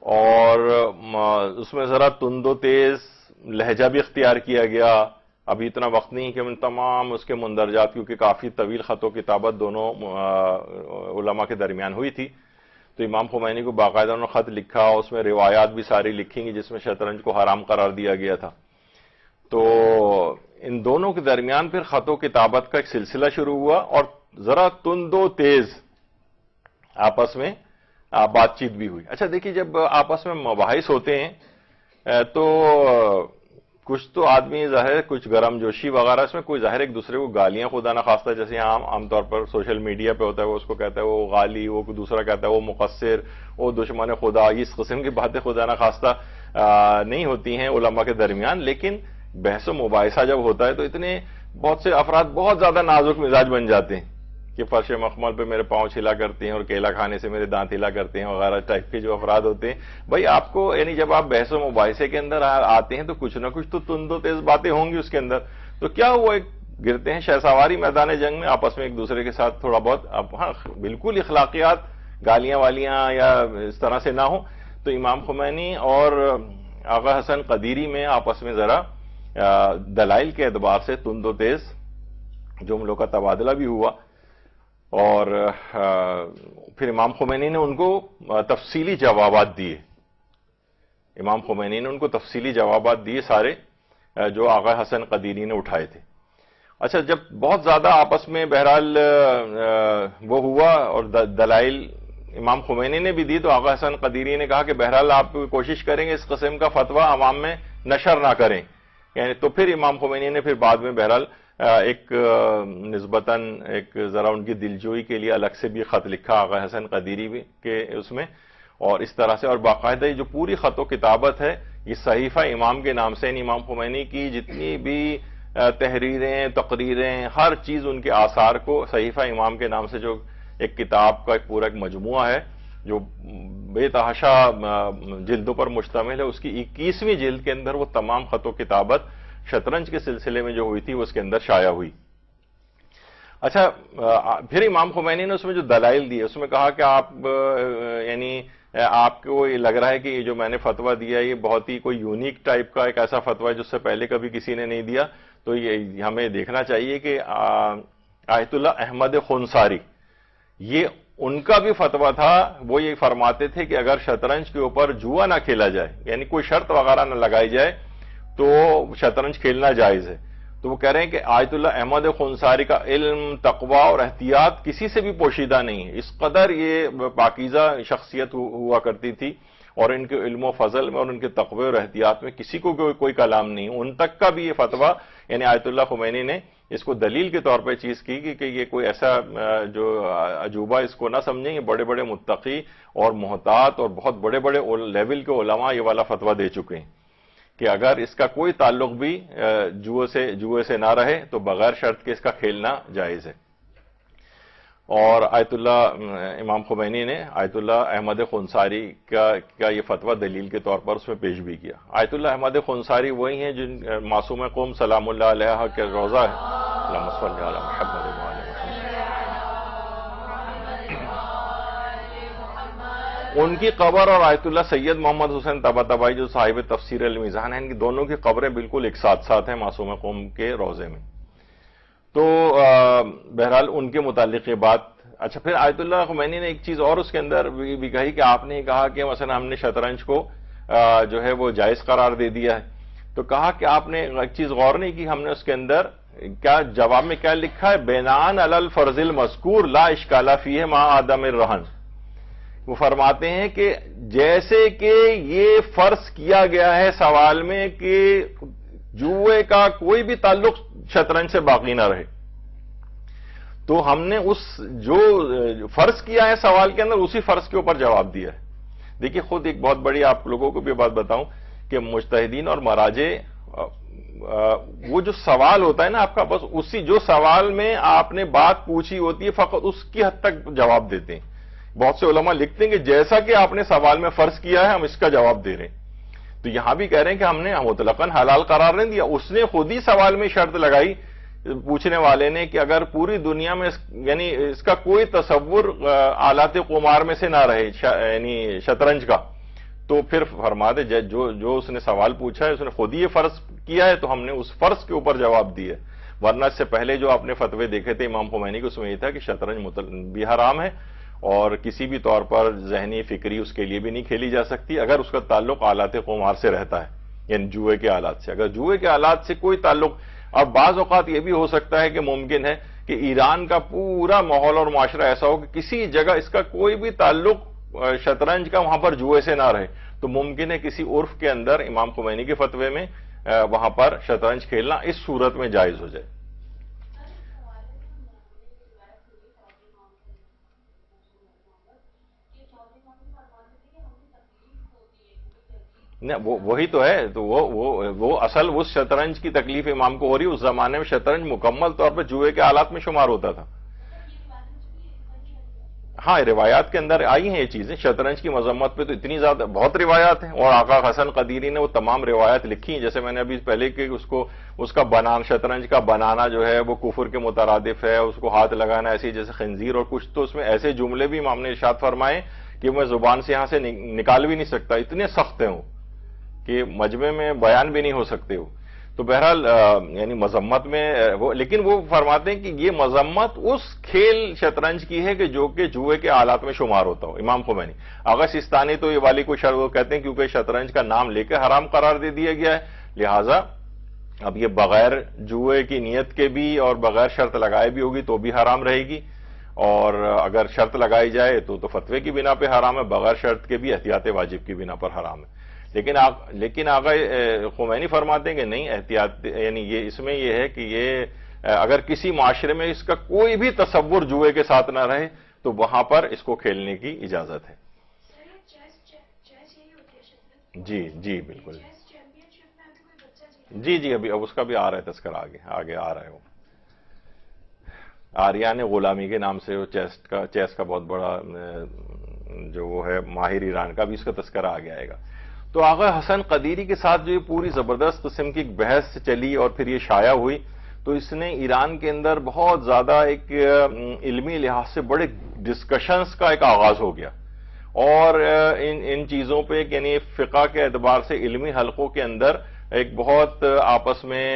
اور اس میں ذرا تند و تیز لہجہ بھی اختیار کیا گیا. ابھی اتنا وقت نہیں کہ تمام اس کے مندرجات، کیونکہ کافی طویل خط و کتابت دونوں علماء کے درمیان ہوئی تھی، تو امام خمینی کو باقاعدہ انہوں نے خط لکھا، اس میں روایات بھی ساری لکھی گئی جس میں شطرنج کو حرام قرار دیا گیا تھا. تو ان دونوں کے درمیان پھر خط و کتابت کا ایک سلسلہ شروع ہوا اور ذرا تند و تیز آپس میں بات چیت بھی ہوئی. اچھا دیکھیے، جب آپس میں مباحث ہوتے ہیں تو کچھ تو آدمی ظاہر کچھ گرم جوشی وغیرہ، اس میں کوئی ظاہر ایک دوسرے کو گالیاں خدا نہ خواستہ، جیسے عام طور پر سوشل میڈیا پہ ہوتا ہے، وہ اس کو کہتا ہے وہ غالی، وہ دوسرا کہتا ہے وہ مقصر، وہ دشمن خدا. اس قسم کی باتیں خدا نہ خواستہ نہیں ہوتی ہیں علماء کے درمیان، لیکن بحث و مباحثہ جب ہوتا ہے تو اتنے بہت سے افراد بہت زیادہ نازک مزاج بن جاتے ہیں کہ فرش مخمل پہ میرے پاؤں چھلا کرتے ہیں اور کیلا کھانے سے میرے دانت ہلا کرتے ہیں وغیرہ ٹائپ کے جو افراد ہوتے ہیں. بھائی آپ کو یعنی جب آپ بحث و مباحثے کے اندر آتے ہیں تو کچھ نہ کچھ تو تند و تیز باتیں ہوں گی اس کے اندر. تو کیا وہ ایک گرتے ہیں شہسواری میدان جنگ میں آپس میں ایک دوسرے کے ساتھ تھوڑا بہت، ہاں بالکل اخلاقیات گالیاں والیاں یا اس طرح سے نہ ہوں. تو امام خمینی اور آغا حسن قدیری میں آپس میں ذرا دلائل کے اعتبار سے تند و تیز جملوں کا تبادلہ بھی ہوا، اور پھر امام خمینی نے ان کو تفصیلی جوابات دیے. امام خمینی نے ان کو تفصیلی جوابات دیے سارے جو آغا حسن قدیری نے اٹھائے تھے. اچھا، جب بہت زیادہ آپس میں بہرحال وہ ہوا اور دلائل امام خمینی نے بھی دی، تو آغا حسن قدیری نے کہا کہ بہرحال آپ کوشش کریں گے اس قسم کا فتویٰ عوام میں نشر نہ کریں. یعنی تو پھر امام خمینی نے پھر بعد میں بہرحال ایک نسبتاً ایک ذرا ان کی دلجوئی کے لیے الگ سے بھی خط لکھا آغا حسن قدیری کے اس میں، اور اس طرح سے، اور باقاعدہ جو پوری خط و کتابت ہے یہ صحیفہ امام کے نام سے، یعنی امام خمینی کی جتنی بھی تحریریں، تقریریں، ہر چیز ان کے آثار کو صحیفہ امام کے نام سے جو ایک کتاب کا ایک پورا ایک مجموعہ ہے جو بے تحاشا جلدوں پر مشتمل ہے، اس کی 21ویں جلد کے اندر وہ تمام خط و کتابت شطرنج کے سلسلے میں جو ہوئی تھی وہ اس کے اندر شائع ہوئی. اچھا، پھر امام خمینی نے اس میں جو دلائل دیے اس میں کہا کہ آپ یعنی آپ کو یہ لگ رہا ہے کہ یہ جو میں نے فتویٰ دیا ہے یہ بہت ہی کوئی یونیک ٹائپ کا ایک ایسا فتویٰ ہے جس سے پہلے کبھی کسی نے نہیں دیا، تو یہ ہمیں دیکھنا چاہیے کہ آیت اللہ احمد خنساری یہ ان کا بھی فتویٰ تھا. وہ یہ فرماتے تھے کہ اگر شطرنج کے اوپر جوا نہ کھیلا جائے، یعنی کوئی شرط وغیرہ نہ لگائی جائے، تو شطرنج کھیلنا جائز ہے. تو وہ کہہ رہے ہیں کہ آیت اللہ احمد خنساری کا علم، تقوی اور احتیاط کسی سے بھی پوشیدہ نہیں ہے. اس قدر یہ پاکیزہ شخصیت ہوا کرتی تھی، اور ان کے علم و فضل میں اور ان کے تقوی اور احتیاط میں کسی کو کوئی کلام نہیں. ان تک کا بھی یہ فتویٰ یعنی آیت اللہ خمینی نے اس کو دلیل کے طور پہ چیز کی کہ یہ کوئی ایسا جو عجوبہ اس کو نہ سمجھیں. یہ بڑے بڑے متقی اور محتاط اور بہت بڑے بڑے لیول کے علماء یہ والا فتویٰ دے چکے ہیں کہ اگر اس کا کوئی تعلق بھی جوئے سے نہ رہے تو بغیر شرط کے اس کا کھیلنا جائز ہے. اور آیت اللہ امام خمینی نے آیت اللہ احمد خنساری کا یہ فتویٰ دلیل کے طور پر اس میں پیش بھی کیا. آیت اللہ احمد خنساری وہی ہیں جن معصوم قوم سلام اللہ علیہ کے روزہ ہے. اللہم صلی علی محمد و آل محمد. ان کی قبر اور آیت اللہ سید محمد حسین طباطبائی جو صاحب تفسیر المیزان ہیں، ان کی دونوں کی قبریں بالکل ایک ساتھ ہیں معصوم قوم کے روزے میں. تو بہرحال ان کے متعلق یہ بات. اچھا، پھر آیت اللہ خمینی نے ایک چیز اور اس کے اندر بھی کہی کہ آپ نے کہا کہ مثلا ہم نے شطرنج کو جو ہے وہ جائز قرار دے دیا ہے. تو کہا کہ آپ نے ایک چیز غور نہیں کی، ہم نے اس کے اندر کیا جواب میں کیا لکھا ہے؟ بینان علی الفرض المذکور لا اشکال فیہ مع عدم الرہن. وہ فرماتے ہیں کہ جیسے کہ یہ فرض کیا گیا ہے سوال میں کہ جوئے کا کوئی بھی تعلق شطرنج سے باقی نہ رہے، تو ہم نے اس جو فرض کیا ہے سوال کے اندر اسی فرض کے اوپر جواب دیا ہے. دیکھیے خود ایک بہت بڑی آپ لوگوں کو بھی بات بتاؤں کہ مجتہدین اور مراجع وہ جو سوال ہوتا ہے نا آپ کا، بس اسی جو سوال میں آپ نے بات پوچھی ہوتی ہے فقط اس کی حد تک جواب دیتے ہیں. بہت سے علماء لکھتے ہیں کہ جیسا کہ آپ نے سوال میں فرض کیا ہے ہم اس کا جواب دے رہے ہیں. تو یہاں بھی کہہ رہے ہیں کہ ہم نے مطلقاً حلال قرار نہیں دیا. اس نے خود ہی سوال میں شرط لگائی پوچھنے والے نے کہ اگر پوری دنیا میں یعنی اس کا کوئی تصور آلات قمار میں سے نہ رہے یعنی شطرنج کا، تو پھر فرما دے جو اس نے سوال پوچھا ہے اس نے خود ہی یہ فرض کیا ہے تو ہم نے اس فرض کے اوپر جواب دیا. ورنہ اس سے پہلے جو آپ نے فتوے دیکھے تھے امام خمینی کے، اس میں یہ تھا کہ شطرنج بھی حرام ہے اور کسی بھی طور پر ذہنی فکری اس کے لیے بھی نہیں کھیلی جا سکتی اگر اس کا تعلق آلات قمار سے رہتا ہے، یعنی جوئے کے آلات سے. اگر جوئے کے آلات سے کوئی تعلق، اب بعض اوقات یہ بھی ہو سکتا ہے کہ ممکن ہے کہ ایران کا پورا ماحول اور معاشرہ ایسا ہو کہ کسی جگہ اس کا کوئی بھی تعلق شطرنج کا وہاں پر جوئے سے نہ رہے، تو ممکن ہے کسی عرف کے اندر امام خمینی کے فتوے میں وہاں پر شطرنج کھیلنا اس صورت میں جائز ہو جائے. وہی تو ہے، تو وہ اصل اس شطرنج کی تکلیف امام کو ہو رہی. اس زمانے میں شطرنج مکمل طور پر جوئے کے آلات میں شمار ہوتا تھا. ہاں روایات کے اندر آئی ہیں یہ چیزیں. شطرنج کی مذمت پہ تو اتنی زیادہ بہت روایات ہیں، اور آقا حسن قدیری نے وہ تمام روایات لکھی ہیں. جیسے میں نے ابھی پہلے کہ اس کا بنانا، شطرنج کا بنانا جو ہے وہ کفر کے مترادف ہے، اس کو ہاتھ لگانا ایسی جیسے خنزیر، اور کچھ تو اس میں ایسے جملے بھی امام نے ارشاد فرمائے کہ میں زبان سے یہاں سے نکال بھی نہیں سکتا، اتنے سخت ہیں وہ کہ مجمع میں بیان بھی نہیں ہو سکتے ہو. تو بہرحال یعنی مذمت میں وہ، لیکن وہ فرماتے ہیں کہ یہ مذمت اس کھیل شطرنج کی ہے کہ جو کہ جوئے کے آلات میں شمار ہوتا ہو. امام خمینی آغا سستانی تو یہ والی کو شرط وہ کہتے ہیں کیونکہ شطرنج کا نام لے کے حرام قرار دے دیا گیا ہے، لہٰذا اب یہ بغیر جوئے کی نیت کے بھی اور بغیر شرط لگائے بھی ہوگی تو بھی حرام رہے گی، اور اگر شرط لگائی جائے تو فتوے کی بنا پہ حرام ہے، بغیر شرط کے بھی احتیاط واجب کی بنا پر حرام ہے. لیکن آقا خمینی فرماتے ہیں کہ نہیں، احتیاط یعنی یہ اس میں یہ ہے کہ یہ اگر کسی معاشرے میں اس کا کوئی بھی تصور جوئے کے ساتھ نہ رہے تو وہاں پر اس کو کھیلنے کی اجازت ہے. جی بالکل. جی ابھی اب اس کا بھی آ رہا ہے تذکرہ، آگے آ رہا ہے. وہ آریان غلامی کے نام سے وہ چیس کا بہت بڑا جو وہ ہے ماہر ایران کا بھی اس کا تذکرہ آگے آئے گا. تو آقا حسن قدیری کے ساتھ جو یہ پوری زبردست قسم کی بحث چلی اور پھر یہ شائع ہوئی، تو اس نے ایران کے اندر بہت زیادہ ایک علمی لحاظ سے بڑے ڈسکشنز کا ایک آغاز ہو گیا، اور ان چیزوں پہ یعنی فقہ کے اعتبار سے علمی حلقوں کے اندر ایک بہت آپس میں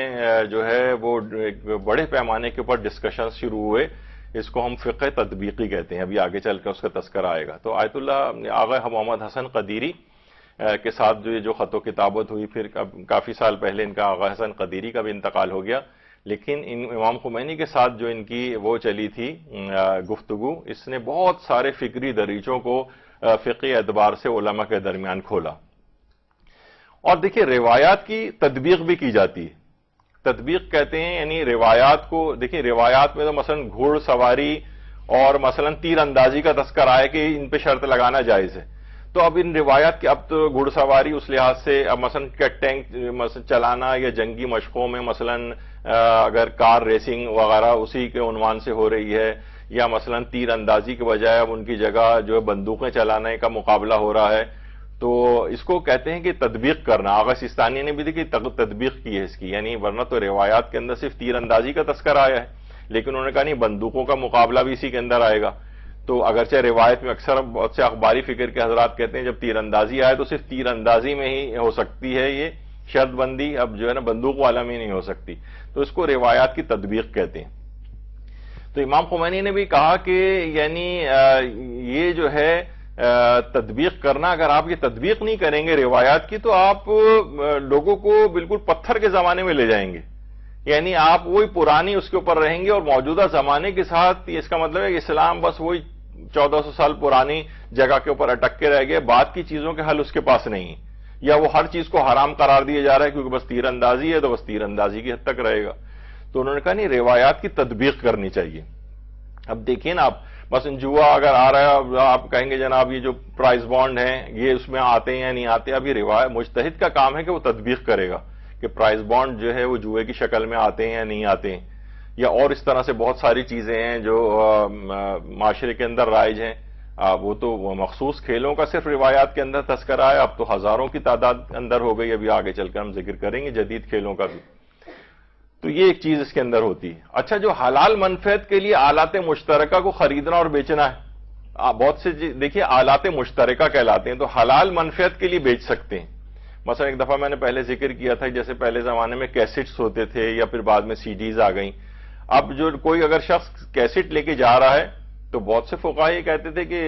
جو ہے وہ ایک بڑے پیمانے کے اوپر ڈسکشنز شروع ہوئے. اس کو ہم فقہ تطبیقی کہتے ہیں، ابھی آگے چل کر اس کا تذکرہ آئے گا. تو آیت اللہ آغا محمد حسن قدیری کے ساتھ جو خط و کتابت ہوئی، پھر کافی سال پہلے ان کا آغا حسن قدیری کا بھی انتقال ہو گیا، لیکن امام خمینی کے ساتھ جو ان کی وہ چلی تھی گفتگو، اس نے بہت سارے فکری دریچوں کو فقہی اعتبار سے علماء کے درمیان کھولا. اور دیکھیے روایات کی تطبیق بھی کی جاتی ہے. تطبیق کہتے ہیں یعنی روایات کو، دیکھیں روایات میں تو مثلا گھوڑ سواری اور مثلا تیر اندازی کا تذکرہ ہے کہ ان پہ شرط لگانا جائز ہے. تو اب ان روایات کی، اب تو گھڑ سواری اس لحاظ سے اب مثلا ٹینک مثلا چلانا یا جنگی مشقوں میں مثلا اگر کار ریسنگ وغیرہ اسی کے عنوان سے ہو رہی ہے، یا مثلا تیر اندازی کے بجائے اب ان کی جگہ جو ہے بندوقیں چلانے کا مقابلہ ہو رہا ہے، تو اس کو کہتے ہیں کہ تطبیق کرنا. آغا سستانی نے بھی دیکھی تطبیق کی ہے اس کی، یعنی ورنہ تو روایات کے اندر صرف تیر اندازی کا تذکرہ آیا ہے، لیکن انہوں نے کہا نہیں بندوقوں کا مقابلہ بھی اسی کے اندر آئے گا. تو اگرچہ روایت میں اکثر بہت سے اخباری فکر کے حضرات کہتے ہیں جب تیر اندازی آئے تو صرف تیر اندازی میں ہی ہو سکتی ہے یہ شرط بندی، اب جو ہے نا بندوق والا میں نہیں ہو سکتی. تو اس کو روایات کی تطبیق کہتے ہیں. تو امام خمینی نے بھی کہا کہ یعنی یہ جو ہے تطبیق کرنا، اگر آپ یہ تطبیق نہیں کریں گے روایات کی تو آپ لوگوں کو بالکل پتھر کے زمانے میں لے جائیں گے. یعنی آپ وہی پرانی اس کے اوپر رہیں گے اور موجودہ زمانے کے ساتھ، اس کا مطلب ہے کہ اسلام بس وہی 1400 سال پرانی جگہ کے اوپر اٹک کے رہ گئے، بعد کی چیزوں کے حل اس کے پاس نہیں ہے، یا وہ ہر چیز کو حرام قرار دیا جا رہا ہے کیونکہ بس تیر اندازی ہے تو بس تیر اندازی کی حد تک رہے گا۔ تو انہوں نے کہا نہیں، روایات کی تطبیق کرنی چاہیے۔ اب دیکھیں نا آپ، بس جوا اگر آ رہا ہے آپ کہیں گے جناب یہ جو پرائز بانڈ ہیں یہ اس میں آتے ہیں یا نہیں آتے، اب یہ روایت مجتہد کا کام ہے کہ وہ تطبیق کرے گا کہ پرائز بانڈ جو ہے وہ جوئے کی شکل میں آتے ہیں یا نہیں آتے ہیں، یا اور اس طرح سے بہت ساری چیزیں ہیں جو معاشرے کے اندر رائج ہیں۔ وہ تو مخصوص کھیلوں کا صرف روایات کے اندر تذکرہ ہے، اب تو ہزاروں کی تعداد اندر ہو گئی، ابھی آگے چل کر ہم ذکر کریں گے جدید کھیلوں کا بھی۔ تو یہ ایک چیز اس کے اندر ہوتی ہے۔ اچھا، جو حلال منفعت کے لیے آلات مشترکہ کو خریدنا اور بیچنا ہے، بہت سے دیکھیے آلات مشترکہ کہلاتے ہیں، تو حلال منفعت کے لیے بیچ سکتے ہیں۔ مثلا ایک دفعہ میں نے پہلے ذکر کیا تھا جیسے پہلے زمانے میں کیسٹس ہوتے تھے یا پھر بعد میں سی ڈیز آ گئیں۔ اب جو کوئی اگر شخص کیسٹ لے کے جا رہا ہے تو بہت سے فقہا یہ کہتے تھے کہ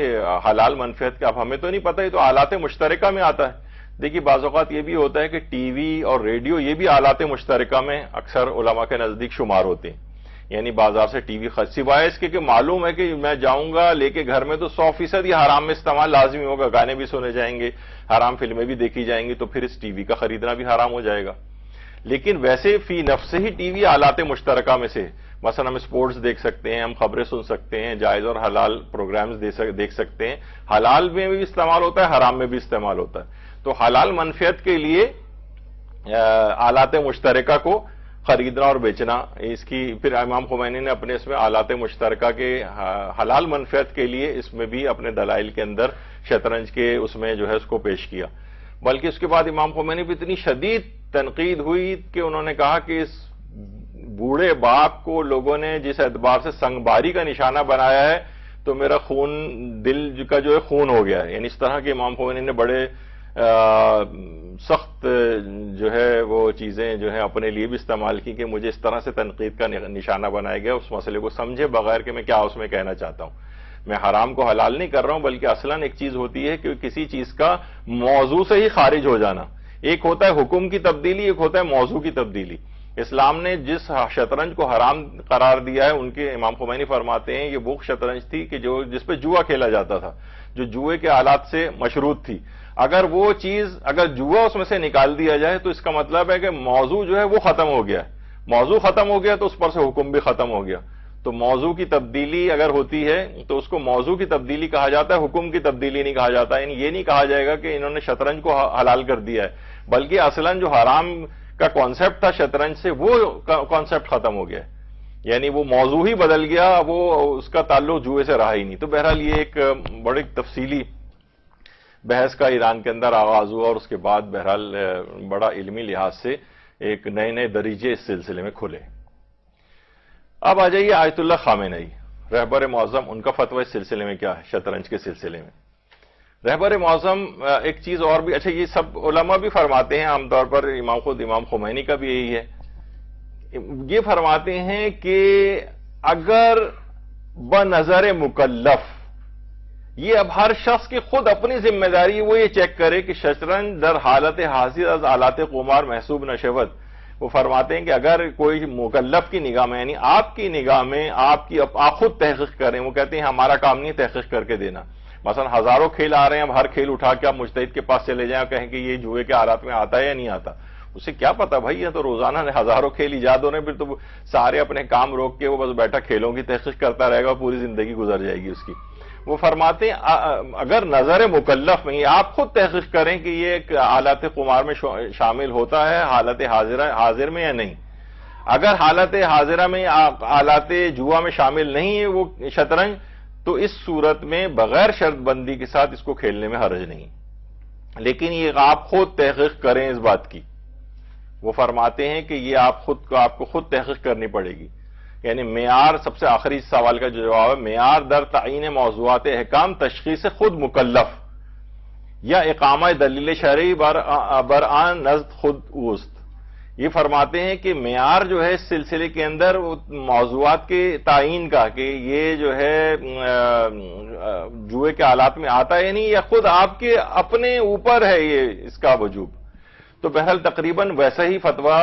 حلال منفعت کا، اب ہمیں تو نہیں پتہ، یہ تو آلات مشترکہ میں آتا ہے۔ دیکھیے بعض اوقات یہ بھی ہوتا ہے کہ ٹی وی اور ریڈیو یہ بھی آلات مشترکہ میں اکثر علماء کے نزدیک شمار ہوتے ہیں، یعنی بازار سے ٹی وی سوائے اس کے کہ معلوم ہے کہ میں جاؤں گا لے کے گھر میں تو 100% یہ حرام میں استعمال لازمی ہوگا، گانے بھی سنے جائیں گے، حرام فلمیں بھی دیکھی جائیں گی، تو پھر اس ٹی وی کا خریدنا بھی حرام ہو جائے گا۔ لیکن ویسے فی نفس ہی ٹی وی آلات مشترکہ میں سے، مثلا ہم سپورٹس دیکھ سکتے ہیں، ہم خبریں سن سکتے ہیں، جائز اور حلال پروگرامز دیکھ سکتے ہیں، حلال میں بھی استعمال ہوتا ہے، حرام میں بھی استعمال ہوتا ہے۔ تو حلال منفعت کے لیے آلات مشترکہ کو خریدنا اور بیچنا، اس کی پھر امام خمینی نے اپنے اس میں آلات مشترکہ کے حلال منفعت کے لیے اس میں بھی اپنے دلائل کے اندر شطرنج کے اس میں جو ہے اس کو پیش کیا۔ بلکہ اس کے بعد امام خمینی پہ اتنی شدید تنقید ہوئی کہ انہوں نے کہا کہ اس بوڑھے باپ کو لوگوں نے جس اعتبار سے سنگباری کا نشانہ بنایا ہے تو میرا خون دل کا جو ہے خون ہو گیا ہے، یعنی اس طرح کے امام خمینی نے بڑے سخت جو ہے وہ چیزیں جو ہے اپنے لیے بھی استعمال کی کہ مجھے اس طرح سے تنقید کا نشانہ بنایا گیا، اس مسئلے کو سمجھے بغیر کہ میں کیا اس میں کہنا چاہتا ہوں۔ میں حرام کو حلال نہیں کر رہا ہوں، بلکہ اصلاً ایک چیز ہوتی ہے کہ کسی چیز کا موضوع سے ہی خارج ہو جانا، ایک ہوتا ہے حکم کی تبدیلی، ایک ہوتا ہے موضوع کی تبدیلی۔ اسلام نے جس شطرنج کو حرام قرار دیا ہے، ان کے امام خمینی فرماتے ہیں یہ وہ شطرنج تھی کہ جس پہ جوا کھیلا جاتا تھا، جو جوئے کے آلات سے مشروط تھی۔ اگر وہ چیز، اگر جوا اس میں سے نکال دیا جائے تو اس کا مطلب ہے کہ موضوع جو ہے وہ ختم ہو گیا ہے، موضوع ختم ہو گیا تو اس پر سے حکم بھی ختم ہو گیا۔ تو موضوع کی تبدیلی اگر ہوتی ہے تو اس کو موضوع کی تبدیلی کہا جاتا ہے، حکم کی تبدیلی نہیں کہا جاتا۔ یعنی یہ نہیں کہا جائے گا کہ انہوں نے شطرنج کو حلال کر دیا ہے، بلکہ اصلاً جو حرام کا کانسیپٹ تھا شطرنج سے وہ کانسیپٹ ختم ہو گیا ہے، یعنی وہ موضوع ہی بدل گیا، وہ اس کا تعلق جوئے سے رہا ہی نہیں۔ تو بہرحال یہ ایک بڑی تفصیلی بحث کا ایران کے اندر آغاز ہوا اور اس کے بعد بہرحال بڑا علمی لحاظ سے ایک نئے نئے دریجے اس سلسلے میں کھلے۔ اب آ جائیے آیت اللہ خامنئی، رہبر معظم، ان کا فتویٰ اس سلسلے میں کیا ہے شطرنج کے سلسلے میں۔ رہبر معظم ایک چیز اور بھی، اچھا یہ سب علماء بھی فرماتے ہیں، عام طور پر خود امام خمینی کا بھی یہی ہے، یہ فرماتے ہیں کہ اگر بنظر مکلف، یہ اب ہر شخص کی خود اپنی ذمہ داری وہ یہ چیک کرے کہ شطرنج در حالت حاضر از آلات قمار محسوب نشود۔ وہ فرماتے ہیں کہ اگر کوئی مکلف کی نگاہ میں، یعنی آپ کی نگاہ میں، آپ خود تحقیق کریں، وہ کہتے ہیں ہمارا کام نہیں تحقیق کر کے دینا۔ مثلا ہزاروں کھیل آ رہے ہیں، اب ہر کھیل اٹھا کے آپ مجتہد کے پاس چلے جائیں اور کہیں کہ یہ جوئے کے آلات میں آتا ہے یا نہیں آتا، اسے کیا پتا بھائی، یہ تو روزانہ ہزاروں کھیل ایجاد ہو رہے ہیں، پھر تو سارے اپنے کام روک کے وہ بس بیٹھا کھیلوں کی تحقیق کرتا رہے گا، پوری زندگی گزر جائے گی اس کی۔ وہ فرماتے ہیں اگر نظر مکلف میں آپ خود تحقیق کریں کہ یہ ایک حالت قمار میں شامل ہوتا ہے حالت حاضر میں یا نہیں، اگر حالت حاضرہ میں حالت جوا میں شامل نہیں ہے وہ شطرنج، تو اس صورت میں بغیر شرط بندی کے ساتھ اس کو کھیلنے میں حرج نہیں، لیکن یہ آپ خود تحقیق کریں اس بات کی۔ وہ فرماتے ہیں کہ یہ آپ کو خود تحقیق کرنی پڑے گی، یعنی معیار، سب سے آخری سوال کا جو جواب ہے، معیار در تعین موضوعات احکام تشخیص خود مکلف یا اقامہ دلیل شرعی برآن نزد خود اوست۔ یہ فرماتے ہیں کہ معیار جو ہے اس سلسلے کے اندر موضوعات کے تعین کا کہ یہ جو ہے جوئے کے آلات میں آتا ہے نہیں، یا خود آپ کے اپنے اوپر ہے یہ اس کا وجوب۔ تو بہرحال تقریباً ویسا ہی فتویٰ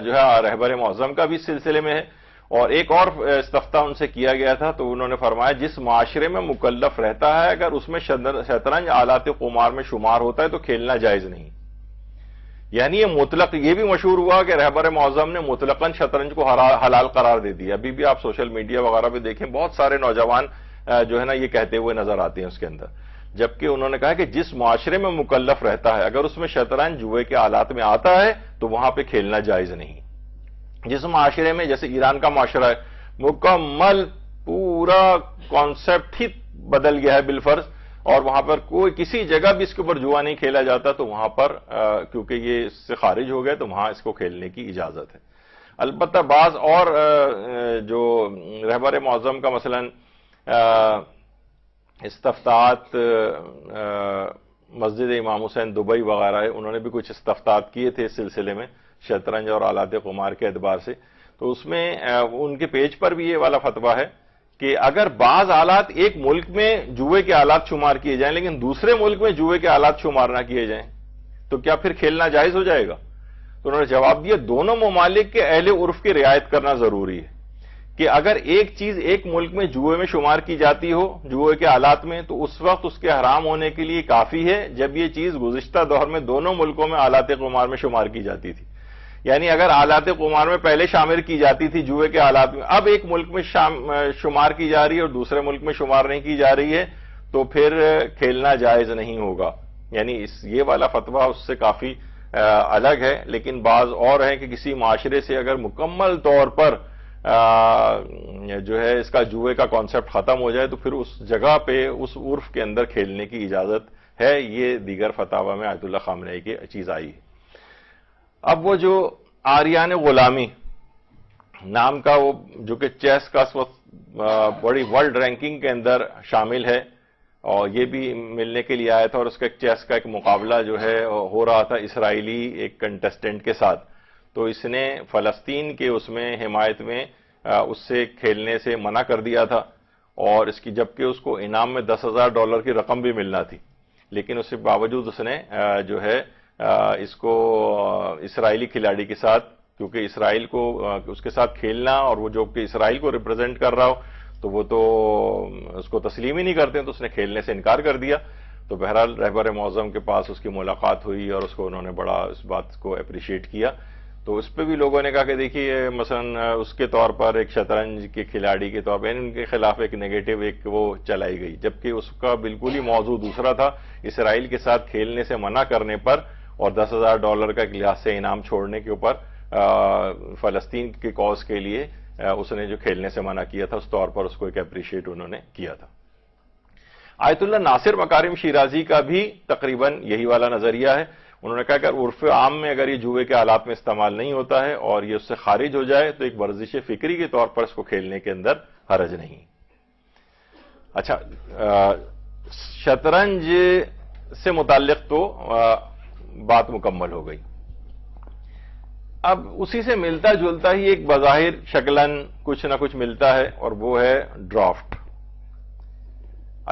جو ہے رہبر معظم کا بھی اس سلسلے میں ہے. اور ایک اور استفتاء ان سے کیا گیا تھا تو انہوں نے فرمایا جس معاشرے میں مکلف رہتا ہے اگر اس میں شطرنج آلات قمار میں شمار ہوتا ہے تو کھیلنا جائز نہیں. یعنی یہ مطلق، یہ بھی مشہور ہوا کہ رہبر معظم نے مطلقاً شطرنج کو حلال قرار دے دیا. ابھی بھی آپ سوشل میڈیا وغیرہ پہ دیکھیں بہت سارے نوجوان جو ہے نا یہ کہتے ہوئے نظر آتے ہیں اس کے اندر، جبکہ انہوں نے کہا کہ جس معاشرے میں مکلف رہتا ہے اگر اس میں شطرنج جوئے کے آلات میں آتا ہے تو وہاں پہ کھیلنا جائز نہیں. جس معاشرے میں جیسے ایران کا معاشرہ ہے، مکمل پورا کانسیپٹ ہی بدل گیا ہے بالفرض، اور وہاں پر کوئی کسی جگہ بھی اس کے اوپر جوا نہیں کھیلا جاتا، تو وہاں پر کیونکہ یہ اس سے خارج ہو گئے تو وہاں اس کو کھیلنے کی اجازت ہے. البتہ بعض اور جو رہبر معظم کا مثلاً استفتاءات مسجد امام حسین دبئی وغیرہ ہے، انہوں نے بھی کچھ استفتاءات کیے تھے اس سلسلے میں شطرنج اور آلات قمار کے اعتبار سے. تو اس میں ان کے پیج پر بھی یہ والا فتویٰ ہے کہ اگر بعض آلات ایک ملک میں جوئے کے آلات شمار کیے جائیں لیکن دوسرے ملک میں جوئے کے آلات شمار نہ کیے جائیں تو کیا پھر کھیلنا جائز ہو جائے گا؟ تو انہوں نے جواب دیا دونوں ممالک کے اہل عرف کی رعایت کرنا ضروری ہے کہ اگر ایک چیز ایک ملک میں جوئے میں شمار کی جاتی ہو جوئے کے آلات میں تو اس وقت اس کے حرام ہونے کے لیے کافی ہے جب یہ چیز گزشتہ دور میں دونوں ملکوں میں آلات قمار میں شمار کی جاتی تھی. یعنی اگر آلات قمار میں پہلے شامل کی جاتی تھی جوئے کے آلات میں، اب ایک ملک میں شمار کی جا رہی ہے اور دوسرے ملک میں شمار نہیں کی جا رہی ہے تو پھر کھیلنا جائز نہیں ہوگا. یعنی یہ والا فتویٰ اس سے کافی الگ ہے. لیکن بعض اور ہیں کہ کسی معاشرے سے اگر مکمل طور پر جو ہے اس کا جوئے کا کانسیپٹ ختم ہو جائے تو پھر اس جگہ پہ اس عرف کے اندر کھیلنے کی اجازت ہے. یہ دیگر فتاوی میں آیت اللہ خامنہ ای کی چیز آئی ہے. اب وہ جو آریان غلامی نام کا وہ جو کہ چیس کا اس وقت بڑی ورلڈ رینکنگ کے اندر شامل ہے اور یہ بھی ملنے کے لیے آیا تھا اور اس کا ایک چیس کا ایک مقابلہ جو ہے ہو رہا تھا اسرائیلی ایک کنٹسٹنٹ کے ساتھ، تو اس نے فلسطین کے اس میں حمایت میں اس سے کھیلنے سے منع کر دیا تھا اور اس کی جبکہ اس کو انعام میں $10,000 کی رقم بھی ملنا تھی، لیکن اس کے باوجود اس نے جو ہے اس کو اسرائیلی کھلاڑی کے ساتھ، کیونکہ اسرائیل کو اس کے ساتھ کھیلنا اور وہ جو کہ اسرائیل کو ریپرزینٹ کر رہا ہو تو وہ تو اس کو تسلیم ہی نہیں کرتے، تو اس نے کھیلنے سے انکار کر دیا. تو بہرحال رہبر معظم کے پاس اس کی ملاقات ہوئی اور اس کو انہوں نے بڑا اس بات کو اپریشیٹ کیا. تو اس پہ بھی لوگوں نے کہا کہ دیکھیے مثلا اس کے طور پر ایک شطرنج کے کھلاڑی کے طور پر ان کے خلاف ایک نیگیٹو ایک وہ چلائی گئی، جبکہ اس کا بالکل ہی موضوع دوسرا تھا. اسرائیل کے ساتھ کھیلنے سے منع کرنے پر اور $10,000 کا ایک لحاظ سے انعام چھوڑنے کے اوپر فلسطین کی کاز کے لیے اس نے جو کھیلنے سے منع کیا تھا اس طور پر اس کو ایک اپریشیٹ انہوں نے کیا تھا. آیت اللہ ناصر مکارم شیرازی کا بھی تقریباً یہی والا نظریہ ہے. انہوں نے کہا کہ عرف عام میں اگر یہ جوئے کے آلات میں استعمال نہیں ہوتا ہے اور یہ اس سے خارج ہو جائے تو ایک ورزش فکری کے طور پر اس کو کھیلنے کے اندر حرج نہیں. اچھا، شطرنج سے متعلق تو بات مکمل ہو گئی. اب اسی سے ملتا جلتا ہی ایک بظاہر شکلاً کچھ نہ کچھ ملتا ہے اور وہ ہے ڈرافٹ.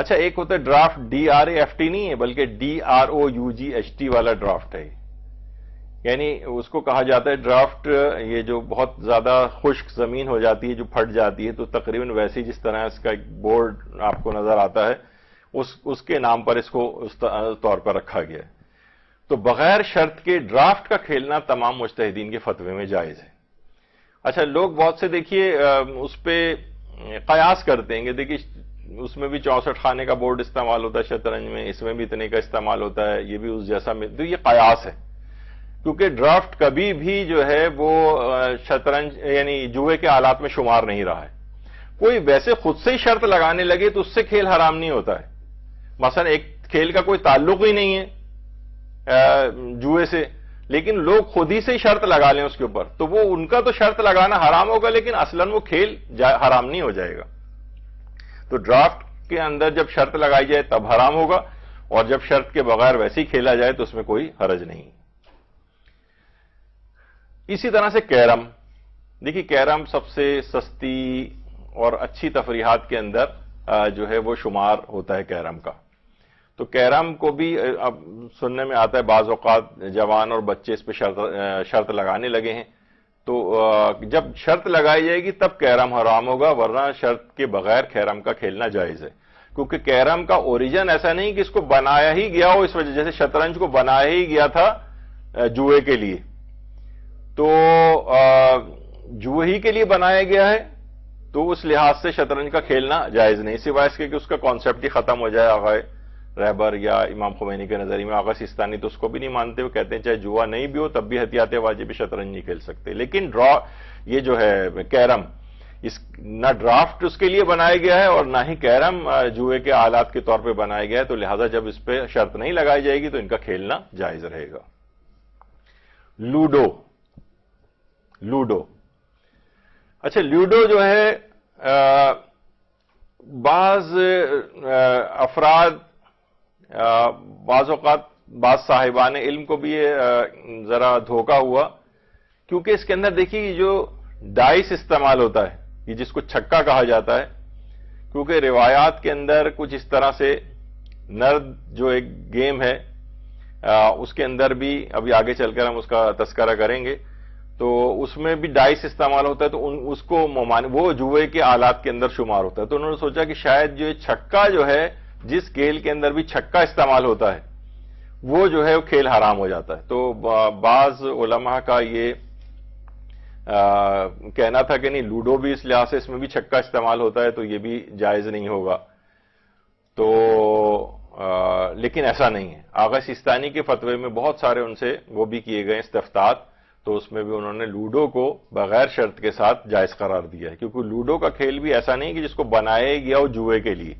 اچھا، ایک ہوتا ہے ڈرافٹ DRAFT نہیں ہے بلکہ DROUGHT والا ڈرافٹ ہے. یعنی اس کو کہا جاتا ہے ڈرافٹ یہ جو بہت زیادہ خشک زمین ہو جاتی ہے جو پھٹ جاتی ہے تو تقریباً ویسی جس طرح اس کا ایک بورڈ آپ کو نظر آتا ہے اس کے نام پر اس کو اس طور پر رکھا گیا ہے. تو بغیر شرط کے ڈرافٹ کا کھیلنا تمام مجتہدین کے فتوے میں جائز ہے. اچھا، لوگ بہت سے دیکھیے اس پہ قیاس کرتے ہیں کہ دیکھیے اس میں بھی 64 خانے کا بورڈ استعمال ہوتا ہے شطرنج میں، اس میں بھی اتنے کا استعمال ہوتا ہے، یہ بھی اس جیسا تو یہ قیاس ہے. کیونکہ ڈرافٹ کبھی بھی جو ہے وہ شطرنج یعنی جوئے کے آلات میں شمار نہیں رہا ہے. کوئی ویسے خود سے ہی شرط لگانے لگے تو اس سے کھیل حرام نہیں ہوتا ہے. مثلا ایک کھیل کا کوئی تعلق ہی نہیں ہے جوئے سے، لیکن لوگ خود ہی سے شرط لگا لیں اس کے اوپر تو وہ ان کا تو شرط لگانا حرام ہوگا لیکن اصلاً وہ کھیل حرام نہیں ہو جائے گا. تو ڈرافٹ کے اندر جب شرط لگائی جائے تب حرام ہوگا اور جب شرط کے بغیر ویسے ہی کھیلا جائے تو اس میں کوئی حرج نہیں. اسی طرح سے کیرم، دیکھیے کیرم سب سے سستی اور اچھی تفریحات کے اندر جو ہے وہ شمار ہوتا ہے کیرم کا. تو کیرم کو بھی اب سننے میں آتا ہے بعض اوقات جوان اور بچے اس پہ شرط لگانے لگے ہیں، تو جب شرط لگائی جائے گی تب کیرم حرام ہوگا، ورنہ شرط کے بغیر کیرم کا کھیلنا جائز ہے، کیونکہ کیرم کا اوریجن ایسا نہیں کہ اس کو بنایا ہی گیا ہو اس وجہ، جیسے شطرنج کو بنایا ہی گیا تھا جوئے کے لیے، تو جوئے ہی کے لیے بنایا گیا ہے، تو اس لحاظ سے شطرنج کا کھیلنا جائز نہیں، سوائے اس کے کہ اس کا کانسیپٹ ہی ختم ہو جائے۔ آغا رہبر یا امام خمینی کے نظریے میں آغا سیستانی تو اس کو بھی نہیں مانتے، وہ کہتے ہیں چاہے جوا نہیں بھی ہو تب بھی احتیاط واجب شطرنج نہیں کھیل سکتے، لیکن یہ جو ہے کیرم، نہ ڈرافٹ اس کے لیے بنایا گیا ہے اور نہ ہی کیرم جوئے کے آلات کے طور پہ بنایا گیا ہے، تو لہذا جب اس پہ شرط نہیں لگائی جائے گی تو ان کا کھیلنا جائز رہے گا۔ لوڈو، اچھا لوڈو جو ہے بعض افراد، بعض اوقات بعض صاحبان علم کو بھی یہ ذرا دھوکہ ہوا، کیونکہ اس کے اندر دیکھیے جو ڈائس استعمال ہوتا ہے، یہ جس کو چھکا کہا جاتا ہے، کیونکہ روایات کے اندر کچھ اس طرح سے نرد جو ایک گیم ہے اس کے اندر بھی ابھی آگے چل کر ہم اس کا تذکرہ کریں گے، تو اس میں بھی ڈائس استعمال ہوتا ہے، تو اس کو وہ جوئے کے آلات کے اندر شمار ہوتا ہے، تو انہوں نے سوچا کہ شاید جو چھکا جو ہے، جس کھیل کے اندر بھی چھکا استعمال ہوتا ہے وہ جو ہے وہ کھیل حرام ہو جاتا ہے۔ تو بعض علماء کا یہ کہنا تھا کہ نہیں، لوڈو بھی اس لحاظ سے اس میں بھی چھکا استعمال ہوتا ہے تو یہ بھی جائز نہیں ہوگا، تو لیکن ایسا نہیں ہے۔ آغا سیستانی کے فتوے میں بہت سارے ان سے وہ بھی کیے گئے استفتاء، تو اس میں بھی انہوں نے لوڈو کو بغیر شرط کے ساتھ جائز قرار دیا ہے، کیونکہ لوڈو کا کھیل بھی ایسا نہیں کہ جس کو بنایا گیا ہو جوئے کے لیے،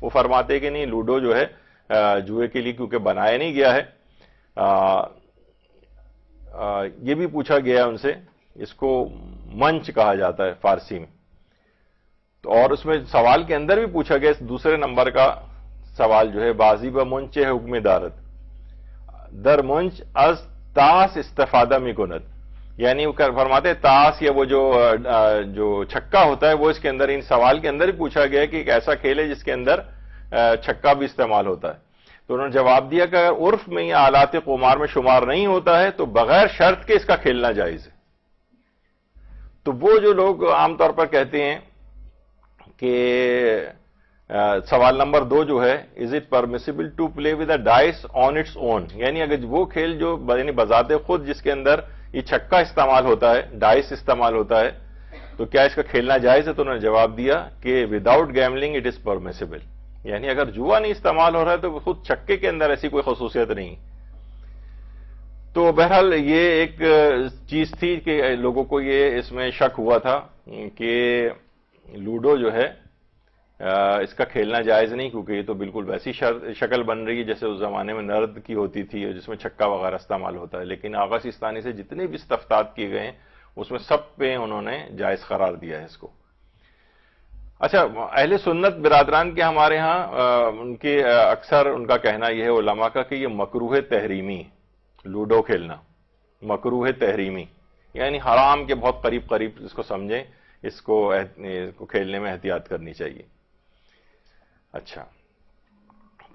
وہ فرماتے کہ نہیں، لوڈو جو ہے جوئے کے لیے کیونکہ بنایا نہیں گیا ہے۔ یہ بھی پوچھا گیا ان سے، اس کو منچ کہا جاتا ہے فارسی میں، تو اور اس میں سوال کے اندر بھی پوچھا گیا، دوسرے نمبر کا سوال جو ہے، بازی با منچ حکم دارت در منچ از تاس استفادہ میں کنت، یعنی وہ فرماتے تاس یا وہ جو چھکا ہوتا ہے وہ اس کے اندر، ان سوال کے اندر ہی پوچھا گیا کہ ایک ایسا کھیل ہے جس کے اندر چھکا بھی استعمال ہوتا ہے، تو انہوں نے جواب دیا کہ اگر عرف میں یا آلات قمار میں شمار نہیں ہوتا ہے تو بغیر شرط کے اس کا کھیلنا جائز ہے۔ تو وہ جو لوگ عام طور پر کہتے ہیں کہ سوال نمبر 2 جو ہے، is it permissible to play with a dice on its own, یعنی اگر وہ کھیل جو یعنی بذات خود جس کے اندر یہ چھکا استعمال ہوتا ہے، ڈائس استعمال ہوتا ہے، تو کیا اس کا کھیلنا جائز ہے؟ تو انہوں نے جواب دیا کہ without gambling it is permissible, یعنی اگر جوا نہیں استعمال ہو رہا ہے تو خود چھکے کے اندر ایسی کوئی خصوصیت نہیں۔ تو بہرحال یہ ایک چیز تھی کہ لوگوں کو یہ اس میں شک ہوا تھا کہ لوڈو جو ہے اس کا کھیلنا جائز نہیں، کیونکہ یہ تو بالکل ویسی شکل بن رہی ہے جیسے اس زمانے میں نرد کی ہوتی تھی جس میں چھکا وغیرہ استعمال ہوتا ہے، لیکن آغا سیستانی سے جتنے بھی استفتاء کیے گئے ہیں اس میں سب پہ انہوں نے جائز قرار دیا ہے اس کو۔ اچھا، اہل سنت برادران کے ہمارے ہاں ان کے اکثر ان کا کہنا یہ ہے علماء کا کہ یہ مکروہ تحریمی، لوڈو کھیلنا مکروہ تحریمی، یعنی حرام کے بہت قریب اس کو سمجھیں، اس کو کھیلنے میں احتیاط کرنی چاہیے۔ اچھا،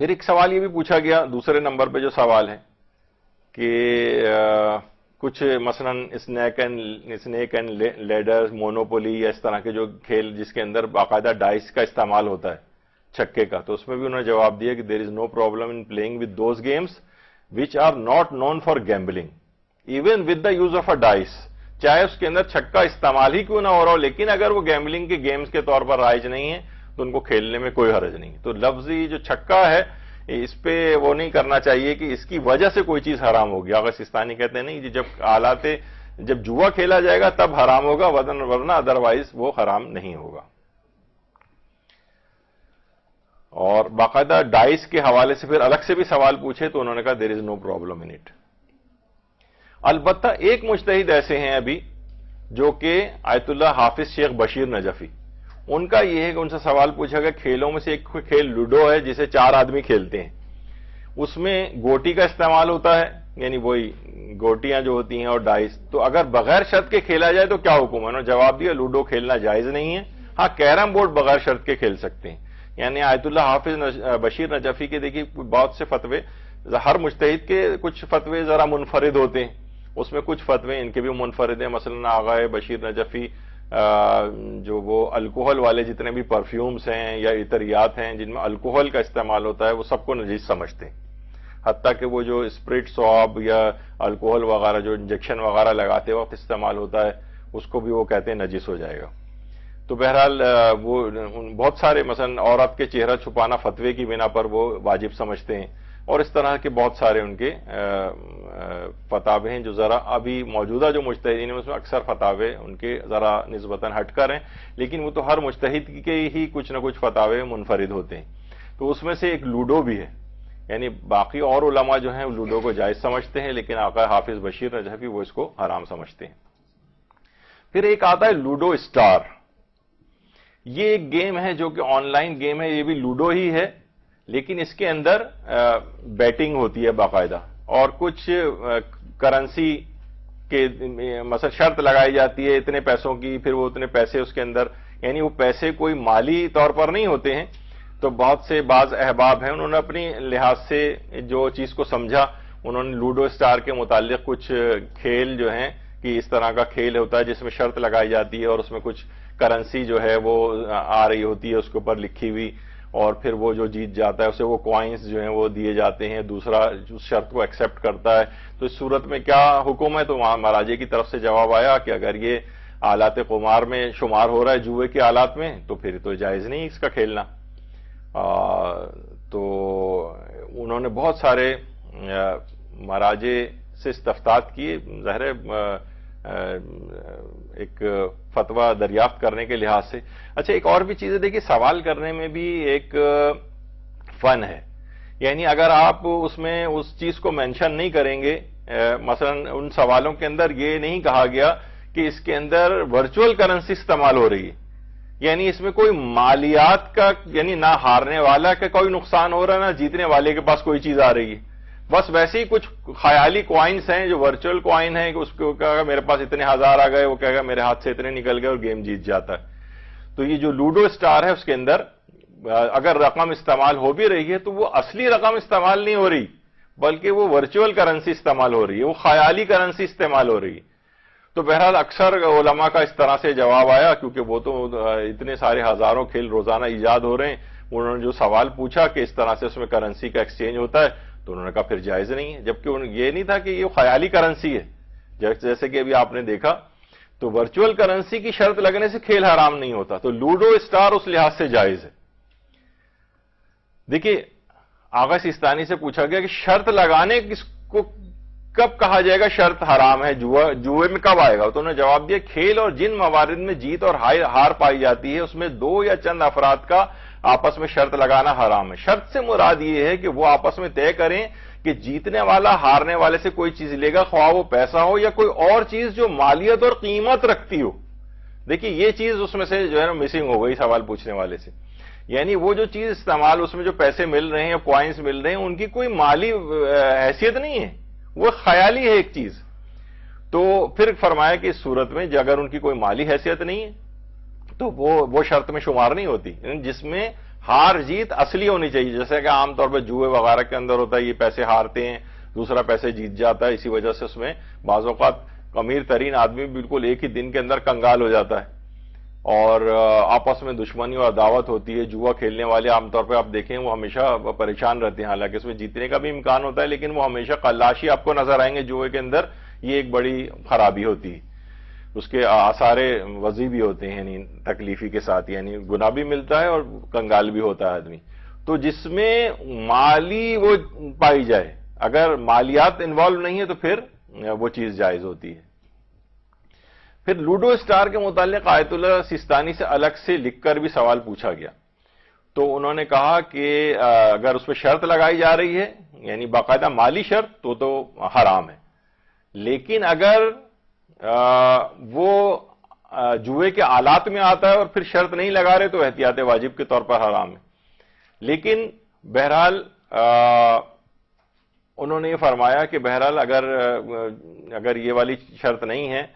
پھر ایک سوال یہ بھی پوچھا گیا، دوسرے نمبر پہ جو سوال ہے کہ کچھ مثلا اسنیک اینڈ لیڈر، مونوپولی یا اس طرح کے جو کھیل جس کے اندر باقاعدہ ڈائس کا استعمال ہوتا ہے چھکے کا، تو اس میں بھی انہوں نے جواب دیا کہ there is no problem in playing with those games which are not known for gambling even with the use of a dice، چاہے اس کے اندر چھکا استعمال ہی کیوں نہ ہو رہا ہو، لیکن اگر وہ گیمبلنگ کے گیمز کے طور پر رائج نہیں ہے تو ان کو کھیلنے میں کوئی حرج نہیں۔ تو لفظی جو چھکا ہے اس پہ وہ نہیں کرنا چاہیے کہ اس کی وجہ سے کوئی چیز حرام ہوگی۔ آغا سیستانی کہتے ہیں نہیں، جب جوا کھیلا جائے گا تب حرام ہوگا، ورنہ ادروائز وہ حرام نہیں ہوگا۔ اور باقاعدہ ڈائس کے حوالے سے پھر الگ سے بھی سوال پوچھے تو انہوں نے کہا دیر is no problem in it. البتہ ایک مجتہد ایسے ہیں ابھی جو کہ آیت اللہ حافظ شیخ بشیر نجفی، ان کا یہ ہے کہ ان سے سوال پوچھا گیا کھیلوں میں سے ایک کھیل لوڈو ہے جسے 4 آدمی کھیلتے ہیں، اس میں گوٹی کا استعمال ہوتا ہے، یعنی وہی گوٹیاں جو ہوتی ہیں اور ڈائس، تو اگر بغیر شرط کے کھیلا جائے تو کیا حکم ہے؟ انہوں نے جواب دیا لوڈو کھیلنا جائز نہیں ہے، ہاں کیرم بورڈ بغیر شرط کے کھیل سکتے ہیں، یعنی آیت اللہ حافظ بشیر نجفی کے دیکھیے بہت سے فتوے، ہر مجتہد کے کچھ فتوے ذرا منفرد ہوتے ہیں، اس میں کچھ فتوے ان کے بھی منفرد ہیں. مثلا آغا بشیر نجفی جو وہ الکوہل والے جتنے بھی پرفیومز ہیں یا عطریات ہیں جن میں الکوہل کا استعمال ہوتا ہے وہ سب کو نجیس سمجھتے ہیں، حتیٰ کہ وہ جو اسپرٹ سواب یا الکوہل وغیرہ جو انجیکشن وغیرہ لگاتے وقت استعمال ہوتا ہے اس کو بھی وہ کہتے ہیں نجس ہو جائے گا. تو بہرحال وہ بہت سارے مثلا عورت کے چہرہ چھپانا فتوے کی بنا پر وہ واجب سمجھتے ہیں، اور اس طرح کے بہت سارے ان کے فتاوے ہیں جو ذرا ابھی موجودہ جو مجتہدین ہیں اس میں اکثر فتاوے ان کے ذرا نسبتاً ہٹ کر ہیں، لیکن وہ تو ہر مجتہد کے ہی کچھ نہ کچھ فتاوے منفرد ہوتے ہیں. تو اس میں سے ایک لوڈو بھی ہے، یعنی باقی اور علماء جو ہیں لوڈو کو جائز سمجھتے ہیں لیکن آقا حافظ بشیر نجفی وہ اس کو حرام سمجھتے ہیں. پھر ایک آتا ہے لوڈو اسٹار. یہ ایک گیم ہے جو کہ آن لائن گیم ہے، یہ بھی لوڈو ہی ہے لیکن اس کے اندر بیٹنگ ہوتی ہے باقاعدہ، اور کچھ کرنسی کے مثلا شرط لگائی جاتی ہے اتنے پیسوں کی، پھر وہ اتنے پیسے اس کے اندر، یعنی وہ پیسے کوئی مالی طور پر نہیں ہوتے ہیں. تو بہت سے بعض احباب ہیں انہوں نے اپنی لحاظ سے جو چیز کو سمجھا انہوں نے لوڈو اسٹار کے متعلق کچھ کھیل جو ہیں کہ اس طرح کا کھیل ہوتا ہے جس میں شرط لگائی جاتی ہے اور اس میں کچھ کرنسی جو ہے وہ آ رہی ہوتی ہے اس کے اوپر لکھی ہوئی، اور پھر وہ جو جیت جاتا ہے اسے وہ کوائنز جو ہیں وہ دیے جاتے ہیں، دوسرا اس شرط کو ایکسپٹ کرتا ہے. تو اس صورت میں کیا حکم ہے؟ تو وہاں مراجع کی طرف سے جواب آیا کہ اگر یہ آلات قمار میں شمار ہو رہا ہے جوئے کے آلات میں تو پھر تو جائز نہیں اس کا کھیلنا. تو انہوں نے بہت سارے مراجع سے استفسارات کیے، ظاہر ایک فتویٰ دریافت کرنے کے لحاظ سے. اچھا ایک اور بھی چیز ہے، دیکھیے سوال کرنے میں بھی ایک فن ہے، یعنی اگر آپ اس میں اس چیز کو مینشن نہیں کریں گے، مثلا ان سوالوں کے اندر یہ نہیں کہا گیا کہ اس کے اندر ورچوئل کرنسی استعمال ہو رہی ہے، یعنی اس میں کوئی مالیات کا، یعنی نہ ہارنے والا کا کوئی نقصان ہو رہا ہے نہ جیتنے والے کے پاس کوئی چیز آ رہی ہے، بس ویسے ہی کچھ خیالی کوائنز ہیں جو ورچوئل کوائن ہیں کہ اس کو کہا گا میرے پاس اتنے ہزار آ گئے، وہ کہے گا میرے ہاتھ سے اتنے نکل گئے اور گیم جیت جاتا ہے. تو یہ جو لوڈو اسٹار ہے اس کے اندر اگر رقم استعمال ہو بھی رہی ہے تو وہ اصلی رقم استعمال نہیں ہو رہی بلکہ وہ ورچوئل کرنسی استعمال ہو رہی ہے، وہ خیالی کرنسی استعمال ہو رہی ہے. تو بہرحال اکثر علماء کا اس طرح سے جواب آیا، کیونکہ وہ تو اتنے سارے ہزاروں کھیل روزانہ ایجاد ہو رہے ہیں، انہوں نے جو سوال پوچھا کہ اس طرح سے اس میں کرنسی کا ایکسچینج ہوتا ہے تو انہوں نے کہا پھر جائز نہیں ہے، جبکہ یہ نہیں تھا کہ یہ خیالی کرنسی ہے. جیسے کہ ابھی آپ نے دیکھا تو ورچوئل کرنسی کی شرط لگنے سے کھیل حرام نہیں ہوتا، تو لوڈو اسٹار اس لحاظ سے جائز ہے. دیکھیے آغا سیستانی سے پوچھا گیا کہ شرط لگانے کس کو کب کہا جائے گا شرط حرام ہے، جوئے میں کب آئے گا؟ تو انہوں نے جواب دیا کھیل اور جن موارد میں جیت اور ہار پائی جاتی ہے اس میں دو یا چند افراد کا آپس میں شرط لگانا حرام ہے. شرط سے مراد یہ ہے کہ وہ آپس میں طے کریں کہ جیتنے والا ہارنے والے سے کوئی چیز لے گا، خواہ وہ پیسہ ہو یا کوئی اور چیز جو مالیت اور قیمت رکھتی ہو. دیکھیے یہ چیز اس میں سے جو ہے نا مسنگ ہو گئی سوال پوچھنے والے سے، یعنی وہ جو چیز استعمال اس میں جو پیسے مل رہے ہیں یا کوائنز مل رہے ہیں ان کی کوئی مالی حیثیت نہیں ہے، وہ خیالی ہے ایک چیز. تو پھر فرمایا کہ اس صورت میں اگر ان کی کوئی مالی حیثیت نہیں ہے تو وہ شرط میں شمار نہیں ہوتی، جس میں ہار جیت اصلی ہونی چاہیے. جیسے کہ عام طور پہ جوئے وغیرہ کے اندر ہوتا ہے یہ پیسے ہارتے ہیں دوسرا پیسے جیت جاتا ہے، اسی وجہ سے اس میں بعض اوقات امیر ترین آدمی بالکل ایک ہی دن کے اندر کنگال ہو جاتا ہے اور آپس میں دشمنی اور عداوت ہوتی ہے. جوا کھیلنے والے عام طور پہ آپ دیکھیں وہ ہمیشہ پریشان رہتے ہیں، حالانکہ اس میں جیتنے کا بھی امکان ہوتا ہے لیکن وہ ہمیشہ قلاشی آپ کو نظر آئیں گے جوئے کے اندر. یہ ایک بڑی خرابی ہوتی ہے، اس کے آثار وضعی بھی ہوتے ہیں، یعنی تکلیفی کے ساتھ، یعنی گناہ بھی ملتا ہے اور کنگال بھی ہوتا ہے آدمی. تو جس میں مالی وہ پائی جائے، اگر مالیات انوالو نہیں ہے تو پھر وہ چیز جائز ہوتی ہے. پھر لوڈو اسٹار کے متعلق آیت اللہ سیستانی سے الگ سے لکھ کر بھی سوال پوچھا گیا. تو انہوں نے کہا کہ اگر اس پہ شرط لگائی جا رہی ہے یعنی باقاعدہ مالی شرط تو حرام ہے، لیکن اگر وہ جوئے کے آلات میں آتا ہے اور پھر شرط نہیں لگا رہے تو احتیاط واجب کے طور پر حرام ہے. لیکن بہرحال انہوں نے یہ فرمایا کہ بہرحال اگر یہ والی شرط نہیں ہے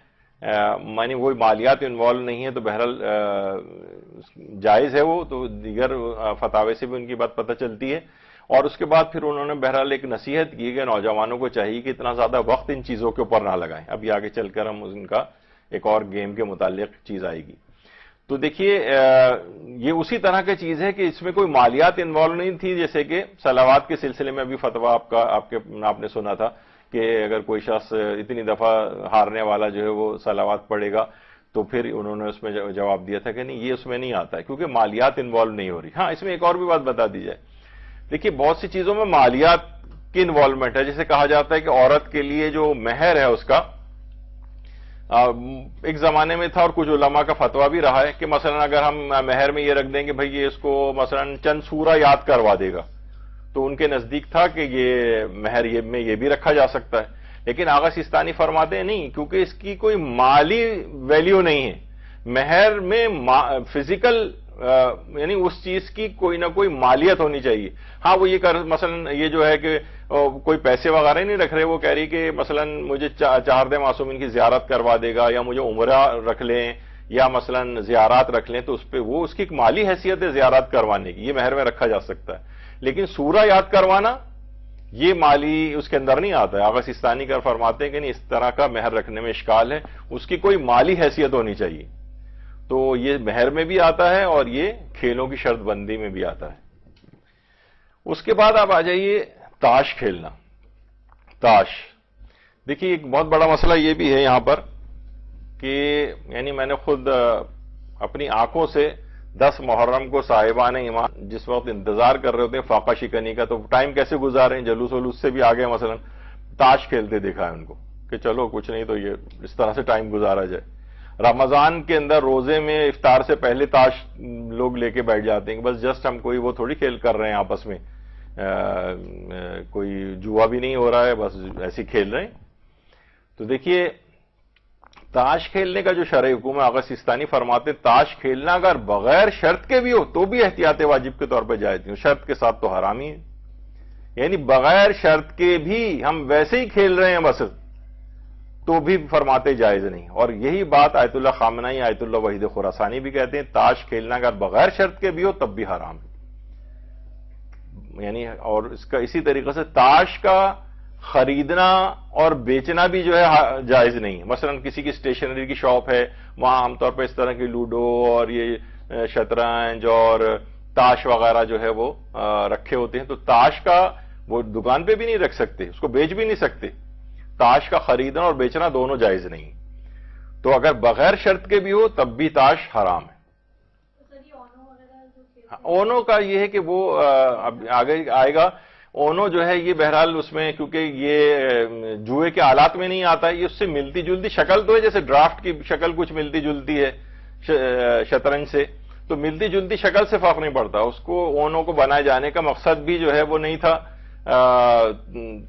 معنی وہی مالیات انوالو نہیں ہے تو بہرحال جائز ہے وہ، تو دیگر فتاوے سے بھی ان کی بات پتہ چلتی ہے. اور اس کے بعد پھر انہوں نے بہرحال ایک نصیحت کی کہ نوجوانوں کو چاہیے کہ اتنا زیادہ وقت ان چیزوں کے اوپر نہ لگائیں. ابھی آگے چل کر ہم ان کا ایک اور گیم کے متعلق چیز آئے گی. تو دیکھیے یہ اسی طرح کی چیز ہے کہ اس میں کوئی مالیات انوالو نہیں تھی، جیسے کہ صلوات کے سلسلے میں ابھی فتویٰ آپ نے سنا تھا کہ اگر کوئی شخص اتنی دفعہ ہارنے والا جو ہے وہ صلوات پڑھے گا، تو پھر انہوں نے اس میں جواب دیا تھا کہ نہیں، یہ اس میں نہیں آتا ہے کیونکہ مالیات انوالو نہیں ہو رہی. ہاں، اس میں ایک اور بھی بات بتا دی جائے. دیکھیے بہت سی چیزوں میں مالیات کی انوالومنٹ ہے. جیسے کہا جاتا ہے کہ عورت کے لیے جو مہر ہے اس کا ایک زمانے میں تھا، اور کچھ علماء کا فتویٰ بھی رہا ہے کہ مثلا اگر ہم مہر میں یہ رکھ دیں کہ بھئی یہ اس کو مثلا چند سورہ یاد کروا دے گا، تو ان کے نزدیک تھا کہ یہ مہر میں یہ بھی رکھا جا سکتا ہے. لیکن آغا سیستانی فرماتے ہیں نہیں، کیونکہ اس کی کوئی مالی ویلیو نہیں ہے. مہر میں فزیکل یعنی اس چیز کی کوئی نہ کوئی مالیت ہونی چاہیے. ہاں وہ یہ مثلا یہ جو ہے کہ کوئی پیسے وغیرہ نہیں رکھ رہے، وہ کہہ رہی کہ مثلا مجھے چہاردہ معصومین کی زیارت کروا دے گا، یا مجھے عمرہ رکھ لیں، یا مثلا زیارات رکھ لیں، تو اس پہ وہ اس کی ایک مالی حیثیت ہے زیارات کروانے کی، یہ مہر میں رکھا جا سکتا ہے. لیکن سورہ یاد کروانا یہ مالی اس کے اندر نہیں آتا ہے. آغا سیستانی کا فرماتے ہیں کہ نہیں، اس طرح کا مہر رکھنے میں اشکال ہے، اس کی کوئی مالی حیثیت ہونی چاہیے. تو یہ مہر میں بھی آتا ہے اور یہ کھیلوں کی شرط بندی میں بھی آتا ہے. اس کے بعد آپ آ جائیے تاش کھیلنا. تاش دیکھیے ایک بہت بڑا مسئلہ یہ بھی ہے یہاں پر کہ یعنی میں نے خود اپنی آنکھوں سے 10 محرم کو صاحبان ایمان جس وقت انتظار کر رہے ہوتے ہیں فاقہ شکنی کا، تو ٹائم کیسے گزارے ہیں، جلوس ولوس سے بھی آگے مثلا تاش کھیلتے دیکھا ہے ان کو کہ چلو کچھ نہیں تو یہ اس طرح سے ٹائم گزارا جائے. رمضان کے اندر روزے میں افطار سے پہلے تاش لوگ لے کے بیٹھ جاتے ہیں کہ بس جسٹ ہم کوئی وہ تھوڑی کھیل کر رہے ہیں آپس میں، کوئی جوا بھی نہیں ہو رہا ہے، بس ایسے کھیل رہے ہیں. تو دیکھیے تاش کھیلنے کا جو شرعی حکم ہے، آغا سیستانی فرماتے ہیں تاش کھیلنا اگر بغیر شرط کے بھی ہو تو بھی احتیاط واجب کے طور پہ جائز نہیں، شرط کے ساتھ تو حرام ہی ہے. یعنی بغیر شرط کے بھی ہم ویسے ہی کھیل رہے ہیں بس، تو بھی فرماتے جائز نہیں. اور یہی بات آیت اللہ خامنائی، آیت اللہ وحید خراسانی بھی کہتے ہیں تاش کھیلنا اگر بغیر شرط کے بھی ہو تب بھی حرام ہے. یعنی اور اس کا اسی طریقے سے تاش کا خریدنا اور بیچنا بھی جو ہے جائز نہیں ہے. مثلا کسی کی اسٹیشنری کی شاپ ہے، وہاں عام طور پہ اس طرح کی لوڈو اور یہ شطرنج اور تاش وغیرہ جو ہے وہ رکھے ہوتے ہیں، تو تاش کا وہ دکان پہ بھی نہیں رکھ سکتے، اس کو بیچ بھی نہیں سکتے. تاش کا خریدنا اور بیچنا دونوں جائز نہیں. تو اگر بغیر شرط کے بھی ہو تب بھی تاش حرام ہے. اونو کا یہ ہے کہ وہ آگے آئے گا. اونو جو ہے یہ بہرحال اس میں کیونکہ یہ جوئے کے آلات میں نہیں آتا ہے، یہ اس سے ملتی جلتی شکل تو ہے، جیسے ڈرافٹ کی شکل کچھ ملتی جلتی ہے شطرنج سے، تو ملتی جلتی شکل سے فرق نہیں پڑتا. اس کو اونو کو بنائے جانے کا مقصد بھی جو ہے وہ نہیں تھا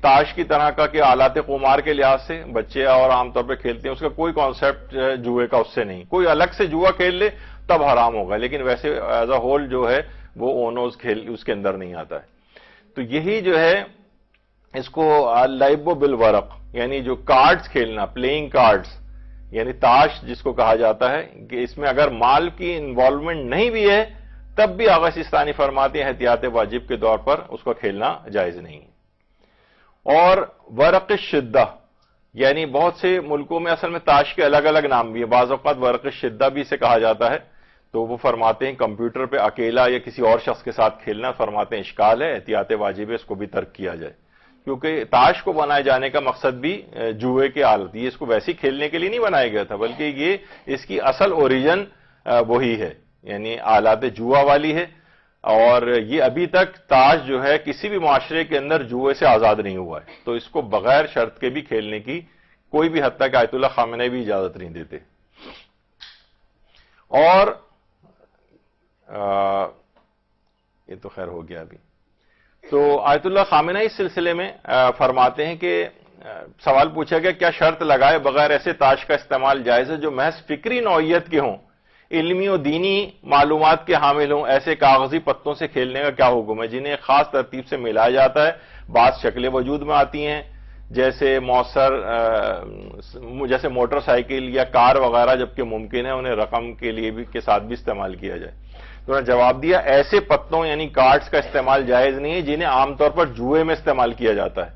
تاش کی طرح کا کہ آلات قمار کے لحاظ سے بچے اور عام طور پہ کھیلتے ہیں، اس کا کوئی کانسیپٹ جوئے کا اس سے نہیں. کوئی الگ سے جوا کھیل لے تب حرام ہوگا، لیکن ویسے ایز اے ہول جو ہے وہ اونوز کھیل اس کے اندر نہیں آتا ہے. تو یہی جو ہے اس کو لعب بالورق یعنی جو کارڈز کھیلنا، پلئنگ کارڈز یعنی تاش جس کو کہا جاتا ہے، کہ اس میں اگر مال کی انوالومنٹ نہیں بھی ہے تب بھی آغا سیستانی فرماتے ہیں احتیاط واجب کے طور پر اس کو کھیلنا جائز نہیں. اور ورق الشدہ یعنی بہت سے ملکوں میں اصل میں تاش کے الگ الگ نام بھی ہیں، بعض اوقات ورق الشدہ بھی اسے کہا جاتا ہے. تو وہ فرماتے ہیں کمپیوٹر پہ اکیلا یا کسی اور شخص کے ساتھ کھیلنا فرماتے ہیں اشکال ہے، احتیاط واجب ہے، اس کو بھی ترک کیا جائے. کیونکہ تاش کو بنائے جانے کا مقصد بھی جوئے کے آلت، یہ اس کو ویسے ہی کھیلنے کے لیے نہیں بنایا گیا تھا، بلکہ یہ اس کی اصل اوریجن وہی ہے، یعنی آلات جوا والی ہے. اور یہ ابھی تک تاش جو ہے کسی بھی معاشرے کے اندر جوئے سے آزاد نہیں ہوا ہے. تو اس کو بغیر شرط کے بھی کھیلنے کی کوئی بھی حد تک آیت اللہ خامنہ بھی اجازت نہیں دیتے. اور یہ تو خیر ہو گیا ابھی. تو آیت اللہ خامنہ اس سلسلے میں فرماتے ہیں کہ سوال پوچھا گیا کیا شرط لگائے بغیر ایسے تاش کا استعمال جائز ہے جو محض فکری نوعیت کے ہوں، علمی و دینی معلومات کے حامل ہوں. ایسے کاغذی پتوں سے کھیلنے کا کیا حکم ہے جنہیں خاص ترتیب سے ملایا جاتا ہے، بعض شکلیں وجود میں آتی ہیں جیسے جیسے موٹر سائیکل یا کار وغیرہ جبکہ ممکن ہے انہیں رقم کے لیے بھی کے ساتھ بھی استعمال کیا جائے. تو انہوں نے جواب دیا ایسے پتوں یعنی کارڈز کا استعمال جائز نہیں ہے جنہیں عام طور پر جوئے میں استعمال کیا جاتا ہے.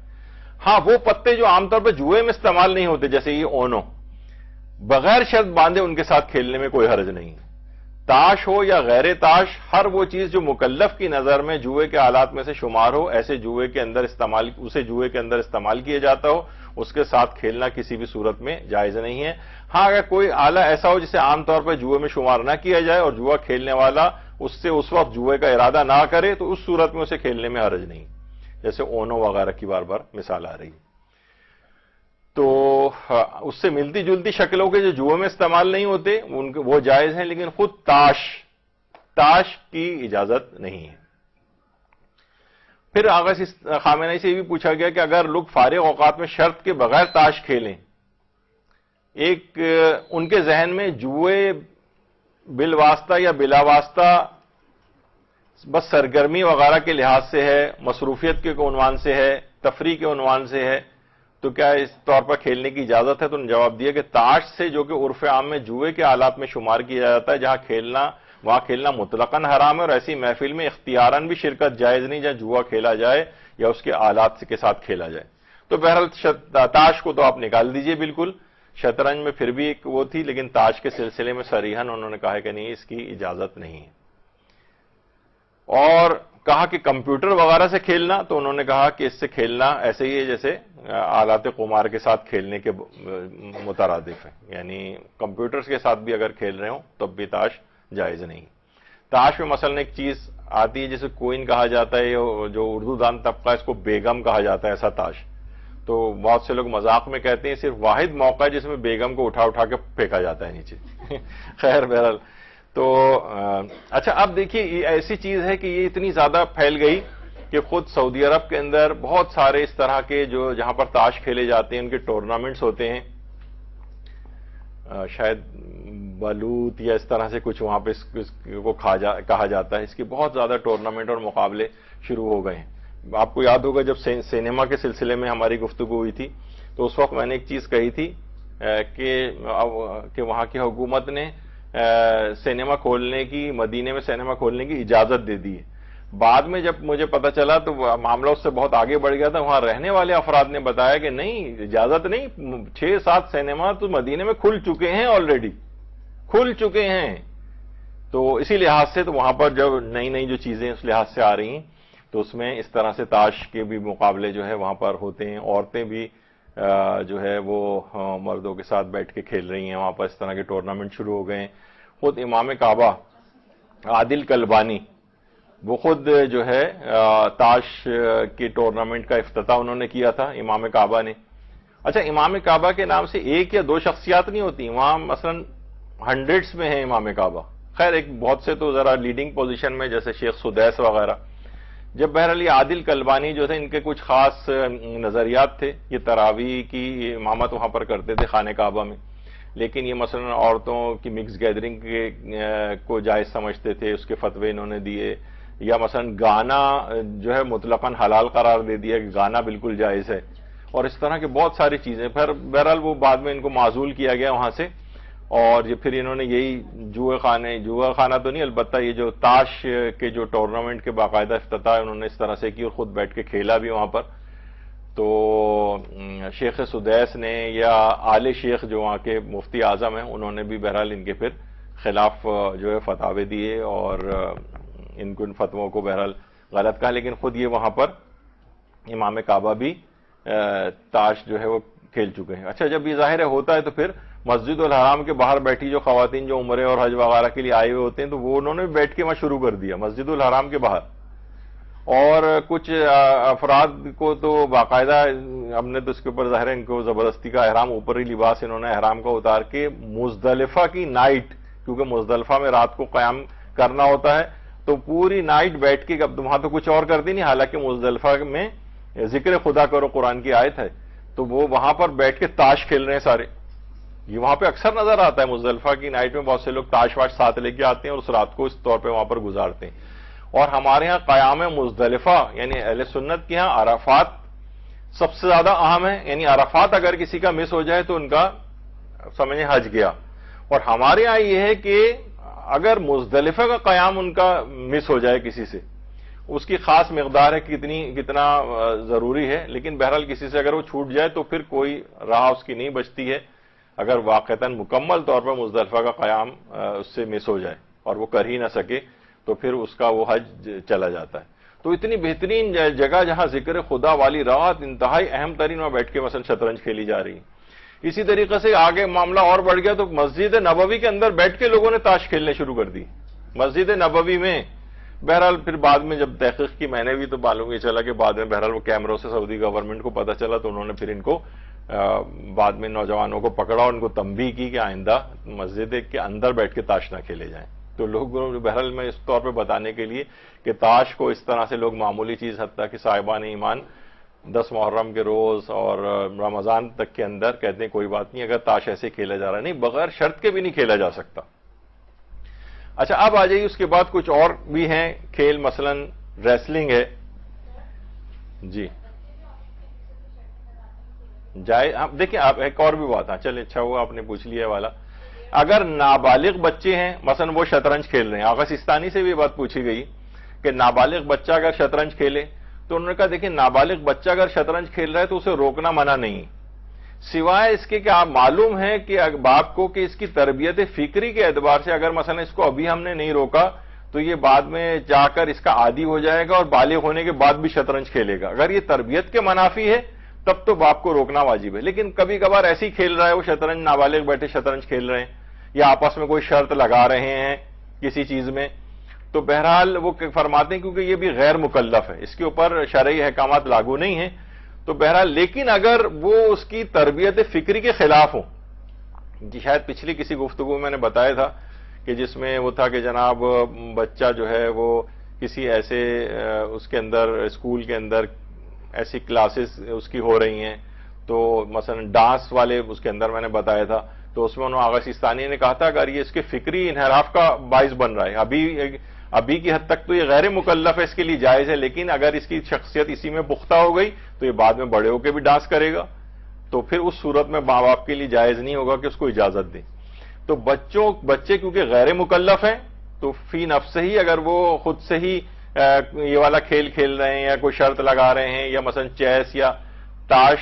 ہاں وہ پتے جو عام طور پر جوئے میں استعمال نہیں ہوتے جیسے یہ اونو، بغیر شرط باندھے ان کے ساتھ کھیلنے میں کوئی حرج نہیں ہے. تاش ہو یا غیر تاش، ہر وہ چیز جو مکلف کی نظر میں جوئے کے آلات میں سے شمار ہو، ایسے جوئے کے اندر استعمال کیا جاتا ہو، اس کے ساتھ کھیلنا کسی بھی صورت میں جائز نہیں ہے. ہاں اگر کوئی آلہ ایسا ہو جسے عام طور پر جوئے میں شمار نہ کیا جائے اور جوا کھیلنے والا اس سے اس وقت جوئے کا ارادہ نہ کرے تو اس صورت میں اسے کھیلنے میں حرج نہیں، جیسے اونو وغیرہ کی بار بار مثال آ رہی ہے. تو اس سے ملتی جلتی شکلوں کے جو جوئے میں استعمال نہیں ہوتے وہ جائز ہیں، لیکن خود تاش کی اجازت نہیں ہے. پھر آغا خامنہئی سے یہ بھی پوچھا گیا کہ اگر لوگ فارغ اوقات میں شرط کے بغیر تاش کھیلیں، ایک ان کے ذہن میں جوئے بالواسطہ یا بلا واسطہ بس سرگرمی وغیرہ کے لحاظ سے ہے، مصروفیت کے عنوان سے ہے، تفریح کے عنوان سے ہے، تو کیا اس طور پر کھیلنے کی اجازت ہے؟ تو انہوں نے جواب دیا کہ تاش سے جو کہ عرف عام میں جوئے کے آلات میں شمار کیا جاتا ہے وہاں کھیلنا مطلقاً حرام ہے، اور ایسی محفل میں اختیاراً بھی شرکت جائز نہیں جہاں جوا کھیلا جائے یا اس کے آلات کے ساتھ کھیلا جائے. تو بہرحال تاش کو تو آپ نکال دیجئے بالکل. شطرنج میں پھر بھی ایک وہ تھی، لیکن تاش کے سلسلے میں صریحاً انہوں نے کہا کہ نہیں، اس کی اجازت نہیں ہے. اور کہا کہ کمپیوٹر وغیرہ سے کھیلنا، تو انہوں نے کہا کہ اس سے کھیلنا ایسے ہی ہے جیسے آلات قمار کے ساتھ کھیلنے کے مترادف ہے، یعنی کمپیوٹرز کے ساتھ بھی اگر کھیل رہے ہوں تب بھی تاش جائز نہیں. تاش میں مثلا ایک چیز آتی ہے جسے کوئن کہا جاتا ہے، جو اردو دان طبقہ اس کو بیگم کہا جاتا ہے، ایسا تاش. تو بہت سے لوگ مذاق میں کہتے ہیں صرف واحد موقع ہے جس میں بیگم کو اٹھا کے پھینکا جاتا ہے نیچے. خیر بہرحال تو اچھا اب دیکھیے یہ ایسی چیز ہے کہ یہ اتنی زیادہ پھیل گئی کہ خود سعودی عرب کے اندر بہت سارے اس طرح کے جہاں پر تاش کھیلے جاتے ہیں ان کے ٹورنامنٹس ہوتے ہیں، شاید بلوت یا اس طرح سے کچھ وہاں پہ اس کو کہا جاتا ہے. اس کے بہت زیادہ ٹورنامنٹ اور مقابلے شروع ہو گئے ہیں. آپ کو یاد ہوگا جب سینما کے سلسلے میں ہماری گفتگو ہوئی تھی تو اس وقت میں نے ایک چیز کہی تھی کہ وہاں کی حکومت نے سینما کھولنے کی، مدینے میں سینما کھولنے کی اجازت دے دی ہے. بعد میں جب مجھے پتا چلا تو معاملہ اس سے بہت آگے بڑھ گیا تھا. وہاں رہنے والے افراد نے بتایا کہ نہیں، اجازت نہیں، 6-7 سینما تو مدینے میں کھل چکے ہیں، آلریڈی کھل چکے ہیں. تو اسی لحاظ سے تو وہاں پر جب نئی جو چیزیں اس لحاظ سے آ رہی ہیں تو اس میں اس طرح سے تاش کے بھی مقابلے جو ہے وہاں پر ہوتے ہیں. عورتیں بھی جو ہے وہ مردوں کے ساتھ بیٹھ کے کھیل رہی ہیں وہاں پر. اس طرح کے ٹورنامنٹ شروع ہو گئے ہیں. خود امام کعبہ عادل کلبانی وہ خود جو ہے تاش کے ٹورنامنٹ کا افتتاح انہوں نے کیا تھا، امام کعبہ نے. اچھا امام کعبہ کے نام سے ایک یا دو شخصیات نہیں ہوتی، وہاں مثلا ہنڈریڈز میں ہیں امام کعبہ. خیر ایک بہت سے تو ذرا لیڈنگ پوزیشن میں جیسے شیخ سدیس وغیرہ. جب بہرحال یہ عادل کلبانی جو تھے ان کے کچھ خاص نظریات تھے، یہ تراویح کی امامت وہاں پر کرتے تھے خانہ کعبہ میں، لیکن یہ مثلا عورتوں کی مکس گیدرنگ کو جائز سمجھتے تھے، اس کے فتوے انہوں نے دیے. یا مثلا گانا جو ہے مطلقاً حلال قرار دے دیا کہ گانا بالکل جائز ہے، اور اس طرح کی بہت ساری چیزیں. پھر بہرحال وہ بعد میں ان کو معزول کیا گیا وہاں سے، اور یہ پھر انہوں نے یہی جوئے خانہ تو نہیں، البتہ یہ جو تاش کے جو ٹورنامنٹ کے باقاعدہ افتتاح انہوں نے اس طرح سے کی اور خود بیٹھ کے کھیلا بھی وہاں پر. تو شیخ سدیس نے یا آل شیخ جو وہاں کے مفتی اعظم ہیں انہوں نے بھی بہرحال ان کے پھر خلاف جو ہے فتاوے دیے اور ان فتووں کو بہرحال غلط کہا. لیکن خود یہ وہاں پر امام کعبہ بھی تاش جو ہے وہ کھیل چکے ہیں. اچھا جب یہ ظاہر ہوتا ہے تو پھر مسجد الحرام کے باہر بیٹھی جو خواتین جو عمرے اور حج وغیرہ کے لیے آئے ہوئے ہوتے ہیں تو وہ انہوں نے بیٹھ کے وہاں شروع کر دیا مسجد الحرام کے باہر. اور کچھ افراد کو تو باقاعدہ ہم نے تو اس کے اوپر ظاہر ہے ان کو زبردستی کا احرام، اوپر ہی لباس انہوں نے احرام کا اتار کے مزدلفہ کی نائٹ، کیونکہ مزدلفہ میں رات کو قیام کرنا ہوتا ہے تو پوری نائٹ بیٹھ کے، اب وہاں تو کچھ اور کرتی نہیں، حالانکہ مزدلفہ میں ذکر خدا کرو قرآن کی آیت ہے، تو وہ وہاں پر بیٹھ کے تاش کھیل رہے ہیں سارے. یہ وہاں پہ اکثر نظر آتا ہے. مزدلفہ کی نائٹ میں بہت سے لوگ تاش واش ساتھ لے کے آتے ہیں اور اس رات کو اس طور پہ وہاں پر گزارتے ہیں. اور ہمارے ہاں قیام مزدلفہ یعنی اہل سنت کے ہاں عرفات سب سے زیادہ اہم ہے. یعنی عرفات اگر کسی کا مس ہو جائے تو ان کا سمجھیں حج گیا. اور ہمارے یہاں یہ ہے کہ اگر مزدلفہ کا قیام ان کا مس ہو جائے کسی سے، اس کی خاص مقدار ہے کتنا ضروری ہے، لیکن بہرحال کسی سے اگر وہ چھوٹ جائے تو پھر کوئی راہ اس کی نہیں بچتی ہے. اگر واقعتاً مکمل طور پر مزدلفہ کا قیام اس سے مس ہو جائے اور وہ کر ہی نہ سکے تو پھر اس کا وہ حج چلا جاتا ہے. تو اتنی بہترین جگہ جہاں ذکر خدا والی رات انتہائی اہم ترین وہاں بیٹھ کے مثلا شطرنج کھیلی جا رہی. اسی طریقے سے آگے معاملہ اور بڑھ گیا تو مسجد نبوی کے اندر بیٹھ کے لوگوں نے تاش کھیلنے شروع کر دی مسجد نبوی میں. بہرحال پھر بعد میں جب تحقیق کی میں نے بھی تو معلوم یہ چلا کہ بعد میں بہرحال وہ کیمروں سے سعودی گورنمنٹ کو پتہ چلا تو انہوں نے پھر ان کو بعد میں نوجوانوں کو پکڑا اور ان کو تنبیہ کی کہ آئندہ مسجد کے اندر بیٹھ کے تاش نہ کھیلے جائیں. تو لوگ بہرحال میں اس طور پہ بتانے کے لیے کہ تاش کو اس طرح سے لوگ معمولی چیز حتیٰ کہ صاحبان ایمان 10 محرم کے روز اور رمضان تک کے اندر کہتے ہیں کوئی بات نہیں اگر تاش ایسے کھیلا جا رہا نہیں، بغیر شرط کے بھی نہیں کھیلا جا سکتا. اچھا اب آ جائیے اس کے بعد کچھ اور بھی ہیں کھیل، مثلا ریسلنگ ہے. جی جائے دیکھیں آپ ایک اور بھی بات ہے، چلے اچھا ہوا آپ نے پوچھ لیا والا. اگر نابالغ بچے ہیں مثلا وہ شطرنج کھیل رہے ہیں، آغا سستانی سے بھی بات پوچھی گئی کہ نابالغ بچہ اگر شطرنج کھیلے تو انہوں نے کہا دیکھیں نابالغ بچہ اگر شطرنج کھیل رہا ہے تو اسے روکنا منع نہیں، سوائے اس کے کہ آپ معلوم ہے کہ باپ کو کہ اس کی تربیت فکری کے اعتبار سے اگر مثلا اس کو ابھی ہم نے نہیں روکا تو یہ بعد میں جا کر اس کا عادی ہو جائے گا اور بالغ ہونے کے بعد بھی شطرنج کھیلے گا. اگر یہ تربیت کے منافی ہے تب تو باپ کو روکنا واجب ہے. لیکن کبھی کبھار ایسی کھیل رہا ہے وہ شطرنج، نابالغ بیٹھے شطرنج کھیل رہے ہیں یا آپس میں کوئی شرط لگا رہے ہیں کسی چیز میں، تو بہرحال وہ فرماتے ہیں کیونکہ یہ بھی غیر مکلف ہے، اس کے اوپر شرعی احکامات لاگو نہیں ہیں. تو بہرحال لیکن اگر وہ اس کی تربیت فکری کے خلاف ہوں، جی شاید پچھلی کسی گفتگو میں نے بتایا تھا کہ جس میں وہ تھا کہ جناب بچہ جو ہے وہ کسی ایسے اس کے اندر اسکول کے اندر ایسی کلاسز اس کی ہو رہی ہیں، تو مثلا ڈانس والے اس کے اندر میں نے بتایا تھا، تو اس میں انہوں آغا سستانی نے کہا تھا اگر یہ اس کے فکری انحراف کا باعث بن رہا ہے، ابھی کی حد تک تو یہ غیر مکلف ہے، اس کے لیے جائز ہے، لیکن اگر اس کی شخصیت اسی میں پختہ ہو گئی تو یہ بعد میں بڑے ہو کے بھی ڈانس کرے گا، تو پھر اس صورت میں ماں باپ کے لیے جائز نہیں ہوگا کہ اس کو اجازت دیں. تو بچے کیونکہ غیر مکلف ہیں تو فی نفس ہی اگر وہ خود سے ہی یہ والا کھیل کھیل رہے ہیں یا کوئی شرط لگا رہے ہیں یا مثلا چیس یا تاش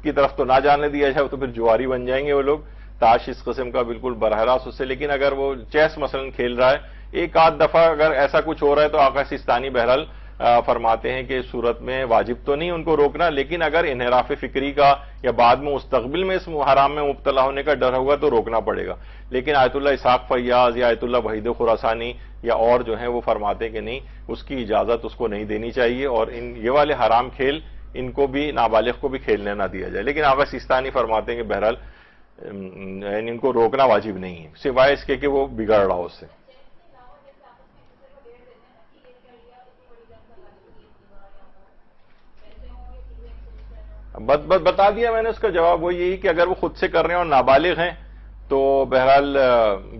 کی طرف تو نہ جانے دیا جائے تو پھر جواری بن جائیں گے وہ لوگ. تاش اس قسم کا بالکل براہ راست اس سے، لیکن اگر وہ چیس مثلا کھیل رہا ہے ایک آدھ دفعہ اگر ایسا کچھ ہو رہا ہے تو آقا سستانی بہرحال فرماتے ہیں کہ اس صورت میں واجب تو نہیں ان کو روکنا، لیکن اگر انحراف فکری کا یا بعد میں مستقبل میں اس حرام میں مبتلا ہونے کا ڈر ہوگا تو روکنا پڑے گا. لیکن آیت اللہ اسحاق فیاض یا آیت اللہ وحید خراسانی یا اور جو ہیں وہ فرماتے ہیں کہ نہیں، اس کی اجازت اس کو نہیں دینی چاہیے اور یہ والے حرام کھیل ان کو بھی نابالغ کو بھی کھیلنے نہ دیا جائے. لیکن آقا سستانی فرماتے ہیں کہ بہرحال ان کو روکنا واجب نہیں ہے سوائے اس کے کہ وہ بگڑ رہا ہو اس سے. بتا دیا میں نے اس کا جواب وہ یہی کہ اگر وہ خود سے کر رہے ہیں اور نابالغ ہیں تو بہرحال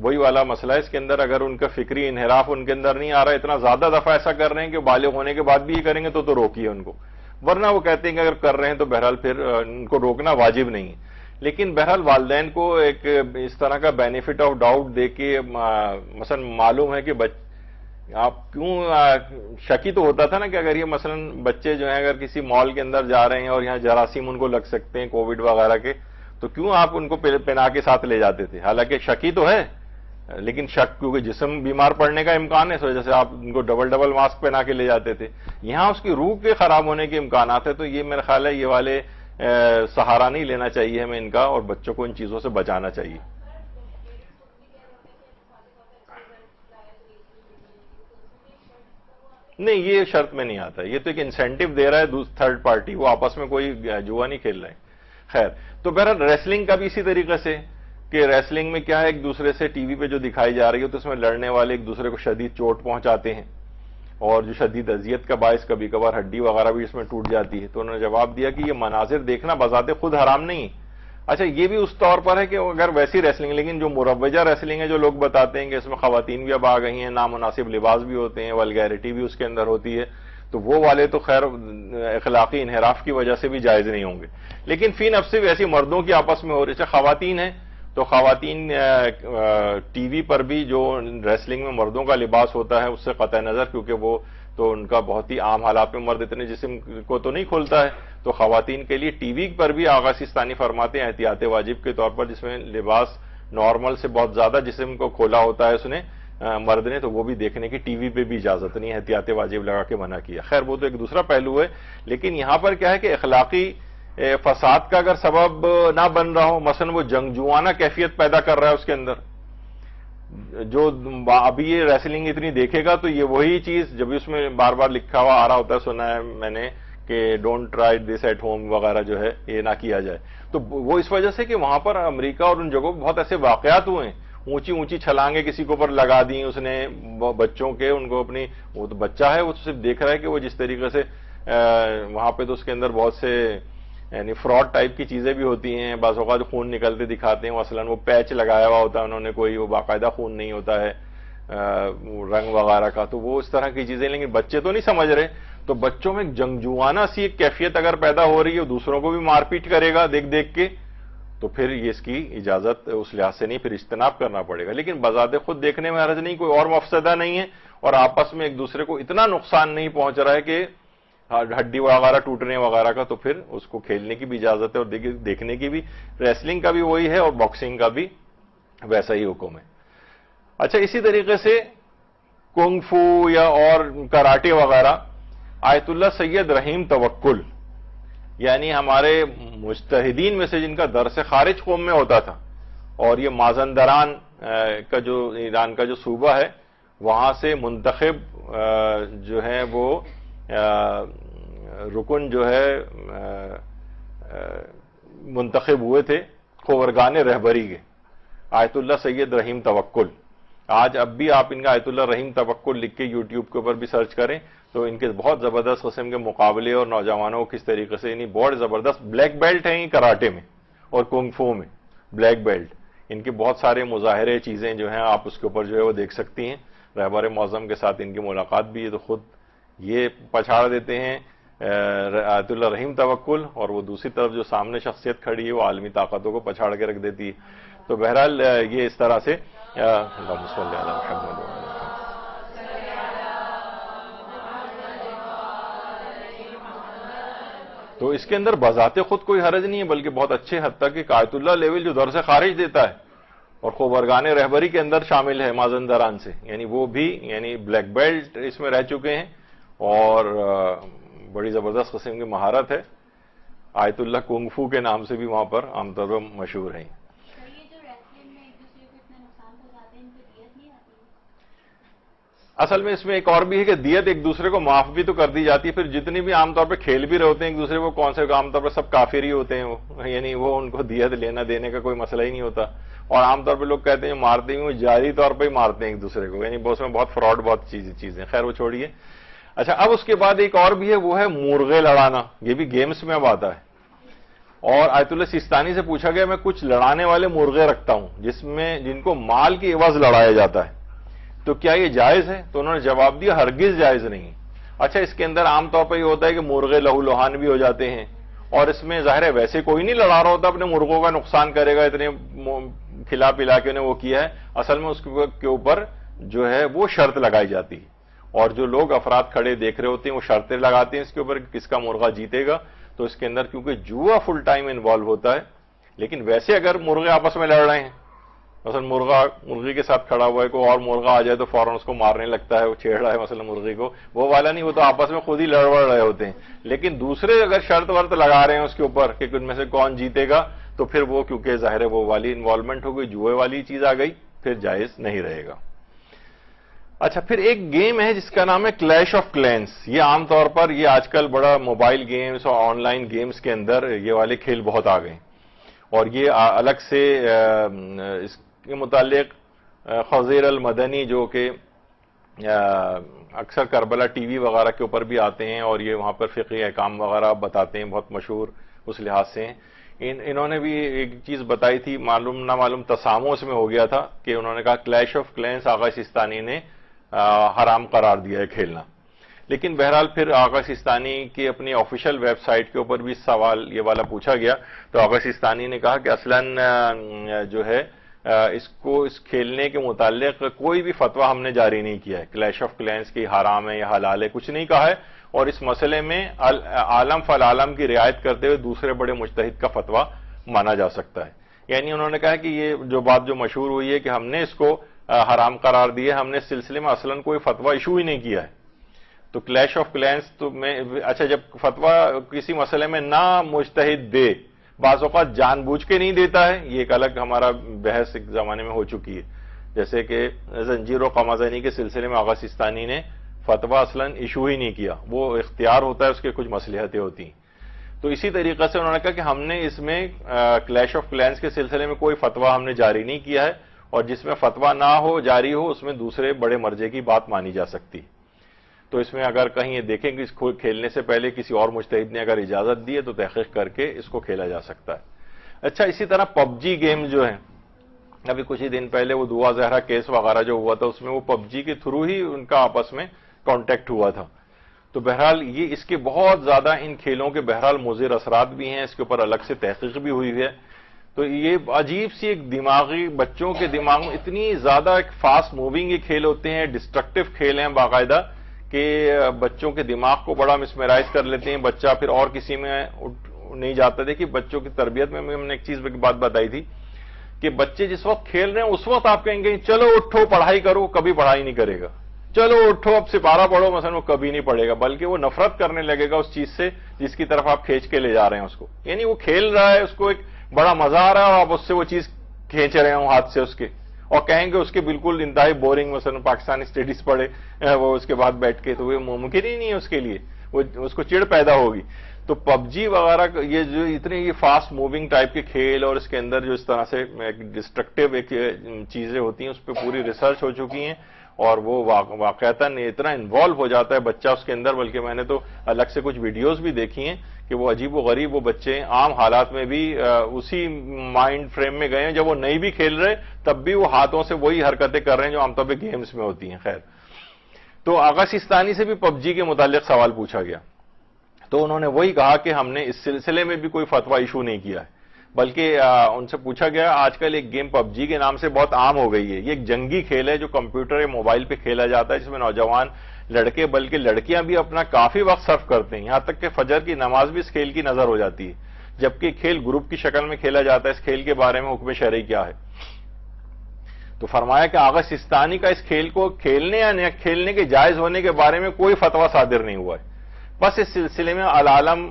وہی والا مسئلہ ہے اس کے اندر. اگر ان کا فکری انحراف ان کے اندر نہیں آ رہا ہے، اتنا زیادہ دفعہ ایسا کر رہے ہیں کہ بالغ ہونے کے بعد بھی یہ کریں گے تو روکیے ان کو، ورنہ وہ کہتے ہیں کہ اگر کر رہے ہیں تو بہرحال پھر ان کو روکنا واجب نہیں ہے. لیکن بہرحال والدین کو ایک اس طرح کا بینیفٹ آف ڈاؤٹ دے کے مثلا معلوم ہے کہ آپ کیوں شکی تو ہوتا تھا نا کہ اگر یہ مثلا بچے جو ہیں اگر کسی مال کے اندر جا رہے ہیں اور یہاں جراثیم ان کو لگ سکتے ہیں کووڈ وغیرہ کے، تو کیوں آپ ان کو پہنا کے ساتھ لے جاتے تھے؟ حالانکہ شکی تو ہے لیکن شک کیونکہ جسم بیمار پڑنے کا امکان ہے اس وجہ سے آپ ان کو ڈبل ماسک پہنا کے لے جاتے تھے. یہاں اس کی روح کے خراب ہونے کے امکانات ہیں، تو یہ میرا خیال ہے یہ والے سہارا نہیں لینا چاہیے ہمیں ان کا اور بچوں کو ان چیزوں سے بچانا چاہیے. نہیں یہ شرط میں نہیں آتا، یہ تو ایک انسینٹیو دے رہا ہے تھرڈ پارٹی، وہ آپس میں کوئی جوا نہیں کھیل رہے ہیں. خیر تو بہرحال ریسلنگ کا بھی اسی طریقے سے کہ ریسلنگ میں کیا ہے ایک دوسرے سے ٹی وی پہ جو دکھائی جا رہی ہے تو اس میں لڑنے والے ایک دوسرے کو شدید چوٹ پہنچاتے ہیں اور جو شدید اذیت کا باعث کبھی کبھار ہڈی وغیرہ بھی اس میں ٹوٹ جاتی ہے. تو انہوں نے جواب دیا کہ یہ مناظر دیکھنا بذات خود حرام نہیں. اچھا یہ بھی اس طور پر ہے کہ اگر ویسی ریسلنگ، لیکن جو مروجہ ریسلنگ ہے جو لوگ بتاتے ہیں کہ اس میں خواتین بھی اب آ گئی ہیں، نامناسب لباس بھی ہوتے ہیں، ولگیرٹی بھی اس کے اندر ہوتی ہے، تو وہ والے تو خیر اخلاقی انحراف کی وجہ سے بھی جائز نہیں ہوں گے. لیکن فی نفس سے ایسی مردوں کی آپس میں ہو رہی ہے. خواتین ہیں تو خواتین ٹی وی پر بھی جو ریسلنگ میں مردوں کا لباس ہوتا ہے اس سے قطع نظر, کیونکہ وہ تو ان کا بہت ہی عام حالات میں مرد اتنے جسم کو تو نہیں کھولتا ہے, تو خواتین کے لیے ٹی وی پر بھی آغا سیستانی فرماتے ہیں احتیاط واجب کے طور پر, جس میں لباس نارمل سے بہت زیادہ جسم کو کھولا ہوتا ہے اس نے مرد نے, تو وہ بھی دیکھنے کی ٹی وی پہ بھی اجازت نہیں ہے, احتیاط واجب لگا کے منع کیا. خیر وہ تو ایک دوسرا پہلو ہے, لیکن یہاں پر کیا ہے کہ اخلاقی فساد کا اگر سبب نہ بن رہا ہو, مثلا وہ جنگجوانہ کیفیت پیدا کر رہا ہے اس کے اندر, جو ابھی یہ ریسلنگ اتنی دیکھے گا تو یہ وہی چیز جب اس میں بار بار لکھا ہوا آ رہا ہوتا ہے, سنا ہے میں نے کہ don't try this at home وغیرہ جو ہے یہ نہ کیا جائے, تو وہ اس وجہ سے کہ وہاں پر امریکہ اور ان جگہوں بہت ایسے واقعات ہوئے ہیں, اونچی اونچی چھلانگیں کسی کے اوپر لگا دی اس نے بچوں کے, ان کو اپنی, وہ تو بچہ ہے وہ تو صرف دیکھ رہا ہے کہ وہ جس طریقے سے وہاں پہ تو اس کے اندر بہت سے یعنی فراڈ ٹائپ کی چیزیں بھی ہوتی ہیں, بعض اوقات خون نکلتے دکھاتے ہیں, مثلا وہ پیچ لگایا ہوا ہوتا ہے انہوں نے کوئی, وہ باقاعدہ خون نہیں ہوتا ہے رنگ وغیرہ کا, تو وہ اس طرح کی چیزیں, لیکن بچے تو نہیں سمجھ رہے, تو بچوں میں جنگجوانہ سی ایک کیفیت اگر پیدا ہو رہی ہے, دوسروں کو بھی مار پیٹ کرے گا دیکھ دیکھ کے, تو پھر یہ اس کی اجازت اس لحاظ سے نہیں, پھر اجتناب کرنا پڑے گا. لیکن بذات خود دیکھنے میں حرج نہیں, کوئی اور مفسدہ نہیں ہے, اور آپس میں ایک دوسرے کو اتنا نقصان نہیں پہنچ رہا ہے کہ ہڈی وغیرہ ٹوٹنے وغیرہ کا, تو پھر اس کو کھیلنے کی بھی اجازت ہے اور دیکھنے کی بھی. ریسلنگ کا بھی وہی ہے اور باکسنگ کا بھی ویسا ہی حکم ہے. اچھا, اسی طریقے سے کنگ فو یا اور کراٹے وغیرہ, آیت اللہ سید رحیم توکل, یعنی ہمارے مجتہدین میں سے جن کا درس خارج قوم میں ہوتا تھا, اور یہ مازندران کا جو ایران کا جو صوبہ ہے وہاں سے منتخب جو ہے وہ رکن جو ہے منتخب ہوئے تھے خورگان رہبری کے, آیت اللہ سید رحیم توکل. آج اب بھی آپ ان کا آیت اللہ رحیم توکل لکھ کے یوٹیوب کے اوپر بھی سرچ کریں تو ان کے بہت زبردست قسم کے مقابلے اور نوجوانوں کو کس طریقے سے, یعنی بہت زبردست بلیک بیلٹ ہیں کراٹے میں اور کنگ فو میں, بلیک بیلٹ, ان کے بہت سارے مظاہرے چیزیں جو ہیں آپ اس کے اوپر جو ہے وہ دیکھ سکتی ہیں. رہبر معظم کے ساتھ ان کی ملاقات بھی ہے, تو خود یہ پچھاڑ دیتے ہیں آیت اللہ رحیم توکل, اور وہ دوسری طرف جو سامنے شخصیت کھڑی ہے وہ عالمی طاقتوں کو پچھاڑ کے رکھ دیتی ہے. تو بہرحال یہ اس طرح سے اللہم صلی علی محمد وعلی تو اس کے اندر بذات خود کوئی حرج نہیں ہے, بلکہ بہت اچھے حد تک ایک آیت اللہ لیول جو در سے خارج دیتا ہے, اور خورگان رہبری کے اندر شامل ہے مازندران سے, یعنی وہ بھی یعنی بلیک بیلٹ اس میں رہ چکے ہیں اور بڑی زبردست قسم کی مہارت ہے. آیت اللہ کنگ فو کے نام سے بھی وہاں پر عام طور پر مشہور ہیں. اصل میں اس میں ایک اور بھی ہے کہ دیت ایک دوسرے کو معاف بھی تو کر دی جاتی ہے, پھر جتنی بھی عام طور پہ کھیل بھی رہے ہوتے ہیں ایک دوسرے کو, کون سے عام طور پہ سب کافر ہی ہوتے ہیں وہ, یعنی وہ ان کو دیت لینا دینے کا کوئی مسئلہ ہی نہیں ہوتا, اور عام طور پہ لوگ کہتے ہیں مارتے ہیں وہ جاری طور پہ ہی مارتے ہیں ایک دوسرے کو, یعنی اس میں بہت فراڈ بہت چیزیں. خیر وہ چھوڑیے. اچھا, اب اس کے بعد ایک اور بھی ہے, وہ ہے مرغے لڑانا, یہ بھی گیمز میں اب آتا ہے. اور آیت اللہ سیستانی سے پوچھا گیا میں کچھ لڑانے والے مرغے رکھتا ہوں جن کو مال کی عوض لڑایا جاتا ہے, تو کیا یہ جائز ہے؟ تو انہوں نے جواب دیا ہرگز جائز نہیں. اچھا, اس کے اندر عام طور پہ یہ ہوتا ہے کہ مرغے لہو لوہان بھی ہو جاتے ہیں, اور اس میں ظاہر ہے ویسے کوئی نہیں لڑا رہا ہوتا اپنے مرغوں کا نقصان کرے گا, اتنے کھلا پلا کے انہیں وہ کیا ہے. اصل میں اس کے اوپر جو ہے وہ شرط لگائی جاتی ہے, اور جو لوگ افراد کھڑے دیکھ رہے ہوتے ہیں وہ شرطیں لگاتے ہیں اس کے اوپر کس کا مرغہ جیتے گا. تو اس کے اندر کیونکہ جوا فل ٹائم انوالو ہوتا ہے, لیکن ویسے اگر مرغے آپس میں لڑ رہے ہیں, مثلا مرغی کے ساتھ کھڑا ہوا ہے, کوئی اور مرغہ آ جائے تو فوراً اس کو مارنے لگتا ہے, وہ چھیڑ رہا ہے مثلا مرغی کو, وہ والا نہیں, وہ تو آپس میں خود ہی لڑ وڑ رہے ہوتے ہیں. لیکن دوسرے اگر شرط ورط لگا رہے ہیں اس کے اوپر کہ ان میں سے کون جیتے گا, تو پھر وہ کیونکہ ظاہر ہے وہ والی انوالومنٹ ہو گئی, جوئے والی چیز آ گئی, پھر جائز نہیں رہے گا. اچھا, پھر ایک گیم ہے جس کا نام ہے کلیش آف کلینس. یہ عام طور پر یہ آج کل بڑا موبائل گیمز اور آن لائن گیمز کے اندر یہ والے کھیل بہت آ گئے, اور یہ الگ سے اس کے متعلق خضیر المدنی جو کہ اکثر کربلا ٹی وی وغیرہ کے اوپر بھی آتے ہیں, اور یہ وہاں پر فقہی احکام وغیرہ بتاتے ہیں, بہت مشہور اس لحاظ سے ہیں. انہوں نے بھی ایک چیز بتائی تھی, معلوم نہ معلوم تسامو اس میں ہو گیا تھا, کہ انہوں نے کہا کلیش آف کلینس آغا سیستانی نے حرام قرار دیا ہے کھیلنا. لیکن بہرحال پھر آغا سیستانی کی اپنی آفیشیل ویب سائٹ کے اوپر بھی سوال یہ والا پوچھا گیا، تو آغا سیستانی نے کہا کہ اصلاً جو ہے اس کھیلنے کے متعلق کوئی بھی فتویٰ ہم نے جاری نہیں کیا ہے، کلیش آف کلینس کی حرام ہے یا حلال ہے کچھ نہیں کہا ہے، اور اس مسئلے میں عالم فالعالم کی رعایت کرتے ہوئے دوسرے بڑے مجتہد کا فتویٰ مانا جا سکتا ہے۔ یعنی انہوں نے کہا کہ یہ جو بات جو مشہور ہوئی ہے کہ ہم نے اس کو حرام قرار دیا، ہم نے اس سلسلے میں اصلاً کوئی فتویٰ ایشو ہی نہیں کیا ہے۔ تو کلیش آف کلینس تو میں اچھا جب فتویٰ کسی مسئلے میں نہ مجتہد دے، بعض اوقات جان بوجھ کے نہیں دیتا ہے، یہ ایک الگ ہمارا بحث ایک زمانے میں ہو چکی ہے، جیسے کہ زنجیر و قمازنی کے سلسلے میں آغا سیستانی نے فتویٰ اصلاً ایشو ہی نہیں کیا، وہ اختیار ہوتا ہے، اس کے کچھ مصلحتیں ہوتی ہیں۔ تو اسی طریقے سے انہوں نے کہا کہ ہم نے اس میں کلیش آف کلینس کے سلسلے میں کوئی فتویٰ ہم نے جاری نہیں کیا ہے، اور جس میں فتویٰ نہ ہو جاری ہو اس میں دوسرے بڑے مرجے کی بات مانی جا سکتی۔ تو اس میں اگر کہیں یہ دیکھیں کہ اس کو کھیلنے سے پہلے کسی اور مجتہد نے اگر اجازت دی ہے تو تحقیق کر کے اس کو کھیلا جا سکتا ہے۔ اچھا اسی طرح پب جی گیم جو ہے، ابھی کچھ ہی دن پہلے وہ دعا زہرا کیس وغیرہ جو ہوا تھا، اس میں وہ پب جی کے تھرو ہی ان کا آپس میں کانٹیکٹ ہوا تھا۔ تو بہرحال یہ اس کے بہت زیادہ ان کھیلوں کے بہرحال مضر اثرات بھی ہیں، اس کے اوپر الگ سے تحقیق بھی ہوئی ہے۔ تو یہ عجیب سی ایک دماغی بچوں کے دماغ میں اتنی زیادہ ایک فاسٹ موونگ یہ کھیل ہوتے ہیں، ڈسٹرکٹیو کھیل ہیں باقاعدہ، کہ بچوں کے دماغ کو بڑا مسمرائز کر لیتے ہیں، بچہ پھر اور کسی میں نہیں جاتا۔ دیکھیے بچوں کی تربیت میں ہم نے ایک چیز کی بات بتائی تھی کہ بچے جس وقت کھیل رہے ہیں اس وقت آپ کہیں گے چلو اٹھو پڑھائی کرو، کبھی پڑھائی نہیں کرے گا، چلو اٹھو اب سپارہ پڑھو مثلا، وہ کبھی نہیں پڑھے گا، بلکہ وہ نفرت کرنے لگے گا اس چیز سے جس کی طرف آپ کھینچ کے لے جا رہے ہیں اس کو۔ یعنی وہ کھیل رہا ہے، اس کو ایک بڑا مزہ آ رہا ہے اور آپ اس سے وہ چیز کھینچ رہے ہوں ہاتھ سے اس کے، اور کہیں گے اس کے بالکل انتہائی بورنگ، مثلا پاکستانی اسٹڈیز پڑھے وہ اس کے بعد بیٹھ کے، تو وہ ممکن ہی نہیں ہے اس کے لیے، وہ اس کو چڑ پیدا ہوگی۔ تو پب جی وغیرہ یہ جو اتنے یہ فاسٹ موونگ ٹائپ کے کھیل اور اس کے اندر جو اس طرح سے ڈسٹرکٹیو ایک چیزیں ہوتی ہیں، اس پہ پوری ریسرچ ہو چکی ہیں، اور وہ واقعتاً اتنا انوالو ہو جاتا ہے بچہ اس کے اندر، بلکہ میں نے تو الگ سے کچھ ویڈیوز بھی دیکھی ہیں کہ وہ عجیب و غریب وہ بچے عام حالات میں بھی اسی مائنڈ فریم میں گئے ہیں، جب وہ نہیں بھی کھیل رہے تب بھی وہ ہاتھوں سے وہی حرکتیں کر رہے ہیں جو عام طور پہ گیمز میں ہوتی ہیں۔ خیر، تو آغا سیستانی سے بھی پب جی کے متعلق سوال پوچھا گیا، تو انہوں نے وہی کہا کہ ہم نے اس سلسلے میں بھی کوئی فتویٰ ایشو نہیں کیا ہے، بلکہ ان سے پوچھا گیا آج کل ایک گیم پب جی کے نام سے بہت عام ہو گئی ہے، یہ ایک جنگی کھیل ہے جو کمپیوٹر یا موبائل پہ کھیلا جاتا ہے، جس میں نوجوان لڑکے بلکہ لڑکیاں بھی اپنا کافی وقت صرف کرتے ہیں، یہاں تک کہ فجر کی نماز بھی اس کھیل کی نظر ہو جاتی ہے، جبکہ کھیل گروپ کی شکل میں کھیلا جاتا ہے۔ اس کھیل کے بارے میں حکم شرعی کیا ہے؟ تو فرمایا کہ آغا سیستانی کا اس کھیل کو کھیلنے یا نہ کھیلنے کے جائز ہونے کے بارے میں کوئی فتویٰ صادر نہیں ہوا ہے، بس اس سلسلے میں العالم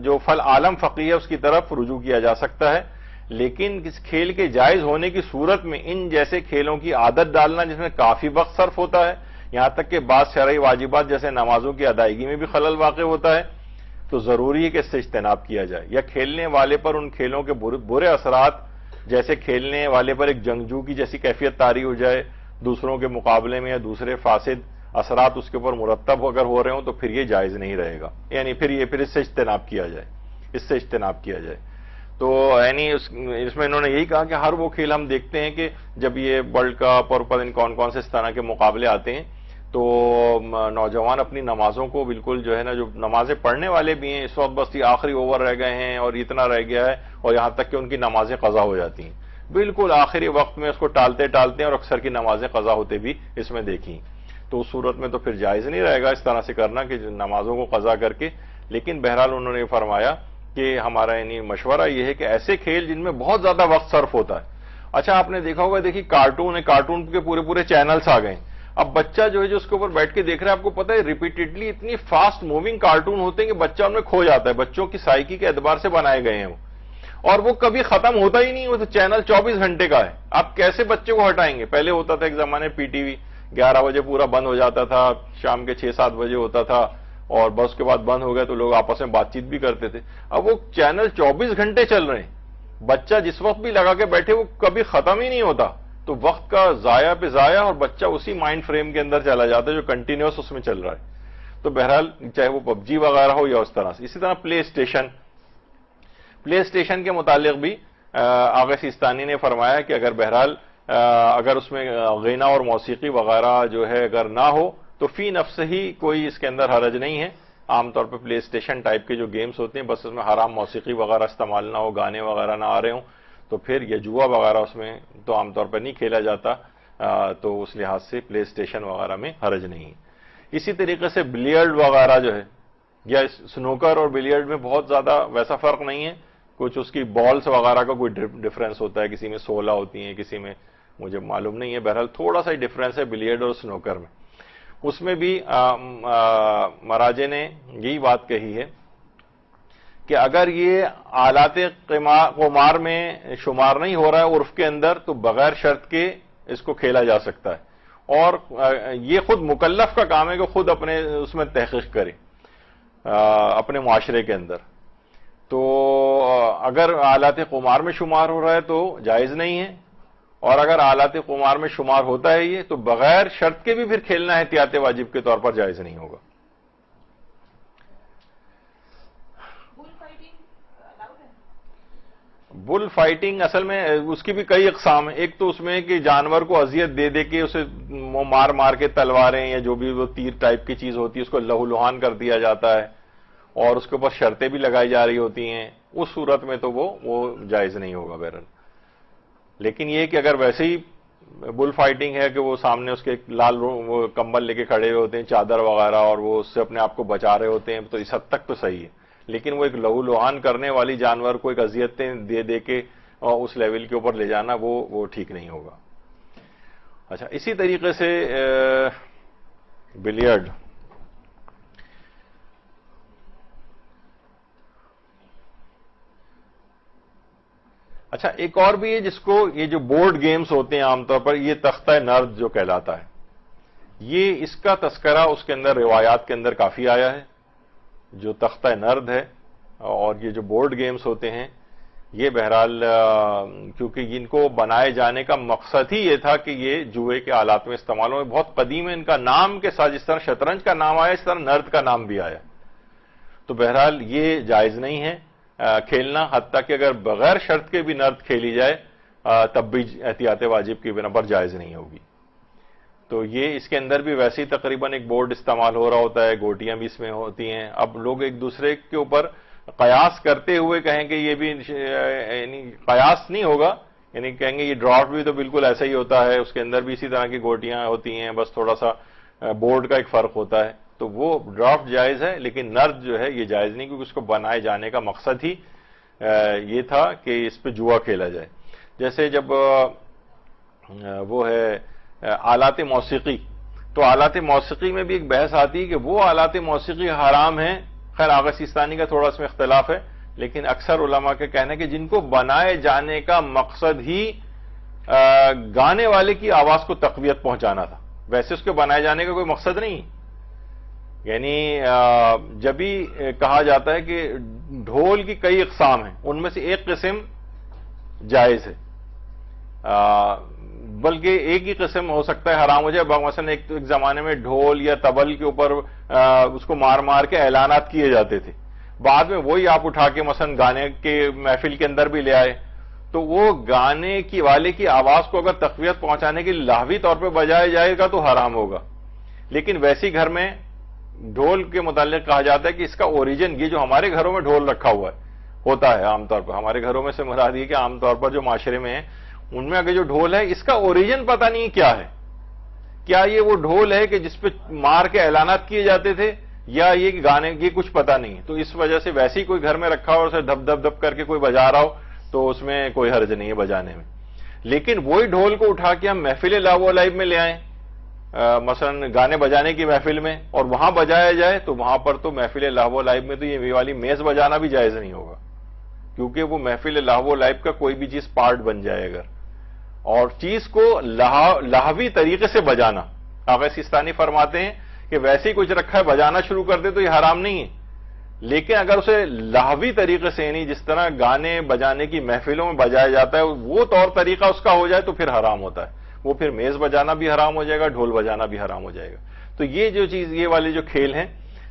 جو فل عالم فقیہ ہے اس کی طرف رجوع کیا جا سکتا ہے، لیکن اس کھیل کے جائز ہونے کی صورت میں ان جیسے کھیلوں کی عادت ڈالنا جس میں کافی وقت صرف ہوتا ہے، یہاں تک کہ بعض شرعی واجبات جیسے نمازوں کی ادائیگی میں بھی خلل واقع ہوتا ہے، تو ضروری ہے کہ اس سے اجتناب کیا جائے، یا کھیلنے والے پر ان کھیلوں کے برے اثرات جیسے کھیلنے والے پر ایک جنگجو کی جیسی کیفیت طاری ہو جائے دوسروں کے مقابلے میں، یا دوسرے فاسد اثرات اس کے اوپر مرتب اگر ہو رہے ہوں تو پھر یہ جائز نہیں رہے گا، یعنی پھر اس سے اجتناب کیا جائے، اس سے اجتناب کیا جائے۔ تو یعنی اس میں انہوں نے یہی کہا کہ ہر وہ کھیل ہم دیکھتے ہیں کہ جب یہ ورلڈ کپ اور پتہ نہیں کون کون سے اس طرح کے مقابلے آتے ہیں تو نوجوان اپنی نمازوں کو بالکل جو ہے نا، جو نمازیں پڑھنے والے بھی ہیں اس وقت بس یہ آخری اوور رہ گئے ہیں اور اتنا رہ گیا ہے، اور یہاں تک کہ ان کی نمازیں قضا ہو جاتی ہیں، بالکل آخری وقت میں اس کو ٹالتے ٹالتے ہیں، اور اکثر کی نمازیں قضا ہوتے بھی اس میں دیکھی۔ تو اس صورت میں تو پھر جائز نہیں رہے گا اس طرح سے کرنا کہ نمازوں کو قضا کر کے، لیکن بہرحال انہوں نے فرمایا کہ ہمارا یعنی مشورہ یہ ہے کہ ایسے کھیل جن میں بہت زیادہ وقت صرف ہوتا ہے۔ اچھا آپ نے دیکھا ہوگا، دیکھیے کارٹون ہے، کارٹون کے پورے چینلز آ گئے، اب بچہ جو ہے جو اس کے اوپر بیٹھ کے دیکھ رہا ہے، آپ کو پتہ ہے ریپیٹڈلی اتنی فاسٹ موونگ کارٹون ہوتے ہیں کہ بچہ ان میں کھو جاتا ہے، بچوں کی سائیکی کے اعتبار سے بنائے گئے ہیں وہ، اور وہ کبھی ختم ہوتا ہی نہیں، وہ تو چینل 24 گھنٹے کا ہے، آپ کیسے بچے کو ہٹائیں گے؟ پہلے ہوتا تھا ایک زمانے پی ٹی وی 11 بجے پورا بند ہو جاتا تھا، شام کے 6-7 بجے ہوتا تھا، اور بس کے بعد بند ہو گیا تو لوگ آپس میں بات چیت بھی کرتے تھے، اب وہ چینل 24 گھنٹے چل رہے ہیں، بچہ جس وقت بھی لگا کے بیٹھے وہ کبھی ختم ہی نہیں ہوتا، تو وقت کا ضائع پہ ضائع، اور بچہ اسی مائنڈ فریم کے اندر چلا جاتا ہے جو کنٹینیوس اس میں چل رہا ہے۔ تو بہرحال چاہے وہ پب جی وغیرہ ہو یا اس طرح سے، اسی طرح پلے اسٹیشن کے متعلق بھی آغا سیستانی نے فرمایا کہ اگر بہرحال اگر اس میں غنا اور موسیقی وغیرہ جو ہے اگر نہ ہو تو فی نفس ہی کوئی اس کے اندر حرج نہیں ہے. عام طور پہ پلے اسٹیشن ٹائپ کے جو گیمز ہوتے ہیں بس اس میں حرام موسیقی وغیرہ استعمال نہ ہو, گانے وغیرہ نہ آ رہے ہوں, تو پھر یہ جوا وغیرہ اس میں تو عام طور پر نہیں کھیلا جاتا, تو اس لحاظ سے پلے اسٹیشن وغیرہ میں حرج نہیں ہے. اسی طریقے سے بلیئرڈ وغیرہ جو ہے, یا سنوکر اور بلیئرڈ میں بہت زیادہ ویسا فرق نہیں ہے, کچھ اس کی بالز وغیرہ کا کوئی ڈفرینس ہوتا ہے, کسی میں 16 ہوتی ہیں, کسی میں مجھے معلوم نہیں ہے, بہرحال تھوڑا سا ہی ڈفرینس ہے بلیئرڈ اور سنوکر میں. اس میں بھی مراجع نے یہی بات کہی ہے کہ اگر یہ آلات قمار میں شمار نہیں ہو رہا ہے عرف کے اندر, تو بغیر شرط کے اس کو کھیلا جا سکتا ہے, اور یہ خود مکلف کا کام ہے کہ خود اپنے اس میں تحقیق کرے اپنے معاشرے کے اندر. تو اگر آلات قمار میں شمار ہو رہا ہے تو جائز نہیں ہے, اور اگر آلات قمار میں شمار ہوتا ہے یہ, تو بغیر شرط کے بھی پھر کھیلنا احتیاط واجب کے طور پر جائز نہیں ہوگا. بل فائٹنگ اصل میں اس کی بھی کئی اقسام ہیں. ایک تو اس میں کہ جانور کو اذیت دے دے کے اسے مار مار کے تلواریں یا جو بھی وہ تیر ٹائپ کی چیز ہوتی ہے اس کو لہو لہان کر دیا جاتا ہے, اور اس کے اوپر شرطیں بھی لگائی جا رہی ہوتی ہیں, اس صورت میں تو وہ جائز نہیں ہوگا بہرحال. لیکن یہ کہ اگر ویسے ہی بل فائٹنگ ہے کہ وہ سامنے اس کے لال وہ کمبل لے کے کھڑے ہوئے ہوتے ہیں, چادر وغیرہ, اور وہ اس سے اپنے آپ کو بچا رہے ہوتے ہیں, تو اس حد تک تو صحیح ہے. لیکن وہ ایک لہو لہان کرنے والی جانور کو ایک اذیتیں دے دے کے اس لیول کے اوپر لے جانا وہ ٹھیک نہیں ہوگا. اچھا, اسی طریقے سے بلیئرڈ, اچھا ایک اور بھی ہے جس کو یہ جو بورڈ گیمز ہوتے ہیں عام طور پر, یہ تختہ نرد جو کہلاتا ہے, یہ اس کا تذکرہ اس کے اندر روایات کے اندر کافی آیا ہے. جو تختہ نرد ہے اور یہ جو بورڈ گیمز ہوتے ہیں, یہ بہرحال کیونکہ ان کو بنائے جانے کا مقصد ہی یہ تھا کہ یہ جوئے کے آلات میں استعمال ہو, بہت قدیم ہے. ان کا نام کے ساتھ جس طرح شطرنج کا نام آیا اس طرح نرد کا نام بھی آیا, تو بہرحال یہ جائز نہیں ہے کھیلنا, حتیٰ کہ اگر بغیر شرط کے بھی نرد کھیلی جائے تب بھی احتیاط واجب کی بنا پر جائز نہیں ہوگی. تو یہ اس کے اندر بھی ویسے ہی تقریباً ایک بورڈ استعمال ہو رہا ہوتا ہے, گوٹیاں بھی اس میں ہوتی ہیں. اب لوگ ایک دوسرے کے اوپر قیاس کرتے ہوئے کہیں کہ یہ بھی یعنی قیاس نہیں ہوگا, یعنی کہیں گے یہ ڈرافٹ بھی تو بالکل ایسا ہی ہوتا ہے, اس کے اندر بھی اسی طرح کی گوٹیاں ہوتی ہیں, بس تھوڑا سا بورڈ کا ایک فرق ہوتا ہے. تو وہ ڈرافٹ جائز ہے, لیکن نرد جو ہے یہ جائز نہیں, کیونکہ اس کو بنائے جانے کا مقصد ہی یہ تھا کہ اس پہ جوا کھیلا جائے. جیسے جب وہ ہے آلات موسیقی, تو آلات موسیقی میں بھی ایک بحث آتی ہے کہ وہ آلات موسیقی حرام ہیں. خیر آغا سیستانی کا تھوڑا اس میں اختلاف ہے, لیکن اکثر علماء کے کہنا ہے کہ جن کو بنائے جانے کا مقصد ہی گانے والے کی آواز کو تقویت پہنچانا تھا, ویسے اس کے بنائے جانے کا کوئی مقصد نہیں. یعنی جب بھی کہا جاتا ہے کہ ڈھول کی کئی اقسام ہیں, ان میں سے ایک قسم جائز ہے, بلکہ ایک ہی قسم ہو سکتا ہے حرام ہو جائے. مثلا ایک زمانے میں ڈھول یا طبل کے اوپر اس کو مار مار کے اعلانات کیے جاتے تھے, بعد میں وہی آپ اٹھا کے مثلا گانے کے محفل کے اندر بھی لے آئے, تو وہ گانے کی والے کی آواز کو اگر تقویت پہنچانے کے لاہوی طور پہ بجایا جائے گا تو حرام ہوگا. لیکن ویسی گھر میں ڈھول کے متعلق کہا جاتا ہے کہ اس کا اوریجن, یہ جو ہمارے گھروں میں ڈھول رکھا ہوا ہوتا ہے عام طور پر, ہمارے گھروں میں سے مراد یہ کہ عام طور پر جو معاشرے میں ہیں ان میں اگر جو ڈھول ہے اس کا اوریجن پتہ نہیں کیا ہے, کیا یہ وہ ڈھول ہے کہ جس پہ مار کے اعلانات کیے جاتے تھے, یا یہ گانے یہ کچھ پتہ نہیں ہے. تو اس وجہ سے ویسے ہی کوئی گھر میں رکھا ہو اور اسے دھپ دھپ دھپ کر کے کوئی بجا رہا ہو تو اس میں کوئی حرج نہیں ہے بجانے میں. لیکن وہی ڈھول کو اٹھا کے ہم محفل لاو و لعب میں لے آئیں, مثلا گانے بجانے کی محفل میں, اور وہاں بجایا جائے, تو وہاں پر تو محفل لاو و لعب میں تو یہ والی میز بجانا بھی جائز نہیں ہوگا, کیونکہ وہ محفل لاو و لعب کا کوئی بھی چیز پارٹ بن جائے اگر. اور چیز کو لاہوی طریقے سے بجانا, آغا سیستانی فرماتے ہیں کہ ویسے ہی کچھ رکھا ہے بجانا شروع کر دے تو یہ حرام نہیں ہے, لیکن اگر اسے لاہوی طریقے سے یعنی جس طرح گانے بجانے کی محفلوں میں بجایا جاتا ہے وہ طور طریقہ اس کا ہو جائے تو پھر حرام ہوتا ہے. وہ پھر میز بجانا بھی حرام ہو جائے گا, ڈھول بجانا بھی حرام ہو جائے گا. تو یہ جو چیز, یہ والے جو کھیل ہیں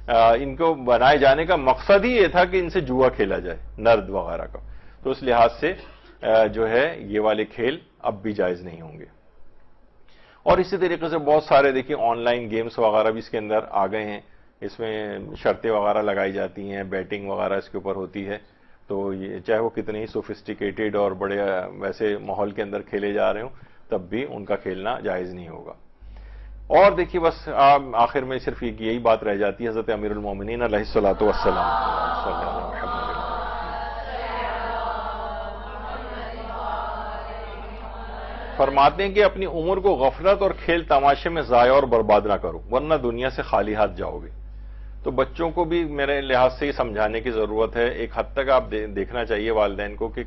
ان کو بنائے جانے کا مقصد ہی یہ تھا کہ ان سے جوا کھیلا جائے, نرد وغیرہ کا. تو اس لحاظ سے جو ہے یہ والے کھیل اب بھی جائز نہیں ہوں گے. اور اسی طریقے سے بہت سارے دیکھیے آن لائن گیمز وغیرہ بھی اس کے اندر آ گئے ہیں، اس میں شرطیں وغیرہ لگائی جاتی ہیں، بیٹنگ وغیرہ اس کے اوپر ہوتی ہے، تو یہ چاہے وہ کتنے ہی سوفسٹیکیٹڈ اور بڑے ویسے ماحول کے اندر کھیلے جا رہے ہوں، تب بھی ان کا کھیلنا جائز نہیں ہوگا۔ اور دیکھیے بس آخر میں صرف یہی بات رہ جاتی ہے، حضرت امیر المومنین علیہ الصلوۃ والسلام فرماتے ہیں کہ اپنی عمر کو غفلت اور کھیل تماشے میں ضائع اور برباد نہ کرو، ورنہ دنیا سے خالی ہاتھ جاؤ گے۔ تو بچوں کو بھی میرے لحاظ سے یہ سمجھانے کی ضرورت ہے، ایک حد تک آپ دیکھنا چاہیے والدین کو کہ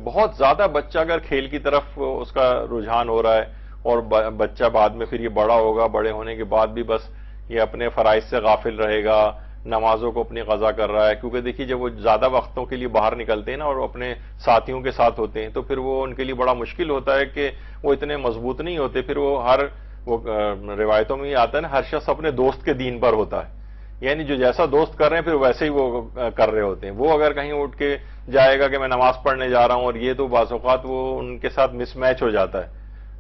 بہت زیادہ بچہ اگر کھیل کی طرف اس کا رجحان ہو رہا ہے اور بچہ بعد میں پھر یہ بڑا ہوگا، بڑے ہونے کے بعد بھی بس یہ اپنے فرائض سے غافل رہے گا، نمازوں کو اپنی قضا کر رہا ہے، کیونکہ دیکھیے جب وہ زیادہ وقتوں کے لیے باہر نکلتے ہیں نا اور اپنے ساتھیوں کے ساتھ ہوتے ہیں تو پھر وہ ان کے لیے بڑا مشکل ہوتا ہے کہ وہ اتنے مضبوط نہیں ہوتے، پھر وہ روایتوں میں یہ آتا ہے نا، ہر شخص اپنے دوست کے دین پر ہوتا ہے، یعنی جو جیسا دوست کر رہے ہیں پھر ویسے ہی وہ کر رہے ہوتے ہیں۔ وہ اگر کہیں اٹھ کے جائے گا کہ میں نماز پڑھنے جا رہا ہوں اور یہ تو بعض اوقات وہ ان کے ساتھ مس میچ ہو جاتا ہے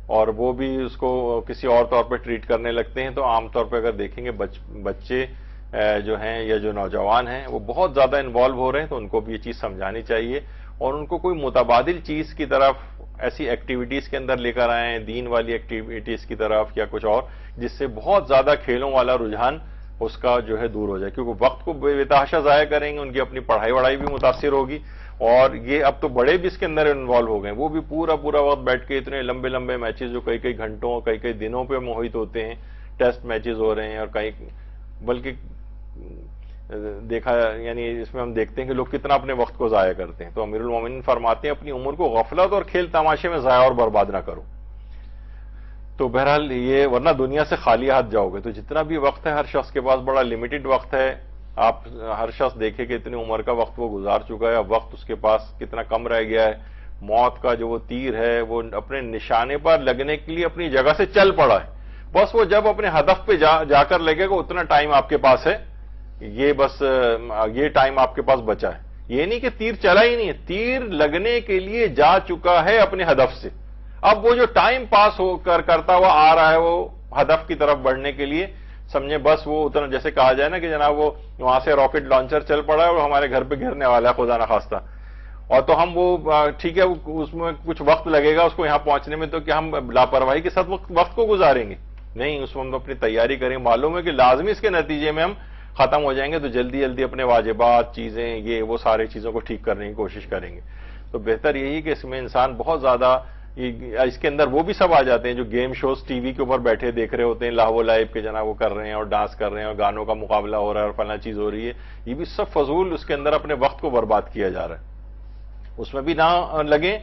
اور وہ بھی اس کو کسی اور طور پہ ٹریٹ کرنے لگتے ہیں۔ تو عام طور پہ اگر دیکھیں گے بچے جو ہیں یا جو نوجوان ہیں وہ بہت زیادہ انوالو ہو رہے ہیں، تو ان کو بھی یہ چیز سمجھانی چاہیے اور ان کو کوئی متبادل چیز کی طرف، ایسی ایکٹیویٹیز کے اندر لے کر آئیں، دین والی ایکٹیویٹیز کی طرف یا کچھ اور، جس سے بہت زیادہ کھیلوں والا رجحان اس کا جو ہے دور ہو جائے، کیونکہ وقت کو بے تحاشا ضائع کریں گے، ان کی اپنی پڑھائی وڑھائی بھی متاثر ہوگی، اور یہ اب تو بڑے بھی اس کے اندر انوالو ہو گئے، وہ بھی پورا وقت بیٹھ کے اتنے لمبے لمبے میچز جو کئی گھنٹوں کئی دنوں پہ محیط ہوتے ہیں، ٹیسٹ میچز ہو رہے ہیں، اور بلکہ دیکھا یعنی اس میں ہم دیکھتے ہیں کہ لوگ کتنا اپنے وقت کو ضائع کرتے ہیں۔ تو امیر المومنین فرماتے ہیں اپنی عمر کو غفلت اور کھیل تماشے میں ضائع اور برباد نہ کرو۔ تو بہرحال یہ ورنہ دنیا سے خالی ہاتھ جاؤ گے۔ تو جتنا بھی وقت ہے ہر شخص کے پاس بڑا لمیٹڈ وقت ہے، آپ ہر شخص دیکھیں کہ اتنی عمر کا وقت وہ گزار چکا ہے، اب وقت اس کے پاس کتنا کم رہ گیا ہے، موت کا جو وہ تیر ہے وہ اپنے نشانے پر لگنے کے لیے اپنی جگہ سے چل پڑا ہے، بس وہ جب اپنے ہدف پہ جا کر لگے گا اتنا ٹائم آپ کے پاس ہے، یہ ٹائم آپ کے پاس بچا ہے۔ یہ نہیں کہ تیر چلا ہی نہیں ہے، تیر لگنے کے لیے جا چکا ہے اپنے ہدف سے، اب وہ جو ٹائم پاس ہو کر کرتا ہوا آ رہا ہے وہ ہدف کی طرف بڑھنے کے لیے، سمجھے بس وہ اتنا، جیسے کہا جائے نا کہ جناب وہ وہاں سے راکٹ لانچر چل پڑا ہے اور ہمارے گھر پہ گرنے والا ہے خدا نخواستہ، اور تو ہم وہ ٹھیک ہے اس میں کچھ وقت لگے گا اس کو یہاں پہنچنے میں، تو کیا ہم لاپرواہی کے ساتھ وقت کو گزاریں گے؟ نہیں، اس میں ہم اپنی تیاری کریں، معلوم ہے کہ لازمی اس کے نتیجے میں ہم ختم ہو جائیں گے، تو جلدی اپنے واجبات چیزیں یہ وہ سارے چیزوں کو ٹھیک کرنے کی کوشش کریں گے۔ تو بہتر یہی کہ اس میں انسان بہت زیادہ اس کے اندر وہ بھی سب آ جاتے ہیں جو گیم شوز ٹی وی کے اوپر بیٹھے دیکھ رہے ہوتے ہیں، لاہو لائیو کے جناب وہ کر رہے ہیں اور ڈانس کر رہے ہیں اور گانوں کا مقابلہ ہو رہا ہے اور فلاں چیز ہو رہی ہے، یہ بھی سب فضول اس کے اندر اپنے وقت کو برباد کیا جا رہا ہے، اس میں بھی نہ لگیں۔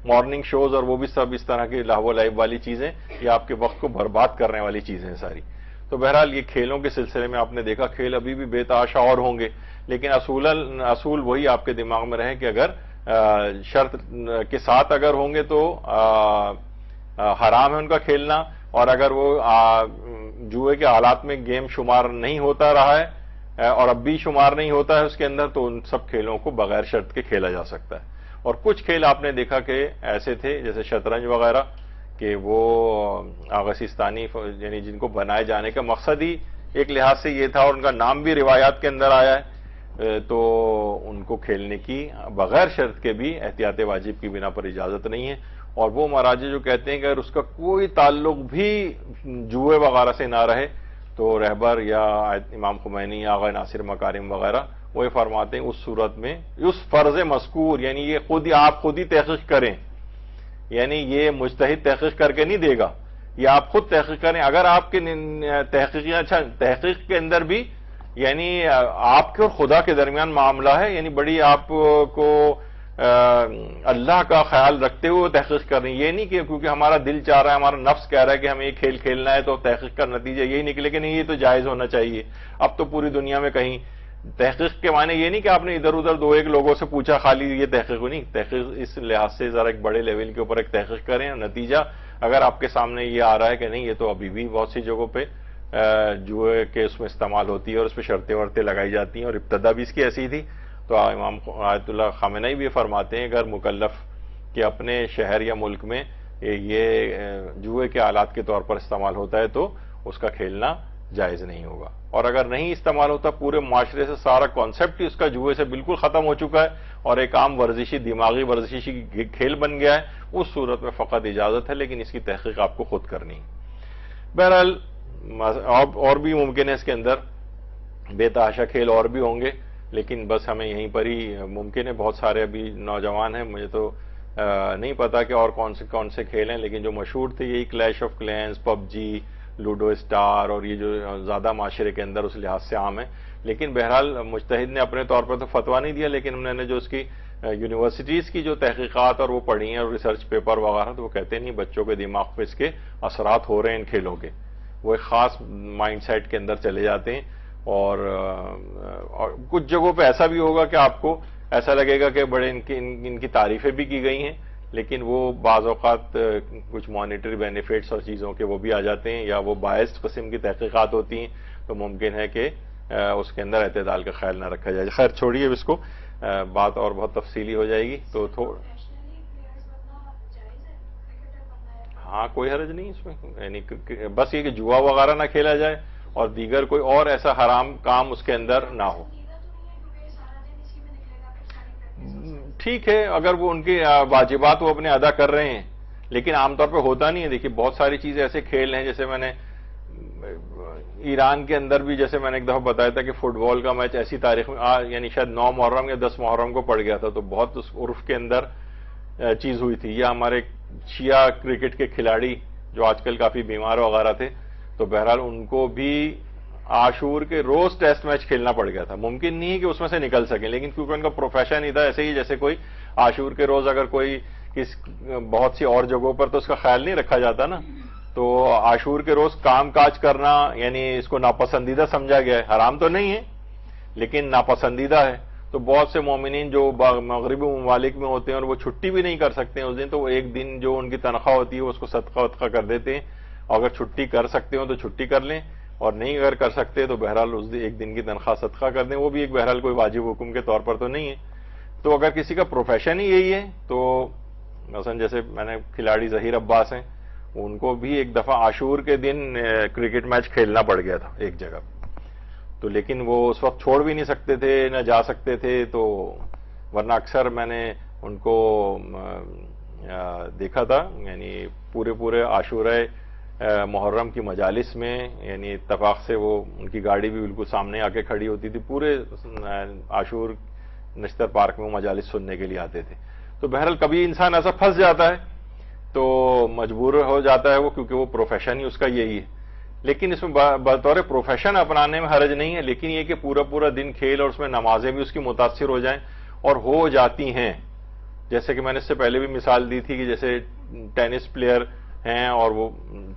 مارننگ شوز اور وہ بھی سب اس طرح کی لاہو لائیو والی چیزیں، یہ آپ کے وقت کو برباد کرنے والی چیزیں ہیں ساری۔ تو بہرحال یہ کھیلوں کے سلسلے میں آپ نے دیکھا کھیل ابھی بھی بے تحاشا اور ہوں گے، لیکن اصول وہی آپ کے دماغ میں رہے کہ اگر شرط کے ساتھ اگر ہوں گے تو حرام ہے ان کا کھیلنا، اور اگر وہ جوئے کے حالات میں گیم شمار نہیں ہوتا رہا ہے اور اب بھی شمار نہیں ہوتا ہے اس کے اندر، تو ان سب کھیلوں کو بغیر شرط کے کھیلا جا سکتا ہے۔ اور کچھ کھیل آپ نے دیکھا کہ ایسے تھے جیسے شطرنج وغیرہ کہ وہ آغا سیستانی یعنی جن کو بنائے جانے کا مقصد ہی ایک لحاظ سے یہ تھا اور ان کا نام بھی روایات کے اندر آیا ہے، تو ان کو کھیلنے کی بغیر شرط کے بھی احتیاط واجب کی بنا پر اجازت نہیں ہے۔ اور وہ مراجع جو کہتے ہیں کہ اگر اس کا کوئی تعلق بھی جوئے وغیرہ سے نہ رہے تو رہبر یا امام خمینی یا آغا ناصر مکارم وغیرہ وہ یہ فرماتے ہیں اس صورت میں اس فرض مذکور، یعنی یہ آپ خود ہی تحقیق کریں، یعنی یہ مجتہد تحقیق کر کے نہیں دے گا، یہ آپ خود تحقیق کریں۔ اگر آپ کے تحقیق کے اندر بھی یعنی آپ کے اور خدا کے درمیان معاملہ ہے، یعنی بڑی آپ کو اللہ کا خیال رکھتے ہوئے تحقیق کر رہی ہیں، یہ نہیں کہ کیونکہ ہمارا دل چاہ رہا ہے، ہمارا نفس کہہ رہا ہے کہ ہمیں یہ کھیل کھیلنا ہے تو تحقیق کا نتیجہ یہی نکلے کہ نہیں یہ تو جائز ہونا چاہیے۔ اب تو پوری دنیا میں کہیں تحقیق کے معنی یہ نہیں کہ آپ نے ادھر ادھر دو ایک لوگوں سے پوچھا خالی یہ تحقیق نہیں، تحقیق اس لحاظ سے ذرا ایک بڑے لیول کے اوپر ایک تحقیق کریں، نتیجہ اگر آپ کے سامنے یہ آ رہا ہے کہ نہیں یہ تو ابھی بھی بہت سی جگہوں پہ جوئے کے اس میں استعمال ہوتی ہے اور اس پہ شرطیں ورطیں لگائی جاتی ہیں اور ابتدا بھی اس کی ایسی تھی، تو امام آیت اللہ خامنہ بھی فرماتے ہیں اگر مکلف کہ اپنے شہر یا ملک میں یہ جوئے کے آلات کے طور پر استعمال ہوتا ہے تو اس کا کھیلنا جائز نہیں ہوگا. اور اگر نہیں استعمال ہوتا، پورے معاشرے سے سارا کانسیپٹ ہی اس کا جوئے سے بالکل ختم ہو چکا ہے اور ایک عام ورزشی، دماغی ورزشی کھیل بن گیا ہے، اس صورت میں فقط اجازت ہے، لیکن اس کی تحقیق آپ کو خود کرنی ہے. بہرحال اور بھی ممکن ہے اس کے اندر بے تحاشا کھیل اور بھی ہوں گے، لیکن بس ہمیں یہیں پر ہی ممکن ہے. بہت سارے ابھی نوجوان ہیں، مجھے تو نہیں پتا کہ اور کون سے کھیل ہیں، لیکن جو مشہور تھے یہی clash of clans, PUBG, Ludo star, اور یہ جو زیادہ معاشرے کے اندر اس لحاظ سے عام ہے. لیکن بہرحال مجتہد نے اپنے طور پر تو فتویٰ نہیں دیا، لیکن انہوں نے جو اس کی یونیورسٹیز کی جو تحقیقات اور وہ پڑھی ہیں اور ریسرچ پیپر وغیرہ، تو وہ کہتے نہیں بچوں کے دماغ پہ اس کے اثرات ہو رہے ہیں ان کھیلوں کے. وہ ایک خاص مائنڈ سیٹ کے اندر چلے جاتے ہیں، اور کچھ جگہوں پہ ایسا بھی ہوگا کہ آپ کو ایسا لگے گا کہ بڑے ان کی تعریفیں بھی کی گئی ہیں، لیکن وہ بعض اوقات کچھ مانیٹری بینیفٹس اور چیزوں کے وہ بھی آ جاتے ہیں، یا وہ باعث قسم کی تحقیقات ہوتی ہیں، تو ممکن ہے کہ اس کے اندر اعتدال کا خیال نہ رکھا جائے. خیر چھوڑیے اس کو، بات اور بہت تفصیلی ہو جائے گی تو ہاں کوئی حرج نہیں اس میں، یعنی بس یہ کہ جوا وغیرہ نہ کھیلا جائے اور دیگر کوئی اور ایسا حرام کام اس کے اندر نہ ہو. ٹھیک ہے اگر وہ ان کی واجبات وہ اپنے ادا کر رہے ہیں، لیکن عام طور پہ ہوتا نہیں ہے. دیکھیے بہت ساری چیزیں ایسے کھیل ہیں، جیسے میں نے ایران کے اندر بھی، جیسے میں نے ایک دفعہ بتایا تھا کہ فٹ بال کا میچ ایسی تاریخ میں یعنی شاید 9 محرم یا 10 محرم کو پڑ گیا تھا، تو بہت اس عرف کے اندر چیز ہوئی تھی. یا ہمارے شیعہ کرکٹ کے کھلاڑی جو آج کل کافی بیمار وغیرہ تھے، تو بہرحال ان کو بھی عاشور کے روز ٹیسٹ میچ کھیلنا پڑ گیا تھا. ممکن نہیں ہے کہ اس میں سے نکل سکیں، لیکن کیونکہ ان کا پروفیشن ہی تھا. ایسے ہی جیسے کوئی عاشور کے روز اگر کوئی بہت سی اور جگہوں پر تو اس کا خیال نہیں رکھا جاتا نا، تو عاشور کے روز کام کاج کرنا یعنی اس کو ناپسندیدہ سمجھا گیا ہے. حرام تو نہیں ہے لیکن ناپسندیدہ ہے. تو بہت سے مومنین جو مغربی ممالک میں ہوتے ہیں اور وہ چھٹی بھی نہیں کر سکتے ہیں اس دن، تو وہ ایک دن جو ان کی تنخواہ ہوتی ہے اس کو صدقہ ودقہ کر دیتے ہیں. اگر چھٹی کر سکتے ہو تو چھٹی کر لیں، اور نہیں اگر کر سکتے تو بہرحال اس دن ایک دن کی تنخواہ صدقہ کر دیں. وہ بھی ایک بہرحال کوئی واجب حکم کے طور پر تو نہیں ہے. تو اگر کسی کا پروفیشن ہی یہی ہے، تو مثلا جیسے میں نے کھلاڑی ظہیر عباس ہیں، ان کو بھی ایک دفعہ عاشور کے دن کرکٹ میچ کھیلنا پڑ گیا تھا ایک جگہ، تو لیکن وہ اس وقت چھوڑ بھی نہیں سکتے تھے، نہ جا سکتے تھے. تو ورنہ اکثر میں نے ان کو دیکھا تھا، یعنی پورے عاشورہ محرم کی مجالس میں، یعنی اتفاق سے وہ ان کی گاڑی بھی بالکل سامنے آ کے کھڑی ہوتی تھی. پورے عاشور نشتر پارک میں وہ مجالس سننے کے لیے آتے تھے. تو بہرحال کبھی انسان ایسا پھنس جاتا ہے تو مجبور ہو جاتا ہے وہ، کیونکہ وہ پروفیشن ہی اس کا یہی ہے. لیکن اس میں بطور پروفیشن اپنانے میں حرج نہیں ہے، لیکن یہ کہ پورا دن کھیل اور اس میں نمازیں بھی اس کی متاثر ہو جائیں، اور ہو جاتی ہیں. جیسے کہ میں نے اس سے پہلے بھی مثال دی تھی کہ جیسے ٹینس پلیئر ہیں، اور وہ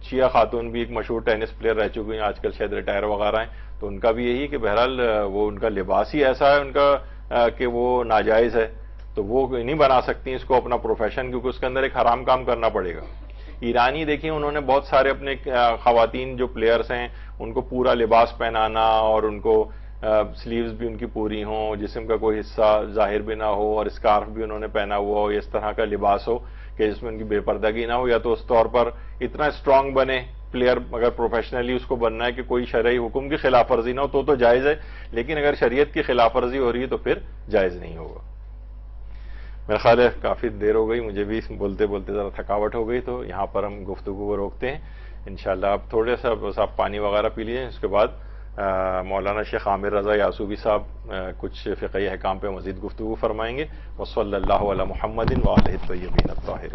شیعہ خاتون بھی ایک مشہور ٹینس پلیئر رہ چکی ہیں، آج کل شاید ریٹائر وغیرہ ہیں. تو ان کا بھی یہی کہ بہرحال وہ ان کا لباس ہی ایسا ہے ان کا کہ وہ ناجائز ہے، تو وہ نہیں بنا سکتی اس کو اپنا پروفیشن، کیونکہ اس کے اندر ایک حرام کام کرنا پڑے گا. ایرانی دیکھیں انہوں نے بہت سارے اپنے خواتین جو پلیئرز ہیں ان کو پورا لباس پہنانا، اور ان کو سلیوز بھی ان کی پوری ہوں، جسم کا کوئی حصہ ظاہر بھی نہ ہو، اور اسکارف بھی انہوں نے پہنا ہوا ہو، اس طرح کا لباس ہو کہ جس میں ان کی بے پردگی نہ ہو. یا تو اس طور پر اتنا اسٹرانگ بنے پلیئر، اگر پروفیشنلی اس کو بننا ہے کہ کوئی شرعی حکم کی خلاف ورزی نہ ہو تو جائز ہے، لیکن اگر شریعت کی خلاف ورزی ہو رہی ہے تو پھر جائز نہیں ہوگا. میرا خیال ہے کافی دیر ہو گئی، مجھے بھی بولتے ذرا تھکاوٹ ہو گئی، تو یہاں پر ہم گفتگو کو روکتے ہیں. انشاءاللہ آپ تھوڑے سا بس آپ پانی وغیرہ پی لیجیے، اس کے بعد مولانا شیخ عامر رضا یعصوبی صاحب کچھ فقہی احکام پہ مزید گفتگو فرمائیں گے. وصلی اللہ علی محمد وآلہ الطیبین الطاہرین.